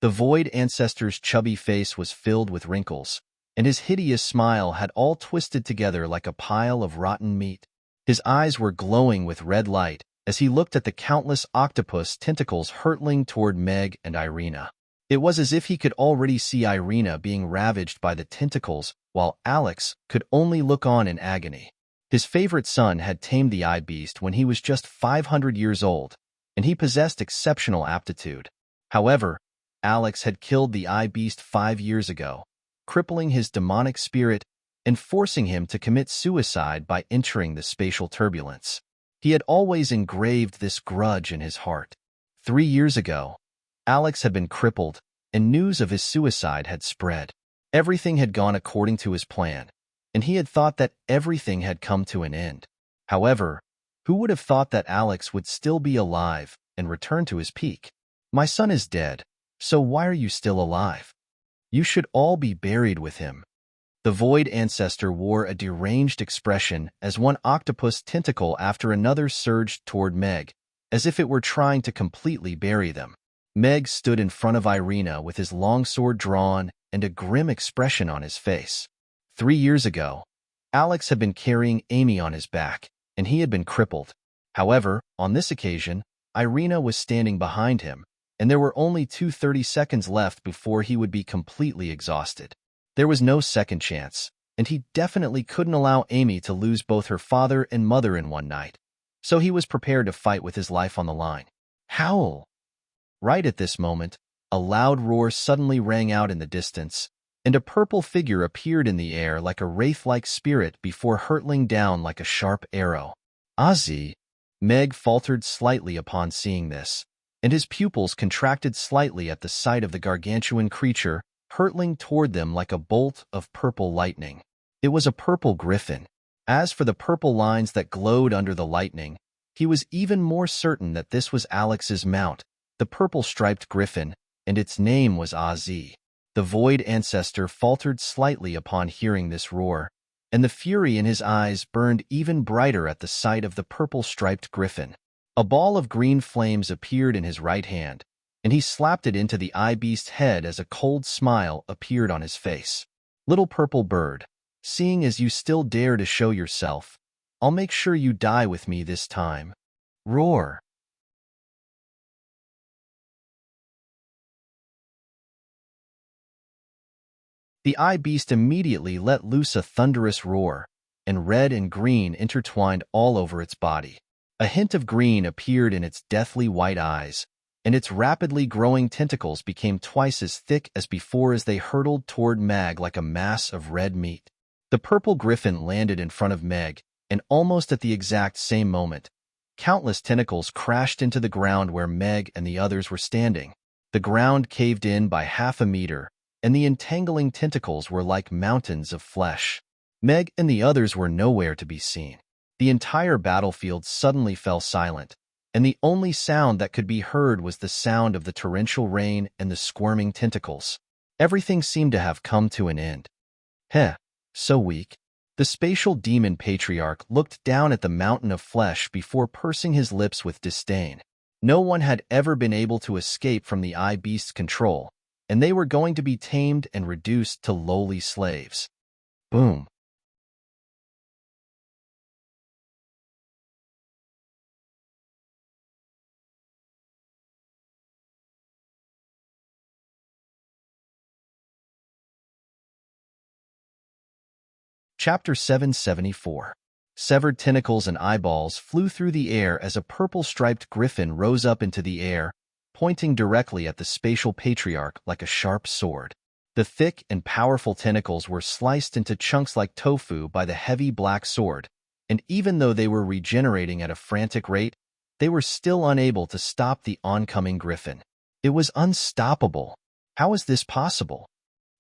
The Void Ancestor's chubby face was filled with wrinkles, and his hideous smile had all twisted together like a pile of rotten meat. His eyes were glowing with red light as he looked at the countless octopus tentacles hurtling toward Meg and Irina. It was as if he could already see Irina being ravaged by the tentacles, while Alex could only look on in agony. His favorite son had tamed the eye beast when he was just 500 years old, and he possessed exceptional aptitude. However, Alex had killed the eye beast 5 years ago, crippling his demonic spirit and forcing him to commit suicide by entering the spatial turbulence. He had always engraved this grudge in his heart. 3 years ago, Alex had been crippled, and news of his suicide had spread. Everything had gone according to his plan, and he had thought that everything had come to an end. However, who would have thought that Alex would still be alive and return to his peak? My son is dead, so why are you still alive? You should all be buried with him. The Void Ancestor wore a deranged expression as one octopus tentacle after another surged toward Meg, as if it were trying to completely bury them. Meg stood in front of Irina with his long sword drawn and a grim expression on his face. 3 years ago, Alex had been carrying Amy on his back, and he had been crippled. However, on this occasion, Irina was standing behind him, and there were only 30 seconds left before he would be completely exhausted. There was no second chance, and he definitely couldn't allow Amy to lose both her father and mother in one night, so he was prepared to fight with his life on the line. Howl! Right at this moment, a loud roar suddenly rang out in the distance, and a purple figure appeared in the air like a wraith-like spirit before hurtling down like a sharp arrow. Ozzy! Meg faltered slightly upon seeing this, and his pupils contracted slightly at the sight of the gargantuan creature hurtling toward them like a bolt of purple lightning. It was a purple griffin. As for the purple lines that glowed under the lightning, he was even more certain that this was Alex's mount, the purple-striped griffin, and its name was Ozzy. The Void Ancestor faltered slightly upon hearing this roar, and the fury in his eyes burned even brighter at the sight of the purple-striped griffin. A ball of green flames appeared in his right hand, and he slapped it into the eye-beast's head as a cold smile appeared on his face. "Little purple bird, seeing as you still dare to show yourself, I'll make sure you die with me this time." Roar! The eye beast immediately let loose a thunderous roar, and red and green intertwined all over its body. A hint of green appeared in its deathly white eyes, and its rapidly growing tentacles became twice as thick as before as they hurtled toward Meg like a mass of red meat. The purple griffin landed in front of Meg, and almost at the exact same moment, countless tentacles crashed into the ground where Meg and the others were standing. The ground caved in by half a meter, and the entangling tentacles were like mountains of flesh. Meg and the others were nowhere to be seen. The entire battlefield suddenly fell silent, and the only sound that could be heard was the sound of the torrential rain and the squirming tentacles. Everything seemed to have come to an end. "Heh, so weak." The spatial demon patriarch looked down at the mountain of flesh before pursing his lips with disdain. No one had ever been able to escape from the eye beast's control, and they were going to be tamed and reduced to lowly slaves. Boom. Chapter 774. Severed tentacles and eyeballs flew through the air as a purple-striped griffin rose up into the air, pointing directly at the spatial patriarch like a sharp sword. The thick and powerful tentacles were sliced into chunks like tofu by the heavy black sword, and even though they were regenerating at a frantic rate, they were still unable to stop the oncoming griffin. It was unstoppable. How is this possible?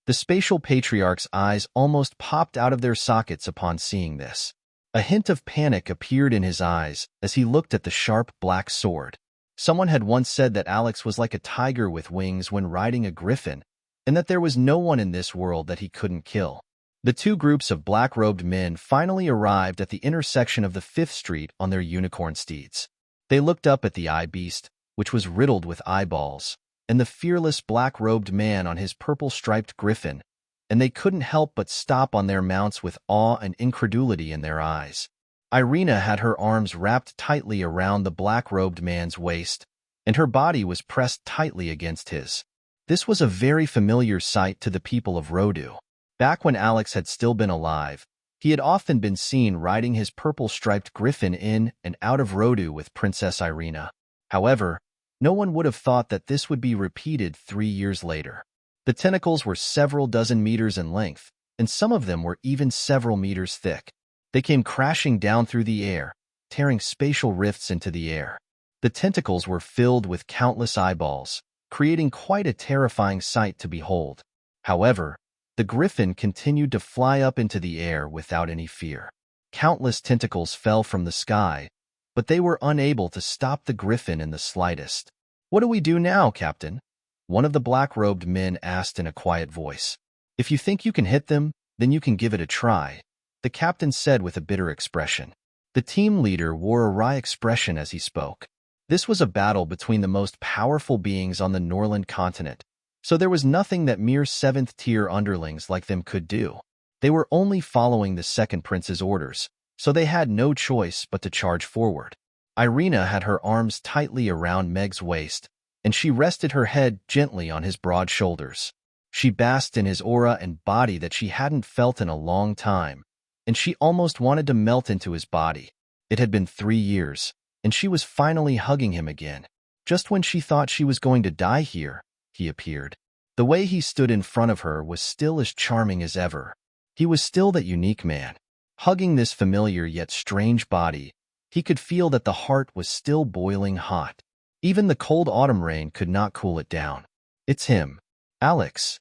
The spatial patriarch's eyes almost popped out of their sockets upon seeing this. A hint of panic appeared in his eyes as he looked at the sharp black sword. Someone had once said that Alex was like a tiger with wings when riding a griffin, and that there was no one in this world that he couldn't kill. The two groups of black-robed men finally arrived at the intersection of the 5th Street on their unicorn steeds. They looked up at the eye beast, which was riddled with eyeballs, and the fearless black-robed man on his purple-striped griffin, and they couldn't help but stop on their mounts with awe and incredulity in their eyes. Irina had her arms wrapped tightly around the black-robed man's waist, and her body was pressed tightly against his. This was a very familiar sight to the people of Rodu. Back when Alex had still been alive, he had often been seen riding his purple-striped griffin in and out of Rodu with Princess Irina. However, no one would have thought that this would be repeated 3 years later. The tentacles were several dozen meters in length, and some of them were even several meters thick. They came crashing down through the air, tearing spatial rifts into the air. The tentacles were filled with countless eyeballs, creating quite a terrifying sight to behold. However, the griffin continued to fly up into the air without any fear. Countless tentacles fell from the sky, but they were unable to stop the griffin in the slightest. "What do we do now, Captain?" one of the black-robed men asked in a quiet voice. "If you think you can hit them, then you can give it a try," the captain said with a bitter expression. The team leader wore a wry expression as he spoke. This was a battle between the most powerful beings on the Norland continent, so there was nothing that mere 7th-tier underlings like them could do. They were only following the second prince's orders, so they had no choice but to charge forward. Irina had her arms tightly around Meg's waist, and she rested her head gently on his broad shoulders. She basked in his aura and body that she hadn't felt in a long time, and she almost wanted to melt into his body. It had been 3 years, and she was finally hugging him again. Just when she thought she was going to die here, he appeared. The way he stood in front of her was still as charming as ever. He was still that unique man. Hugging this familiar yet strange body, he could feel that the heart was still boiling hot. Even the cold autumn rain could not cool it down. "It's him, Alex."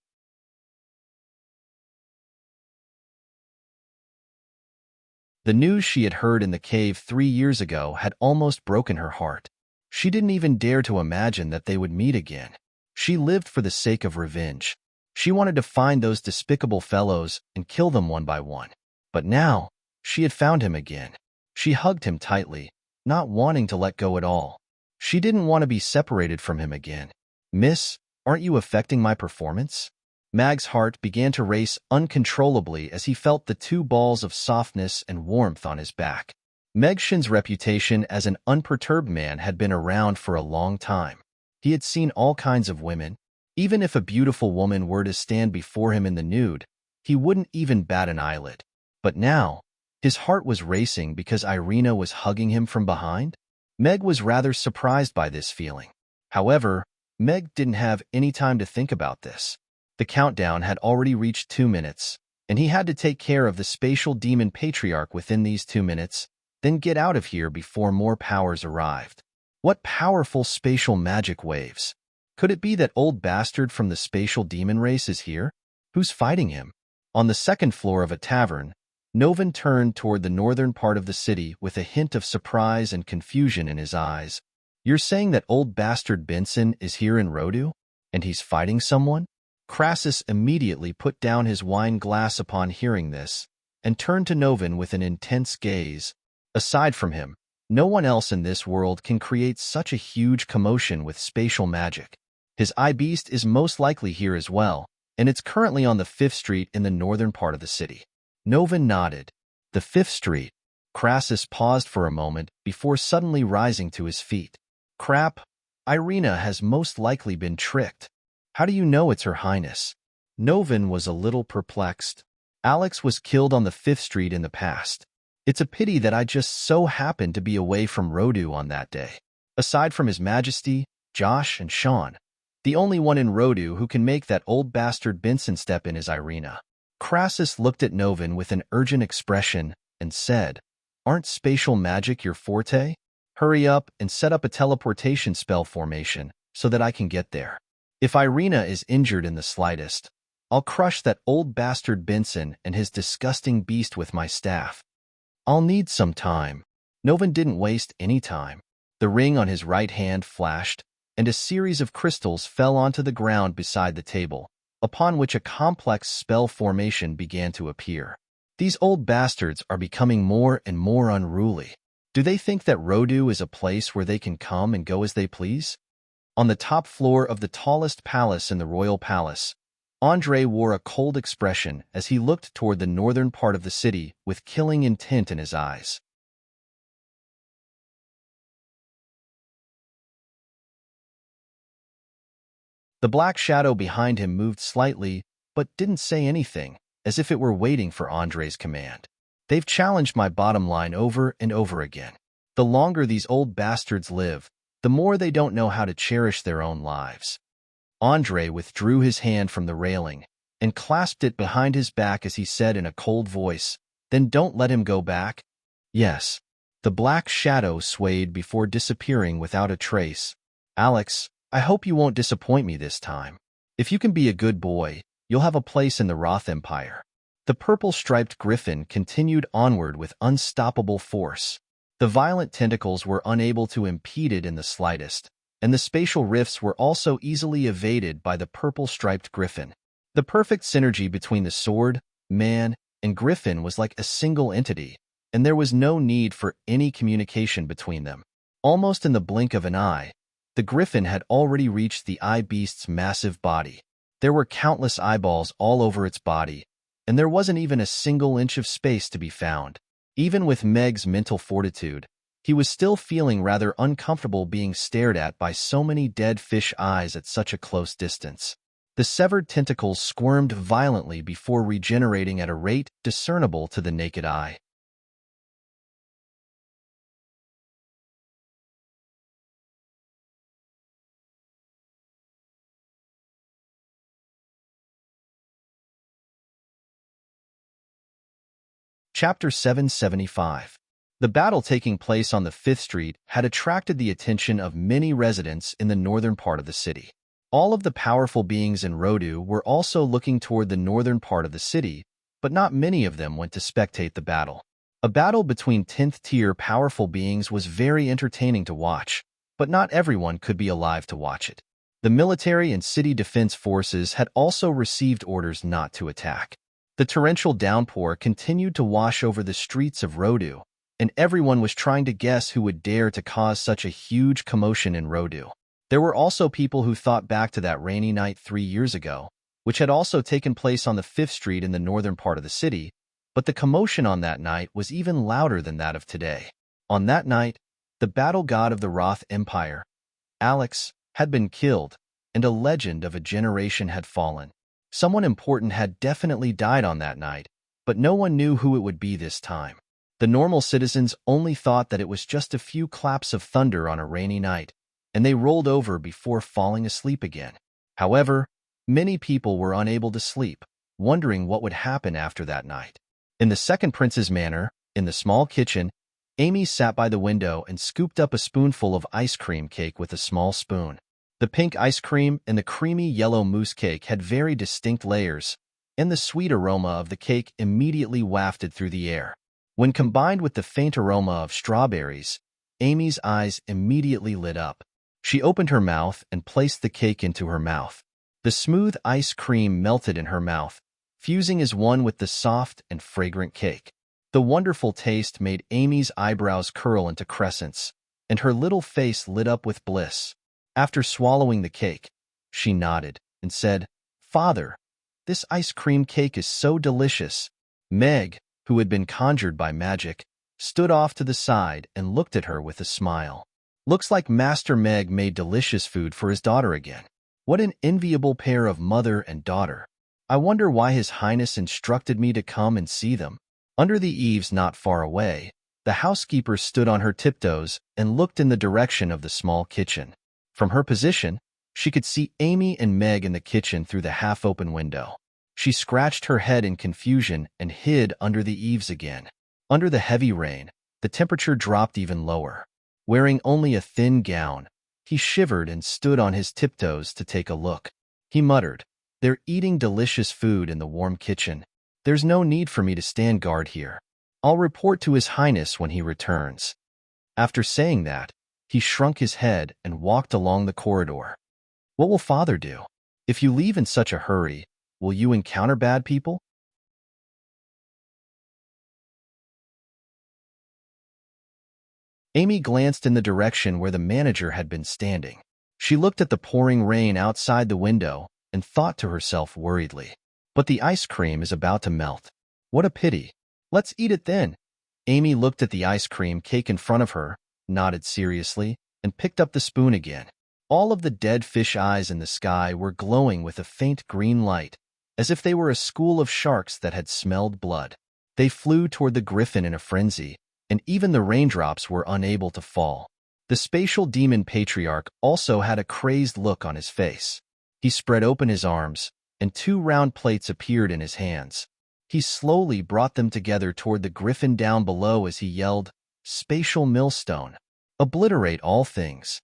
The news she had heard in the cave 3 years ago had almost broken her heart. She didn't even dare to imagine that they would meet again. She lived for the sake of revenge. She wanted to find those despicable fellows and kill them one by one. But now, she had found him again. She hugged him tightly, not wanting to let go at all. She didn't want to be separated from him again. "Miss, aren't you affecting my performance?" Mag's heart began to race uncontrollably as he felt the two balls of softness and warmth on his back. Megshin's reputation as an unperturbed man had been around for a long time. He had seen all kinds of women. Even if a beautiful woman were to stand before him in the nude, he wouldn't even bat an eyelid. But now, his heart was racing because Irina was hugging him from behind. Meg was rather surprised by this feeling. However, Meg didn't have any time to think about this. The countdown had already reached 2 minutes, and he had to take care of the spatial demon patriarch within these 2 minutes, then get out of here before more powers arrived. What powerful spatial magic waves! Could it be that old bastard from the spatial demon race is here? Who's fighting him? On the second floor of a tavern, Novin turned toward the northern part of the city with a hint of surprise and confusion in his eyes. "You're saying that old bastard Benson is here in Rodu? And he's fighting someone?" Crassus immediately put down his wine glass upon hearing this, and turned to Novin with an intense gaze. Aside from him, no one else in this world can create such a huge commotion with spatial magic. His eye beast is most likely here as well, and it's currently on the 5th Street in the northern part of the city. Novin nodded. The 5th Street. Crassus paused for a moment before suddenly rising to his feet. "Crap, Irina has most likely been tricked. How do you know it's Her Highness?" Novin was a little perplexed. "Alex was killed on the 5th Street in the past. It's a pity that I just so happened to be away from Rodu on that day. Aside from His Majesty, Josh, and Sean, the only one in Rodu who can make that old bastard Benson step in is Irina." Crassus looked at Novin with an urgent expression and said, "Aren't spatial magic your forte? Hurry up and set up a teleportation spell formation so that I can get there. If Irina is injured in the slightest, I'll crush that old bastard Benson and his disgusting beast with my staff." "I'll need some time." Novin didn't waste any time. The ring on his right hand flashed, and a series of crystals fell onto the ground beside the table, upon which a complex spell formation began to appear. These old bastards are becoming more and more unruly. Do they think that Rodu is a place where they can come and go as they please? On the top floor of the tallest palace in the royal palace, Andre wore a cold expression as he looked toward the northern part of the city with killing intent in his eyes. The black shadow behind him moved slightly, but didn't say anything, as if it were waiting for Andre's command. "They've challenged my bottom line over and over again. The longer these old bastards live, the more they don't know how to cherish their own lives." Andre withdrew his hand from the railing and clasped it behind his back as he said in a cold voice, "Then don't let him go back?" "Yes." The black shadow swayed before disappearing without a trace. "Alex, I hope you won't disappoint me this time. If you can be a good boy, you'll have a place in the Roth Empire." The purple-striped griffin continued onward with unstoppable force. The violent tentacles were unable to impede it in the slightest, and the spatial rifts were also easily evaded by the purple-striped griffin. The perfect synergy between the sword, man, and griffin was like a single entity, and there was no need for any communication between them. Almost in the blink of an eye, the griffin had already reached the eye beast's massive body. There were countless eyeballs all over its body, and there wasn't even a single inch of space to be found. Even with Meg's mental fortitude, he was still feeling rather uncomfortable being stared at by so many dead fish eyes at such a close distance. The severed tentacles squirmed violently before regenerating at a rate discernible to the naked eye. Chapter 775. The battle taking place on the 5th Street had attracted the attention of many residents in the northern part of the city. All of the powerful beings in Rodu were also looking toward the northern part of the city, but not many of them went to spectate the battle. A battle between 10th-tier powerful beings was very entertaining to watch, but not everyone could be alive to watch it. The military and city defense forces had also received orders not to attack. The torrential downpour continued to wash over the streets of Rodu, and everyone was trying to guess who would dare to cause such a huge commotion in Rodu. There were also people who thought back to that rainy night 3 years ago, which had also taken place on the 5th Street in the northern part of the city, but the commotion on that night was even louder than that of today. On that night, the battle god of the Roth Empire, Alex, had been killed, and a legend of a generation had fallen. Someone important had definitely died on that night, but no one knew who it would be this time. The normal citizens only thought that it was just a few claps of thunder on a rainy night, and they rolled over before falling asleep again. However, many people were unable to sleep, wondering what would happen after that night. In the second prince's manor, in the small kitchen, Amy sat by the window and scooped up a spoonful of ice cream cake with a small spoon. The pink ice cream and the creamy yellow mousse cake had very distinct layers, and the sweet aroma of the cake immediately wafted through the air. When combined with the faint aroma of strawberries, Amy's eyes immediately lit up. She opened her mouth and placed the cake into her mouth. The smooth ice cream melted in her mouth, fusing as one with the soft and fragrant cake. The wonderful taste made Amy's eyebrows curl into crescents, and her little face lit up with bliss. After swallowing the cake, she nodded and said, "Father, this ice cream cake is so delicious." Meg, who had been conjured by magic, stood off to the side and looked at her with a smile. Looks like Master Meg made delicious food for his daughter again. What an enviable pair of mother and daughter. I wonder why His Highness instructed me to come and see them. Under the eaves not far away, the housekeeper stood on her tiptoes and looked in the direction of the small kitchen. From her position, she could see Amy and Meg in the kitchen through the half-open window. She scratched her head in confusion and hid under the eaves again. Under the heavy rain, the temperature dropped even lower. Wearing only a thin gown, he shivered and stood on his tiptoes to take a look. He muttered, "They're eating delicious food in the warm kitchen. There's no need for me to stand guard here. I'll report to His Highness when he returns." After saying that, he shrunk his head and walked along the corridor. What will Father do? If you leave in such a hurry, will you encounter bad people? Amy glanced in the direction where the manager had been standing. She looked at the pouring rain outside the window and thought to herself worriedly, "But the ice cream is about to melt. What a pity. Let's eat it then." Amy looked at the ice cream cake in front of her, nodded seriously, and picked up the spoon again. All of the dead fish eyes in the sky were glowing with a faint green light, as if they were a school of sharks that had smelled blood. They flew toward the griffin in a frenzy, and even the raindrops were unable to fall. The spatial demon patriarch also had a crazed look on his face. He spread open his arms, and 2 round plates appeared in his hands. He slowly brought them together toward the griffin down below as he yelled, "Spatial millstone. Obliterate all things."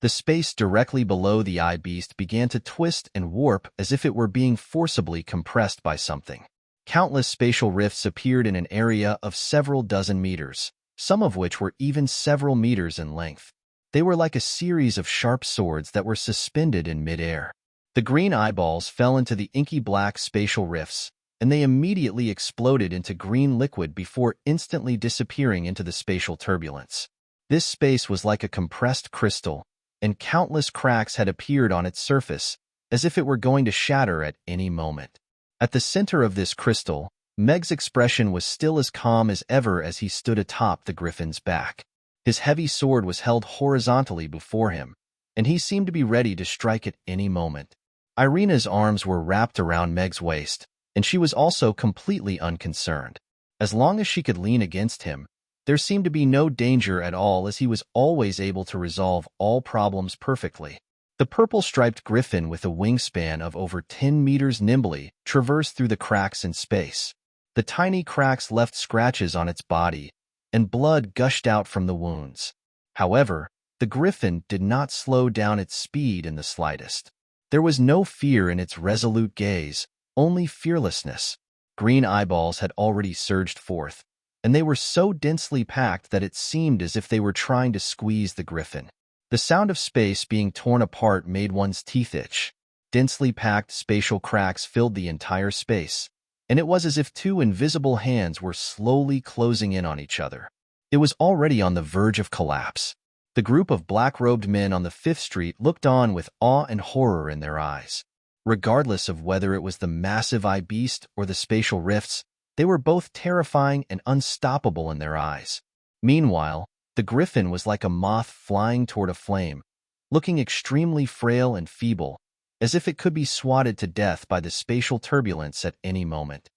The space directly below the eye beast began to twist and warp as if it were being forcibly compressed by something. Countless spatial rifts appeared in an area of several dozen meters, some of which were even several meters in length. They were like a series of sharp swords that were suspended in midair. The green eyeballs fell into the inky black spatial rifts, and they immediately exploded into green liquid before instantly disappearing into the spatial turbulence. This space was like a compressed crystal, and countless cracks had appeared on its surface, as if it were going to shatter at any moment. At the center of this crystal, Meg's expression was still as calm as ever as he stood atop the griffin's back. His heavy sword was held horizontally before him, and he seemed to be ready to strike at any moment. Irina's arms were wrapped around Meg's waist, and she was also completely unconcerned. As long as she could lean against him, there seemed to be no danger at all as he was always able to resolve all problems perfectly. The purple-striped griffin with a wingspan of over 10 meters nimbly traversed through the cracks in space. The tiny cracks left scratches on its body, and blood gushed out from the wounds. However, the griffin did not slow down its speed in the slightest. There was no fear in its resolute gaze, only fearlessness. Green eyeballs had already surged forth, and they were so densely packed that it seemed as if they were trying to squeeze the griffin. The sound of space being torn apart made one's teeth itch. Densely packed spatial cracks filled the entire space, and it was as if two invisible hands were slowly closing in on each other. It was already on the verge of collapse. The group of black-robed men on the Fifth Street looked on with awe and horror in their eyes. Regardless of whether it was the massive eye beast or the spatial rifts, they were both terrifying and unstoppable in their eyes. Meanwhile, the griffin was like a moth flying toward a flame, looking extremely frail and feeble, as if it could be swatted to death by the spatial turbulence at any moment.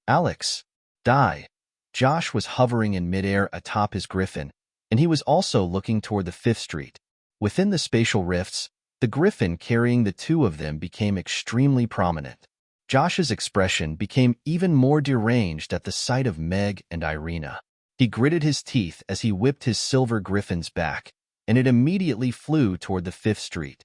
Alex, die. Josh was hovering in midair atop his griffin, and he was also looking toward the Fifth Street. Within the spatial rifts, the griffin carrying the two of them became extremely prominent. Josh's expression became even more deranged at the sight of Meg and Irina. He gritted his teeth as he whipped his silver griffin's back, and it immediately flew toward the Fifth Street.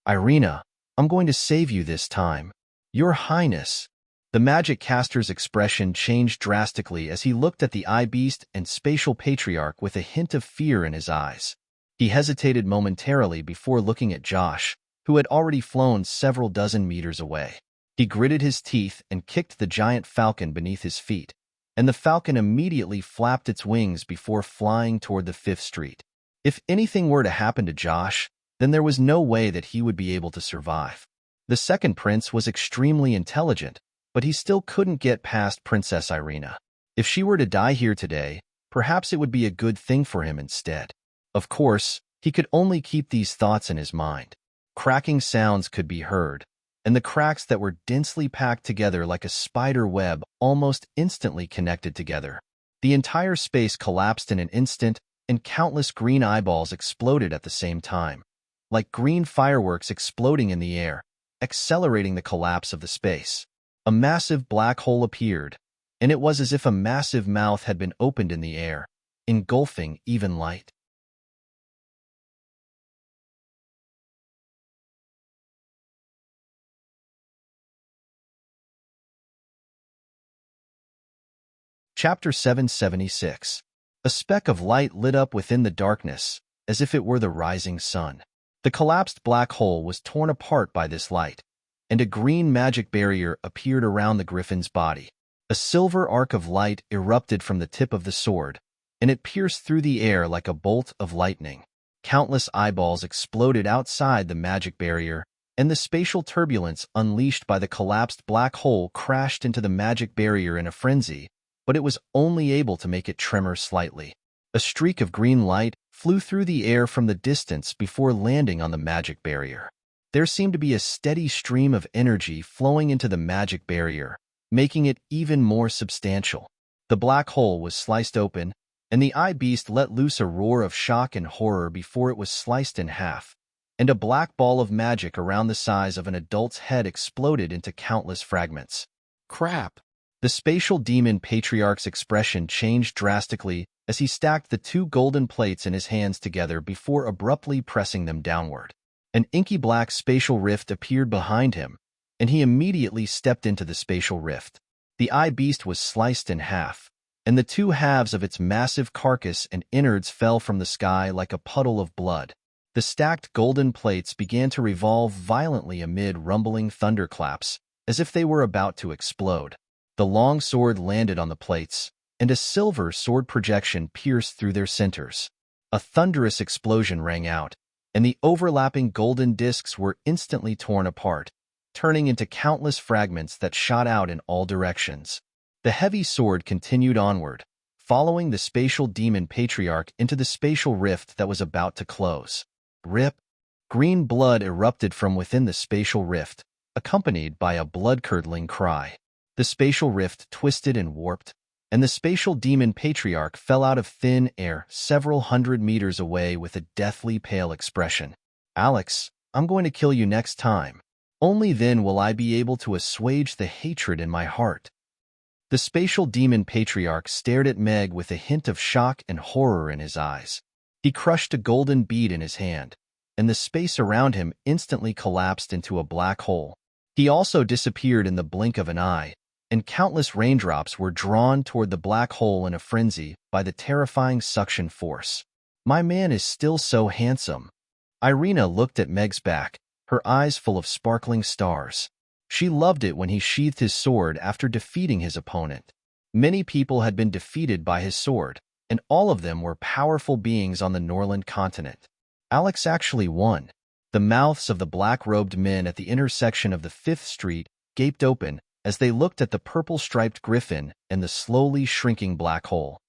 Irina, I'm going to save you this time. Your Highness. The magic caster's expression changed drastically as he looked at the eye beast and spatial patriarch with a hint of fear in his eyes. He hesitated momentarily before looking at Josh, who had already flown several dozen meters away. He gritted his teeth and kicked the giant falcon beneath his feet, and the falcon immediately flapped its wings before flying toward the Fifth Street. If anything were to happen to Josh, then there was no way that he would be able to survive. The second prince was extremely intelligent, but he still couldn't get past Princess Irina. If she were to die here today, perhaps it would be a good thing for him instead. Of course, he could only keep these thoughts in his mind. Cracking sounds could be heard, and the cracks that were densely packed together like a spider web almost instantly connected together. The entire space collapsed in an instant, and countless green eyeballs exploded at the same time, like green fireworks exploding in the air, accelerating the collapse of the space. A massive black hole appeared, and it was as if a massive mouth had been opened in the air, engulfing even light. Chapter 776. A speck of light lit up within the darkness, as if it were the rising sun. The collapsed black hole was torn apart by this light, and a green magic barrier appeared around the griffin's body. A silver arc of light erupted from the tip of the sword, and it pierced through the air like a bolt of lightning. Countless eyeballs exploded outside the magic barrier, and the spatial turbulence unleashed by the collapsed black hole crashed into the magic barrier in a frenzy, but it was only able to make it tremor slightly. A streak of green light flew through the air from the distance before landing on the magic barrier. There seemed to be a steady stream of energy flowing into the magic barrier, making it even more substantial. The black hole was sliced open, and the eye beast let loose a roar of shock and horror before it was sliced in half, and a black ball of magic around the size of an adult's head exploded into countless fragments. Crap! The spatial demon patriarch's expression changed drastically as he stacked the two golden plates in his hands together before abruptly pressing them downward. An inky black spatial rift appeared behind him, and he immediately stepped into the spatial rift. The eye beast was sliced in half, and the two halves of its massive carcass and innards fell from the sky like a puddle of blood. The stacked golden plates began to revolve violently amid rumbling thunderclaps, as if they were about to explode. The long sword landed on the plates, and a silver sword projection pierced through their centers. A thunderous explosion rang out, and the overlapping golden discs were instantly torn apart, turning into countless fragments that shot out in all directions. The heavy sword continued onward, following the spatial demon patriarch into the spatial rift that was about to close. Rip! Green blood erupted from within the spatial rift, accompanied by a blood-curdling cry. The spatial rift twisted and warped, and the spatial demon patriarch fell out of thin air several hundred meters away with a deathly pale expression. Alex, I'm going to kill you next time. Only then will I be able to assuage the hatred in my heart. The spatial demon patriarch stared at Meg with a hint of shock and horror in his eyes. He crushed a golden bead in his hand, and the space around him instantly collapsed into a black hole. He also disappeared in the blink of an eye, and countless raindrops were drawn toward the black hole in a frenzy by the terrifying suction force. My man is still so handsome. Irina looked at Meg's back, her eyes full of sparkling stars. She loved it when he sheathed his sword after defeating his opponent. Many people had been defeated by his sword, and all of them were powerful beings on the Norland continent. Alex actually won. The mouths of the black-robed men at the intersection of the 5th Street gaped open as they looked at the purple-striped griffin and the slowly shrinking black hole.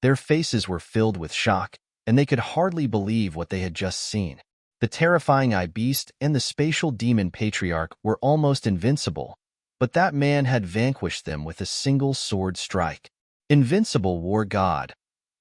Their faces were filled with shock, and they could hardly believe what they had just seen. The terrifying eye beast and the spatial demon patriarch were almost invincible, but that man had vanquished them with a single sword strike. Invincible war god.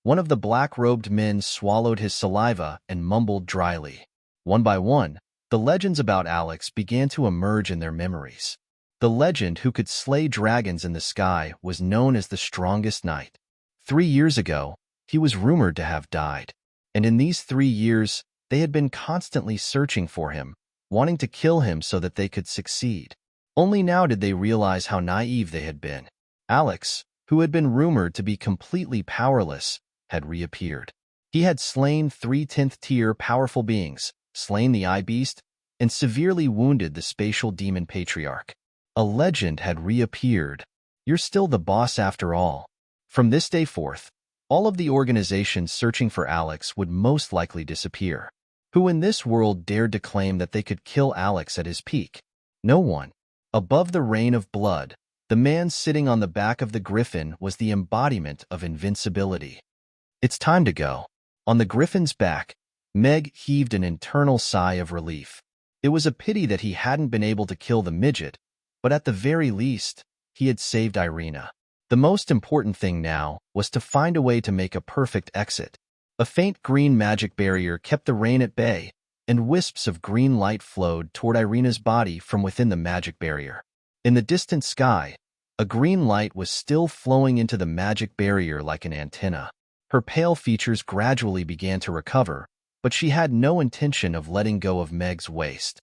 One of the black-robed men swallowed his saliva and mumbled dryly. One by one, the legends about Alex began to emerge in their memories. The legend who could slay dragons in the sky was known as the strongest knight. 3 years ago, he was rumored to have died, and in these 3 years, they had been constantly searching for him, wanting to kill him so that they could succeed. Only now did they realize how naive they had been. Alex, who had been rumored to be completely powerless, had reappeared. He had slain 3 10th-tier powerful beings, slain the Eye Beast, and severely wounded the spatial demon patriarch. A legend had reappeared. You're still the boss after all. From this day forth, all of the organizations searching for Alex would most likely disappear. Who in this world dared to claim that they could kill Alex at his peak? No one. Above the rain of blood, the man sitting on the back of the griffin was the embodiment of invincibility. It's time to go. On the griffin's back, Meg heaved an internal sigh of relief. It was a pity that he hadn't been able to kill the midget, but at the very least, he had saved Irina. The most important thing now was to find a way to make a perfect exit. A faint green magic barrier kept the rain at bay, and wisps of green light flowed toward Irina's body from within the magic barrier. In the distant sky, a green light was still flowing into the magic barrier like an antenna. Her pale features gradually began to recover, but she had no intention of letting go of Meg's waist.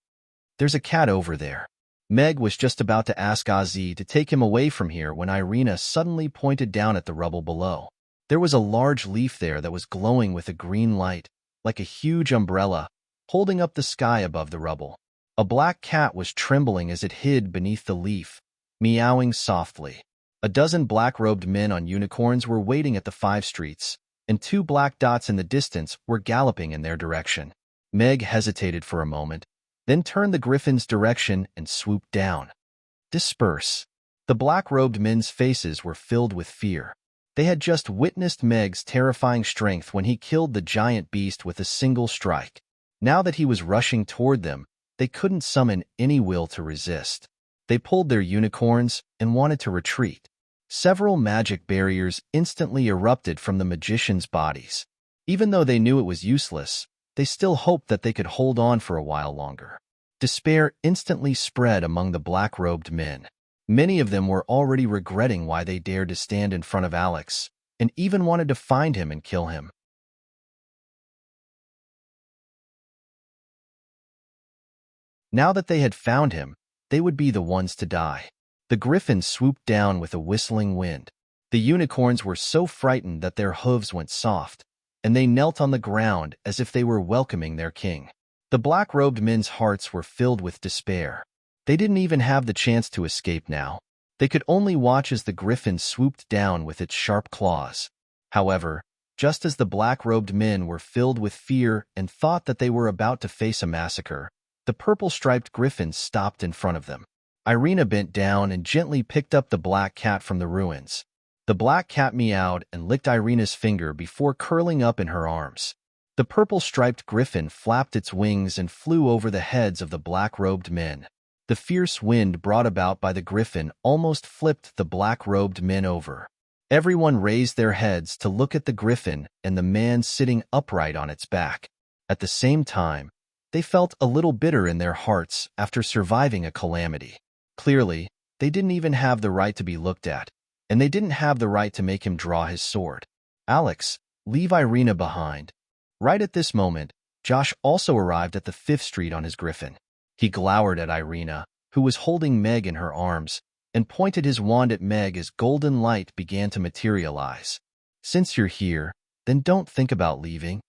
There's a cat over there. Meg was just about to ask Ozzy to take him away from here when Irina suddenly pointed down at the rubble below. There was a large leaf there that was glowing with a green light, like a huge umbrella, holding up the sky above the rubble. A black cat was trembling as it hid beneath the leaf, meowing softly. A dozen black-robed men on unicorns were waiting at the 5 streets, and 2 black dots in the distance were galloping in their direction. Meg hesitated for a moment, then turned the griffin's direction and swooped down. Disperse. The black-robed men's faces were filled with fear. They had just witnessed Meg's terrifying strength when he killed the giant beast with a single strike. Now that he was rushing toward them, they couldn't summon any will to resist. They pulled their unicorns and wanted to retreat. Several magic barriers instantly erupted from the magicians' bodies. Even though they knew it was useless, they still hoped that they could hold on for a while longer. Despair instantly spread among the black-robed men. Many of them were already regretting why they dared to stand in front of Alex, and even wanted to find him and kill him. Now that they had found him, they would be the ones to die. The griffin swooped down with a whistling wind. The unicorns were so frightened that their hooves went soft, and they knelt on the ground as if they were welcoming their king. The black-robed men's hearts were filled with despair. They didn't even have the chance to escape now. They could only watch as the griffin swooped down with its sharp claws. However, just as the black-robed men were filled with fear and thought that they were about to face a massacre, the purple-striped griffin stopped in front of them. Irina bent down and gently picked up the black cat from the ruins. The black cat meowed and licked Irina's finger before curling up in her arms. The purple-striped griffin flapped its wings and flew over the heads of the black-robed men. The fierce wind brought about by the griffin almost flipped the black-robed men over. Everyone raised their heads to look at the griffin and the man sitting upright on its back. At the same time, they felt a little bitter in their hearts after surviving a calamity. Clearly, they didn't even have the right to be looked at, and they didn't have the right to make him draw his sword. Alex, leave Irina behind. Right at this moment, Josh also arrived at the 5th Street on his griffin. He glowered at Irina, who was holding Meg in her arms, and pointed his wand at Meg as golden light began to materialize. Since you're here, then don't think about leaving.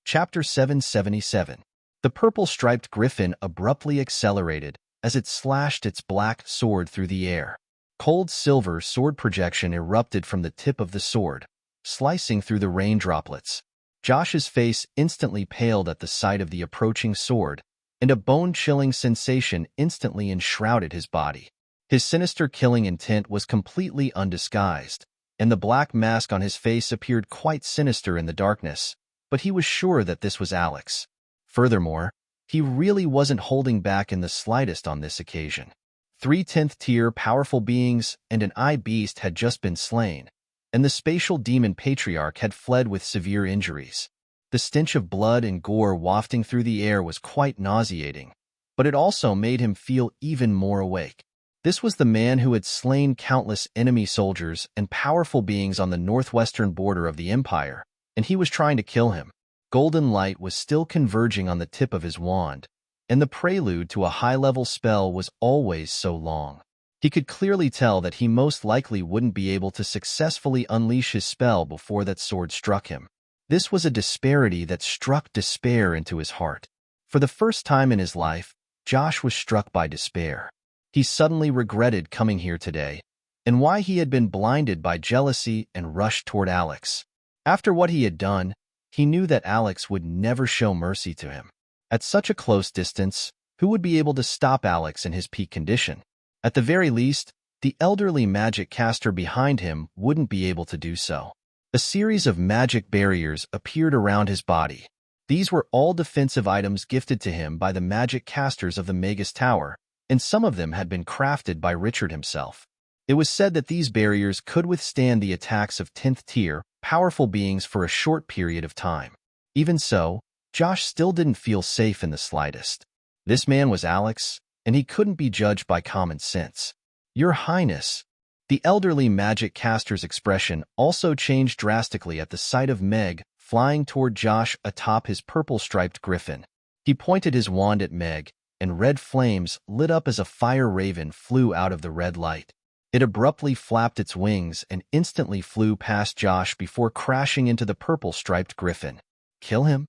Chapter 777. The purple-striped griffin abruptly accelerated as it slashed its black sword through the air. Cold silver sword projection erupted from the tip of the sword, slicing through the rain droplets. Josh's face instantly paled at the sight of the approaching sword, and a bone-chilling sensation instantly enshrouded his body. His sinister killing intent was completely undisguised, and the black mask on his face appeared quite sinister in the darkness, but he was sure that this was Alex. Furthermore, he really wasn't holding back in the slightest on this occasion. 3 10th-tier powerful beings and an eye beast had just been slain, and the spatial demon patriarch had fled with severe injuries. The stench of blood and gore wafting through the air was quite nauseating, but it also made him feel even more awake. This was the man who had slain countless enemy soldiers and powerful beings on the northwestern border of the Empire, and he was trying to kill him. Golden light was still converging on the tip of his wand, and the prelude to a high-level spell was always so long. He could clearly tell that he most likely wouldn't be able to successfully unleash his spell before that sword struck him. This was a disparity that struck despair into his heart. For the first time in his life, Josh was struck by despair. He suddenly regretted coming here today, and why he had been blinded by jealousy and rushed toward Alex. After what he had done, he knew that Alex would never show mercy to him. At such a close distance, who would be able to stop Alex in his peak condition? At the very least, the elderly magic caster behind him wouldn't be able to do so. A series of magic barriers appeared around his body. These were all defensive items gifted to him by the magic casters of the Magus Tower, and some of them had been crafted by Richard himself. It was said that these barriers could withstand the attacks of 10th-tier, powerful beings for a short period of time. Even so, Josh still didn't feel safe in the slightest. This man was Alex, and he couldn't be judged by common sense. Your Highness. The elderly magic caster's expression also changed drastically at the sight of Meg flying toward Josh atop his purple-striped griffin. He pointed his wand at Meg, and red flames lit up as a fire raven flew out of the red light. It abruptly flapped its wings and instantly flew past Josh before crashing into the purple-striped griffin. Kill him?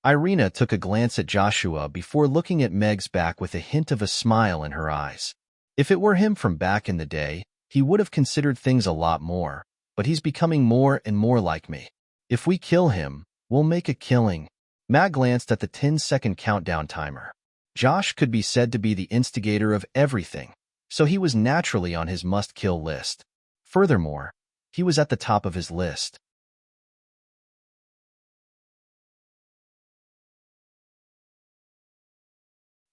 Irina took a glance at Joshua before looking at Meg's back with a hint of a smile in her eyes. If it were him from back in the day, he would have considered things a lot more, but he's becoming more and more like me. If we kill him, we'll make a killing. Meg glanced at the 10-second countdown timer. Josh could be said to be the instigator of everything, so he was naturally on his must-kill list. Furthermore, he was at the top of his list.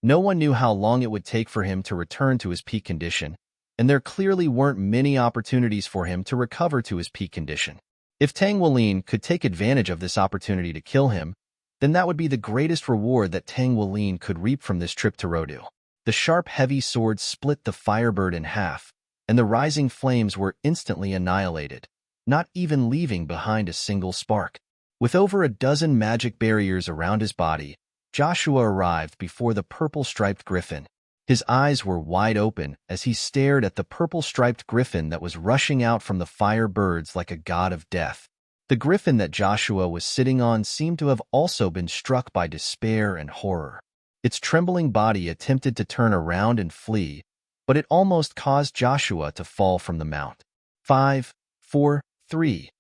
No one knew how long it would take for him to return to his peak condition, and there clearly weren't many opportunities for him to recover to his peak condition. If Tang Walin could take advantage of this opportunity to kill him, then that would be the greatest reward that Tang Walin could reap from this trip to Rodu. The sharp, heavy sword split the firebird in half, and the rising flames were instantly annihilated, not even leaving behind a single spark. With over a dozen magic barriers around his body, Joshua arrived before the purple-striped griffin. His eyes were wide open as he stared at the purple-striped griffin that was rushing out from the firebirds like a god of death. The griffin that Joshua was sitting on seemed to have also been struck by despair and horror. Its trembling body attempted to turn around and flee, but it almost caused Joshua to fall from the mount. 5, 4, 3.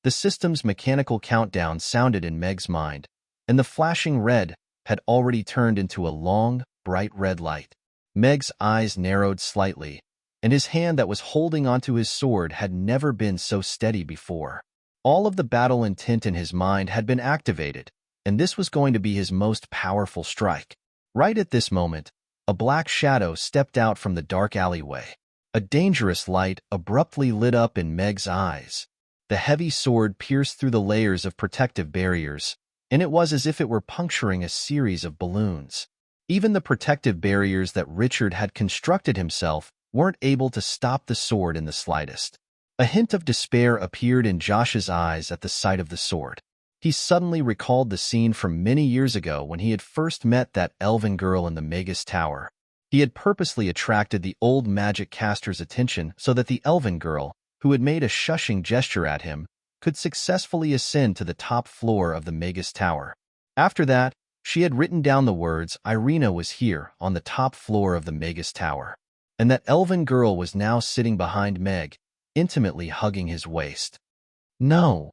The system's mechanical countdown sounded in Meg's mind, and the flashing red had already turned into a long, bright red light. Meg's eyes narrowed slightly, and his hand that was holding onto his sword had never been so steady before. All of the battle intent in his mind had been activated, and this was going to be his most powerful strike. Right at this moment, a black shadow stepped out from the dark alleyway. A dangerous light abruptly lit up in Meg's eyes. The heavy sword pierced through the layers of protective barriers, and it was as if it were puncturing a series of balloons. Even the protective barriers that Richard had constructed himself weren't able to stop the sword in the slightest. A hint of despair appeared in Josh's eyes at the sight of the sword. He suddenly recalled the scene from many years ago when he had first met that elven girl in the Magus Tower. He had purposely attracted the old magic caster's attention so that the elven girl, who had made a shushing gesture at him, could successfully ascend to the top floor of the Magus Tower. After that, she had written down the words, "Irina was here," on the top floor of the Magus Tower. And that elven girl was now sitting behind Meg, intimately hugging his waist. No!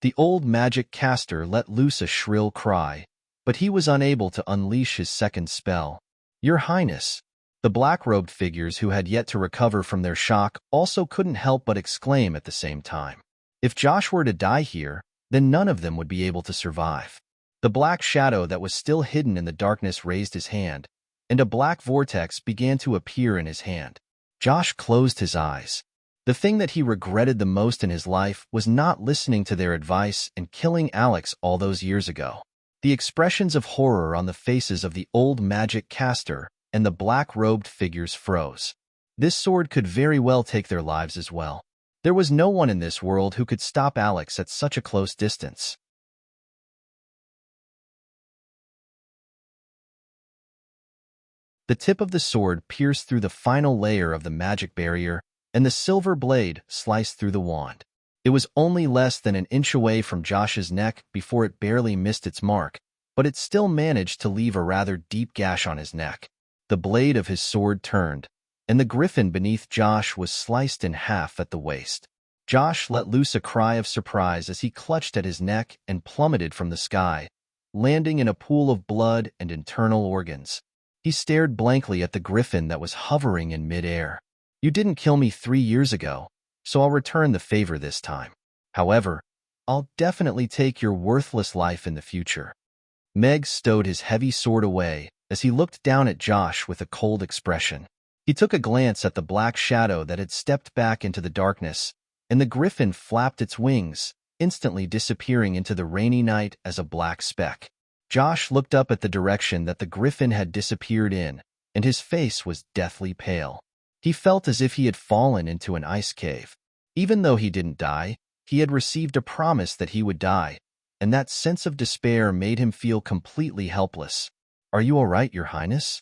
The old magic caster let loose a shrill cry, but he was unable to unleash his second spell. "Your Highness!" The black-robed figures who had yet to recover from their shock also couldn't help but exclaim at the same time. If Josh were to die here, then none of them would be able to survive. The black shadow that was still hidden in the darkness raised his hand, and a black vortex began to appear in his hand. Josh closed his eyes. The thing that he regretted the most in his life was not listening to their advice and killing Alex all those years ago. The expressions of horror on the faces of the old magic caster and the black-robed figures froze. This sword could very well take their lives as well. There was no one in this world who could stop Alex at such a close distance. The tip of the sword pierced through the final layer of the magic barrier, and the silver blade sliced through the wand. It was only less than an inch away from Josh's neck before it barely missed its mark, but it still managed to leave a rather deep gash on his neck. The blade of his sword turned, and the griffin beneath Josh was sliced in half at the waist. Josh let loose a cry of surprise as he clutched at his neck and plummeted from the sky, landing in a pool of blood and internal organs. He stared blankly at the griffin that was hovering in midair. "You didn't kill me 3 years ago, so I'll return the favor this time. However, I'll definitely take your worthless life in the future." Meg stowed his heavy sword away as he looked down at Josh with a cold expression. He took a glance at the black shadow that had stepped back into the darkness, and the griffin flapped its wings, instantly disappearing into the rainy night as a black speck. Josh looked up at the direction that the griffin had disappeared in, and his face was deathly pale. He felt as if he had fallen into an ice cave. Even though he didn't die, he had received a promise that he would die, and that sense of despair made him feel completely helpless. "Are you all right, Your Highness?"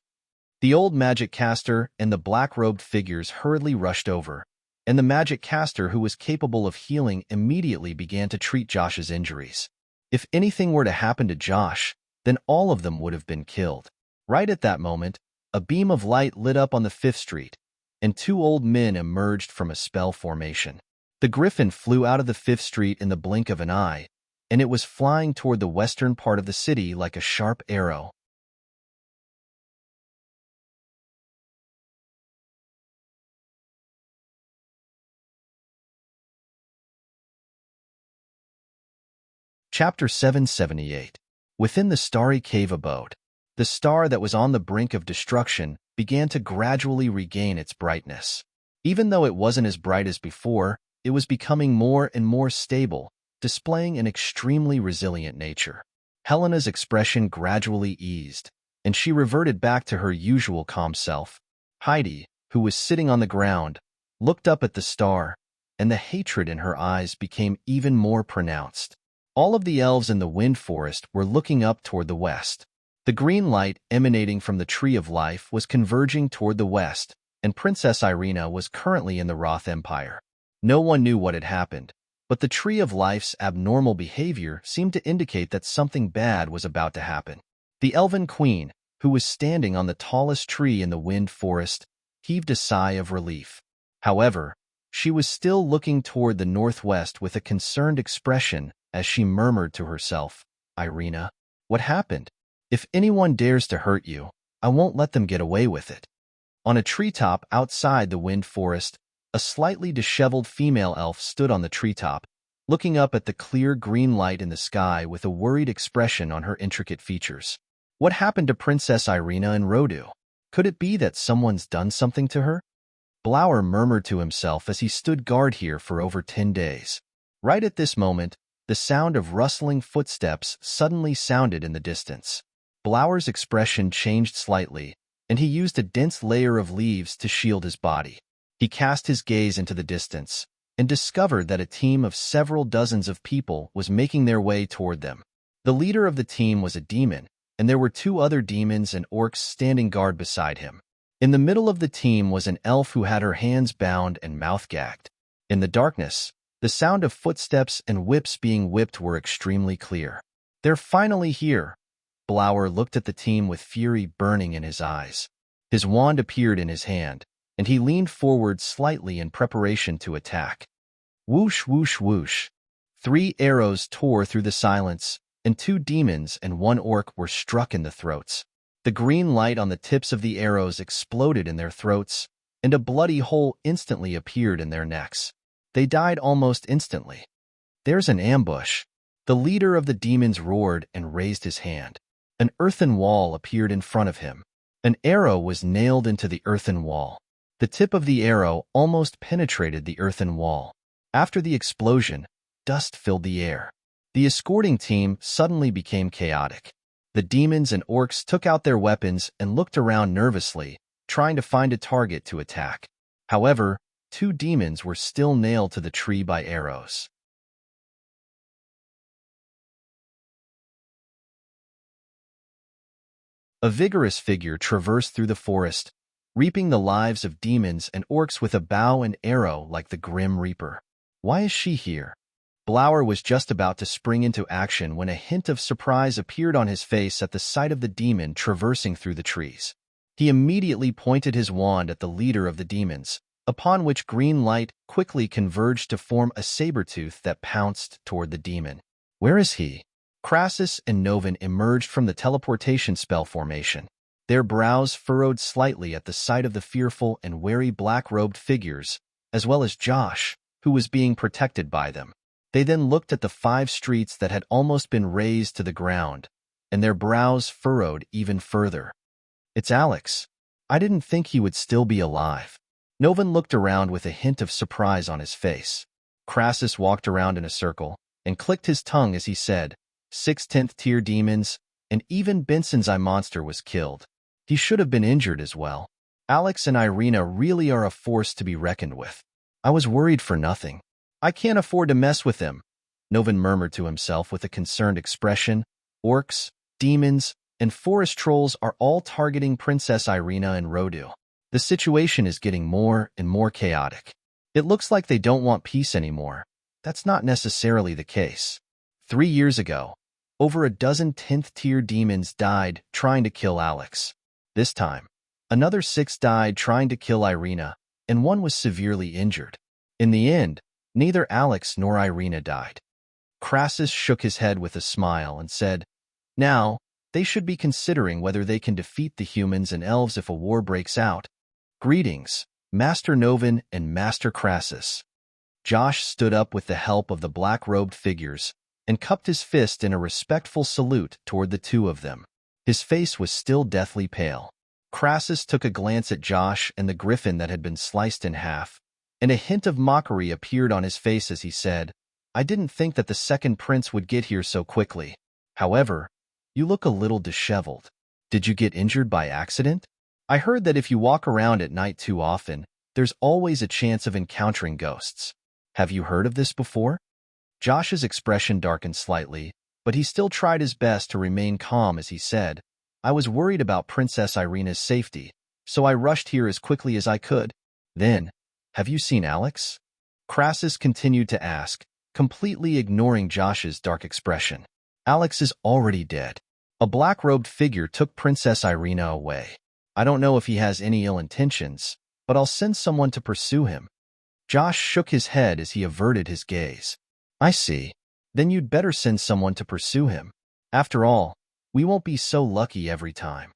The old magic caster and the black-robed figures hurriedly rushed over, and the magic caster who was capable of healing immediately began to treat Josh's injuries. If anything were to happen to Josh, then all of them would have been killed. Right at that moment, a beam of light lit up on the 5th Street, and 2 old men emerged from a spell formation. The griffin flew out of the 5th Street in the blink of an eye, and it was flying toward the western part of the city like a sharp arrow. Chapter 778. Within the starry cave abode, the star that was on the brink of destruction began to gradually regain its brightness. Even though it wasn't as bright as before, it was becoming more and more stable, displaying an extremely resilient nature. Helena's expression gradually eased, and she reverted back to her usual calm self. Heidi, who was sitting on the ground, looked up at the star, and the hatred in her eyes became even more pronounced. All of the elves in the Wind Forest were looking up toward the west. The green light emanating from the Tree of Life was converging toward the west, and Princess Irina was currently in the Roth Empire. No one knew what had happened, but the Tree of Life's abnormal behavior seemed to indicate that something bad was about to happen. The Elven Queen, who was standing on the tallest tree in the Wind Forest, heaved a sigh of relief. However, she was still looking toward the northwest with a concerned expression as she murmured to herself, "Irina, what happened? If anyone dares to hurt you, I won't let them get away with it." On a treetop outside the Wind Forest, a slightly disheveled female elf stood on the treetop, looking up at the clear green light in the sky with a worried expression on her intricate features. What happened to Princess Irina and Rodu? Could it be that someone's done something to her? Blower murmured to himself as he stood guard here for over 10 days. Right at this moment, the sound of rustling footsteps suddenly sounded in the distance. Blower's expression changed slightly, and he used a dense layer of leaves to shield his body. He cast his gaze into the distance, and discovered that a team of several dozens of people was making their way toward them. The leader of the team was a demon, and there were two other demons and orcs standing guard beside him. In the middle of the team was an elf who had her hands bound and mouth gagged. In the darkness, the sound of footsteps and whips being whipped were extremely clear. "They're finally here." Blower looked at the team with fury burning in his eyes. His wand appeared in his hand, and he leaned forward slightly in preparation to attack. Whoosh, whoosh, whoosh. 3 arrows tore through the silence, and 2 demons and 1 orc were struck in the throats. The green light on the tips of the arrows exploded in their throats, and a bloody hole instantly appeared in their necks. They died almost instantly. "There's an ambush." The leader of the demons roared and raised his hand. An earthen wall appeared in front of him. An arrow was nailed into the earthen wall. The tip of the arrow almost penetrated the earthen wall. After the explosion, dust filled the air. The escorting team suddenly became chaotic. The demons and orcs took out their weapons and looked around nervously, trying to find a target to attack. However, 2 demons were still nailed to the tree by arrows. A vigorous figure traversed through the forest, reaping the lives of demons and orcs with a bow and arrow like the Grim Reaper. "Why is she here?" Blower was just about to spring into action when a hint of surprise appeared on his face at the sight of the demon traversing through the trees. He immediately pointed his wand at the leader of the demons, upon which green light quickly converged to form a saber-tooth that pounced toward the demon. "Where is he?" Crassus and Novin emerged from the teleportation spell formation. Their brows furrowed slightly at the sight of the fearful and wary black-robed figures, as well as Josh, who was being protected by them. They then looked at the 5 streets that had almost been razed to the ground, and their brows furrowed even further. "It's Alex. I didn't think he would still be alive." Novin looked around with a hint of surprise on his face. Crassus walked around in a circle and clicked his tongue as he said, 6 10th-tier demons, and even Benson's eye monster was killed. He should have been injured as well. Alex and Irina really are a force to be reckoned with. I was worried for nothing. "I can't afford to mess with them," Novin murmured to himself with a concerned expression. Orcs, demons, and forest trolls are all targeting Princess Irina and Rodu. The situation is getting more and more chaotic. It looks like they don't want peace anymore. That's not necessarily the case. 3 years ago, over a dozen 10th-tier demons died trying to kill Alex. This time, another 6 died trying to kill Irina, and 1 was severely injured. In the end, neither Alex nor Irina died. Crassus shook his head with a smile and said, "Now, they should be considering whether they can defeat the humans and elves if a war breaks out. Greetings, Master Novin and Master Crassus." Josh stood up with the help of the black-robed figures and cupped his fist in a respectful salute toward the 2 of them. His face was still deathly pale. Crassus took a glance at Josh and the griffin that had been sliced in half, and a hint of mockery appeared on his face as he said, "I didn't think that the second prince would get here so quickly. However, you look a little disheveled. Did you get injured by accident? I heard that if you walk around at night too often, there's always a chance of encountering ghosts. Have you heard of this before?" Josh's expression darkened slightly, but he still tried his best to remain calm as he said, "I was worried about Princess Irina's safety, so I rushed here as quickly as I could." "Then, have you seen Alex?" Crassus continued to ask, completely ignoring Josh's dark expression. "Alex is already dead. A black-robed figure took Princess Irina away. I don't know if he has any ill intentions, but I'll send someone to pursue him." Josh shook his head as he averted his gaze. "I see. Then you'd better send someone to pursue him. After all, we won't be so lucky every time."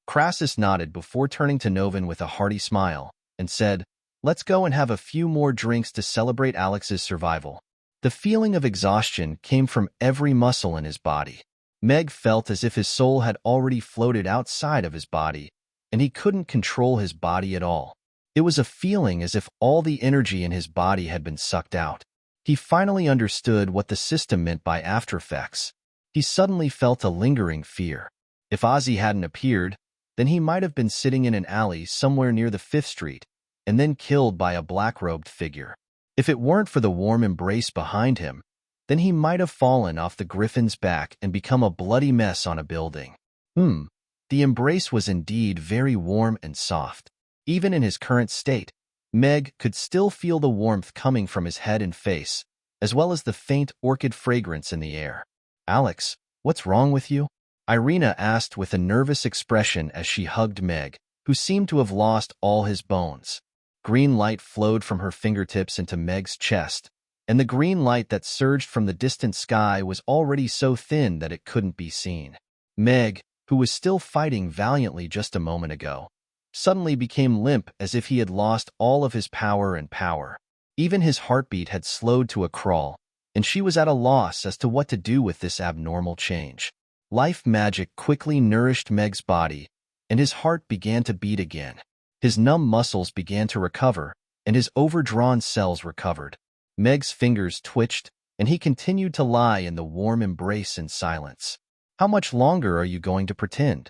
Crassus nodded before turning to Novin with a hearty smile and said, "Let's go and have a few more drinks to celebrate Alex's survival." The feeling of exhaustion came from every muscle in his body. Meg felt as if his soul had already floated outside of his body, and he couldn't control his body at all. It was a feeling as if all the energy in his body had been sucked out. He finally understood what the system meant by aftereffects. He suddenly felt a lingering fear. If Ozzy hadn't appeared, then he might have been sitting in an alley somewhere near the 5th Street, and then killed by a black-robed figure. If it weren't for the warm embrace behind him, then he might have fallen off the griffin's back and become a bloody mess on a building. The embrace was indeed very warm and soft. Even in his current state, Meg could still feel the warmth coming from his head and face, as well as the faint orchid fragrance in the air. "Alex, what's wrong with you?" Irina asked with a nervous expression as she hugged Meg, who seemed to have lost all his bones. Green light flowed from her fingertips into Meg's chest, and the green light that surged from the distant sky was already so thin that it couldn't be seen. Meg, who was still fighting valiantly just a moment ago, suddenly became limp as if he had lost all of his power and power. Even his heartbeat had slowed to a crawl, and she was at a loss as to what to do with this abnormal change. Life magic quickly nourished Meg's body, and his heart began to beat again. His numb muscles began to recover, and his overdrawn cells recovered. Meg's fingers twitched, and he continued to lie in the warm embrace in silence. "How much longer are you going to pretend?"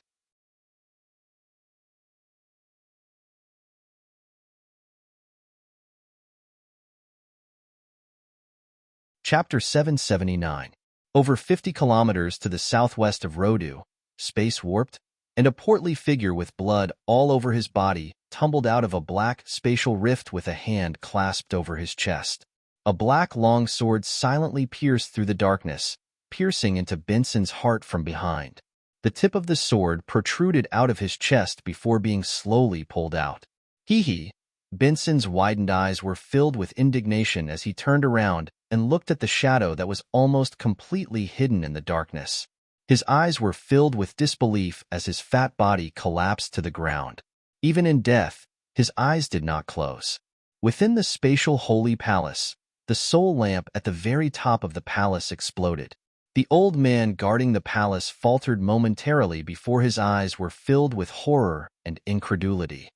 Chapter 779. Over 50 kilometers to the southwest of Rodu, space warped, and a portly figure with blood all over his body tumbled out of a black spatial rift with a hand clasped over his chest. A black long sword silently pierced through the darkness, piercing into Benson's heart from behind. The tip of the sword protruded out of his chest before being slowly pulled out. Hee. Benson's widened eyes were filled with indignation as he turned around and looked at the shadow that was almost completely hidden in the darkness. His eyes were filled with disbelief as his fat body collapsed to the ground. Even in death, his eyes did not close. Within the spatial holy palace, the soul lamp at the very top of the palace exploded. The old man guarding the palace faltered momentarily before his eyes were filled with horror and incredulity.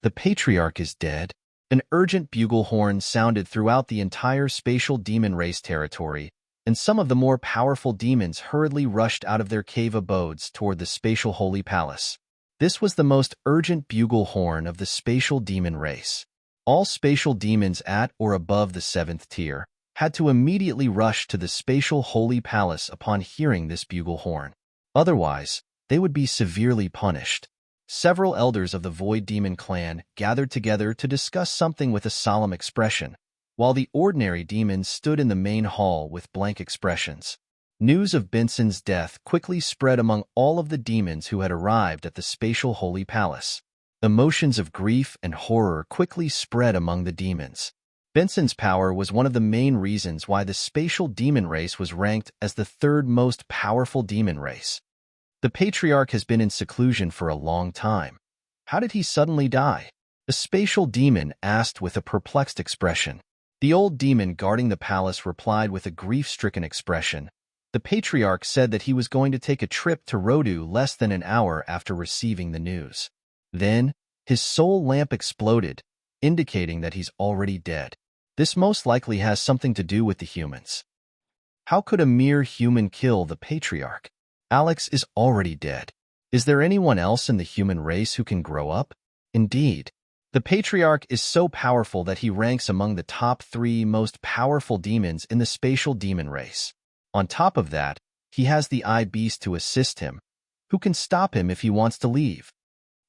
"The patriarch is dead." An urgent bugle horn sounded throughout the entire spatial demon race territory, and some of the more powerful demons hurriedly rushed out of their cave abodes toward the spatial holy palace. This was the most urgent bugle horn of the spatial demon race. All spatial demons at or above the 7th tier had to immediately rush to the spatial holy palace upon hearing this bugle horn. Otherwise, they would be severely punished. Several elders of the Void Demon clan gathered together to discuss something with a solemn expression, while the ordinary demons stood in the main hall with blank expressions. News of Benson's death quickly spread among all of the demons who had arrived at the spatial holy palace. Emotions of grief and horror quickly spread among the demons. Benson's power was one of the main reasons why the spatial demon race was ranked as the 3rd most powerful demon race. The patriarch has been in seclusion for a long time. How did he suddenly die? The spatial demon asked with a perplexed expression. The old demon guarding the palace replied with a grief-stricken expression. The patriarch said that he was going to take a trip to Rodu less than an hour after receiving the news. Then, his soul lamp exploded, indicating that he's already dead. This most likely has something to do with the humans. How could a mere human kill the patriarch? Alex is already dead. Is there anyone else in the human race who can grow up? Indeed. The patriarch is so powerful that he ranks among the top 3 most powerful demons in the spatial demon race. On top of that, he has the Eye Beast to assist him, who can stop him if he wants to leave.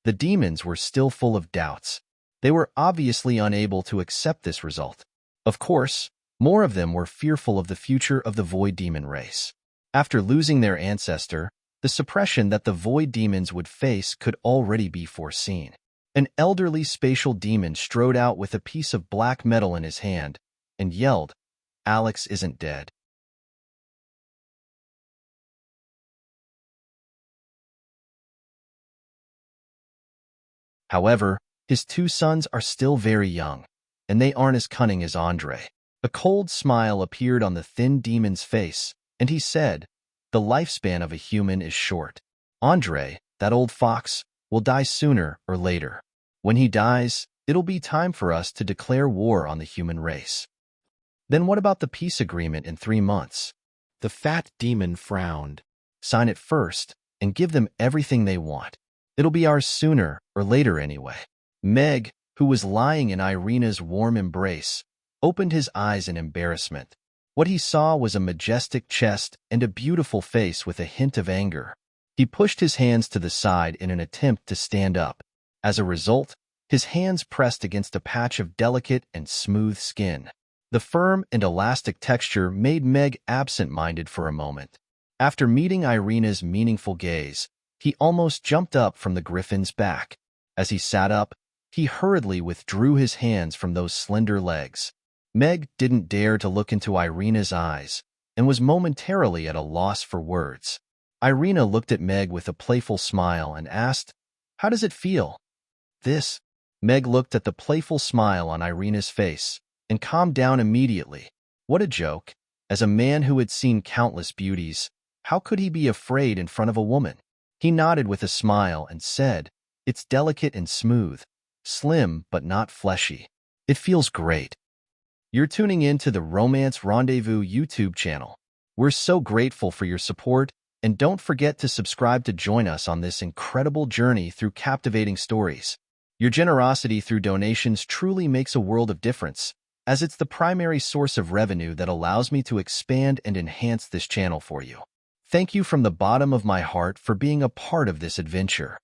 The demons were still full of doubts. They were obviously unable to accept this result. Of course, more of them were fearful of the future of the Void Demon race. After losing their ancestor, the suppression that the Void Demons would face could already be foreseen. An elderly spatial demon strode out with a piece of black metal in his hand and yelled, "Alex isn't dead." However, his 2 sons are still very young, and they aren't as cunning as Andre. A cold smile appeared on the thin demon's face, and he said, "The lifespan of a human is short. Andre, that old fox, will die sooner or later. When he dies, it'll be time for us to declare war on the human race." "Then what about the peace agreement in 3 months?" The fat demon frowned. "Sign it first, and give them everything they want. It'll be ours sooner or later anyway. Meg, who was lying in Irina's warm embrace, opened his eyes in embarrassment. What he saw was a majestic chest and a beautiful face with a hint of anger. He pushed his hands to the side in an attempt to stand up. As a result, his hands pressed against a patch of delicate and smooth skin. The firm and elastic texture made Meg absent-minded for a moment. After meeting Irina's meaningful gaze, he almost jumped up from the griffin's back. As he sat up, he hurriedly withdrew his hands from those slender legs. Meg didn't dare to look into Irina's eyes and was momentarily at a loss for words. Irina looked at Meg with a playful smile and asked, "How does it feel?" "This?" Meg looked at the playful smile on Irina's face and calmed down immediately. What a joke. As a man who had seen countless beauties, how could he be afraid in front of a woman? He nodded with a smile and said, "It's delicate and smooth, slim but not fleshy. It feels great." You're tuning in to the Romance Rendezvous YouTube channel. We're so grateful for your support, and don't forget to subscribe to join us on this incredible journey through captivating stories. Your generosity through donations truly makes a world of difference, as it's the primary source of revenue that allows me to expand and enhance this channel for you. Thank you from the bottom of my heart for being a part of this adventure.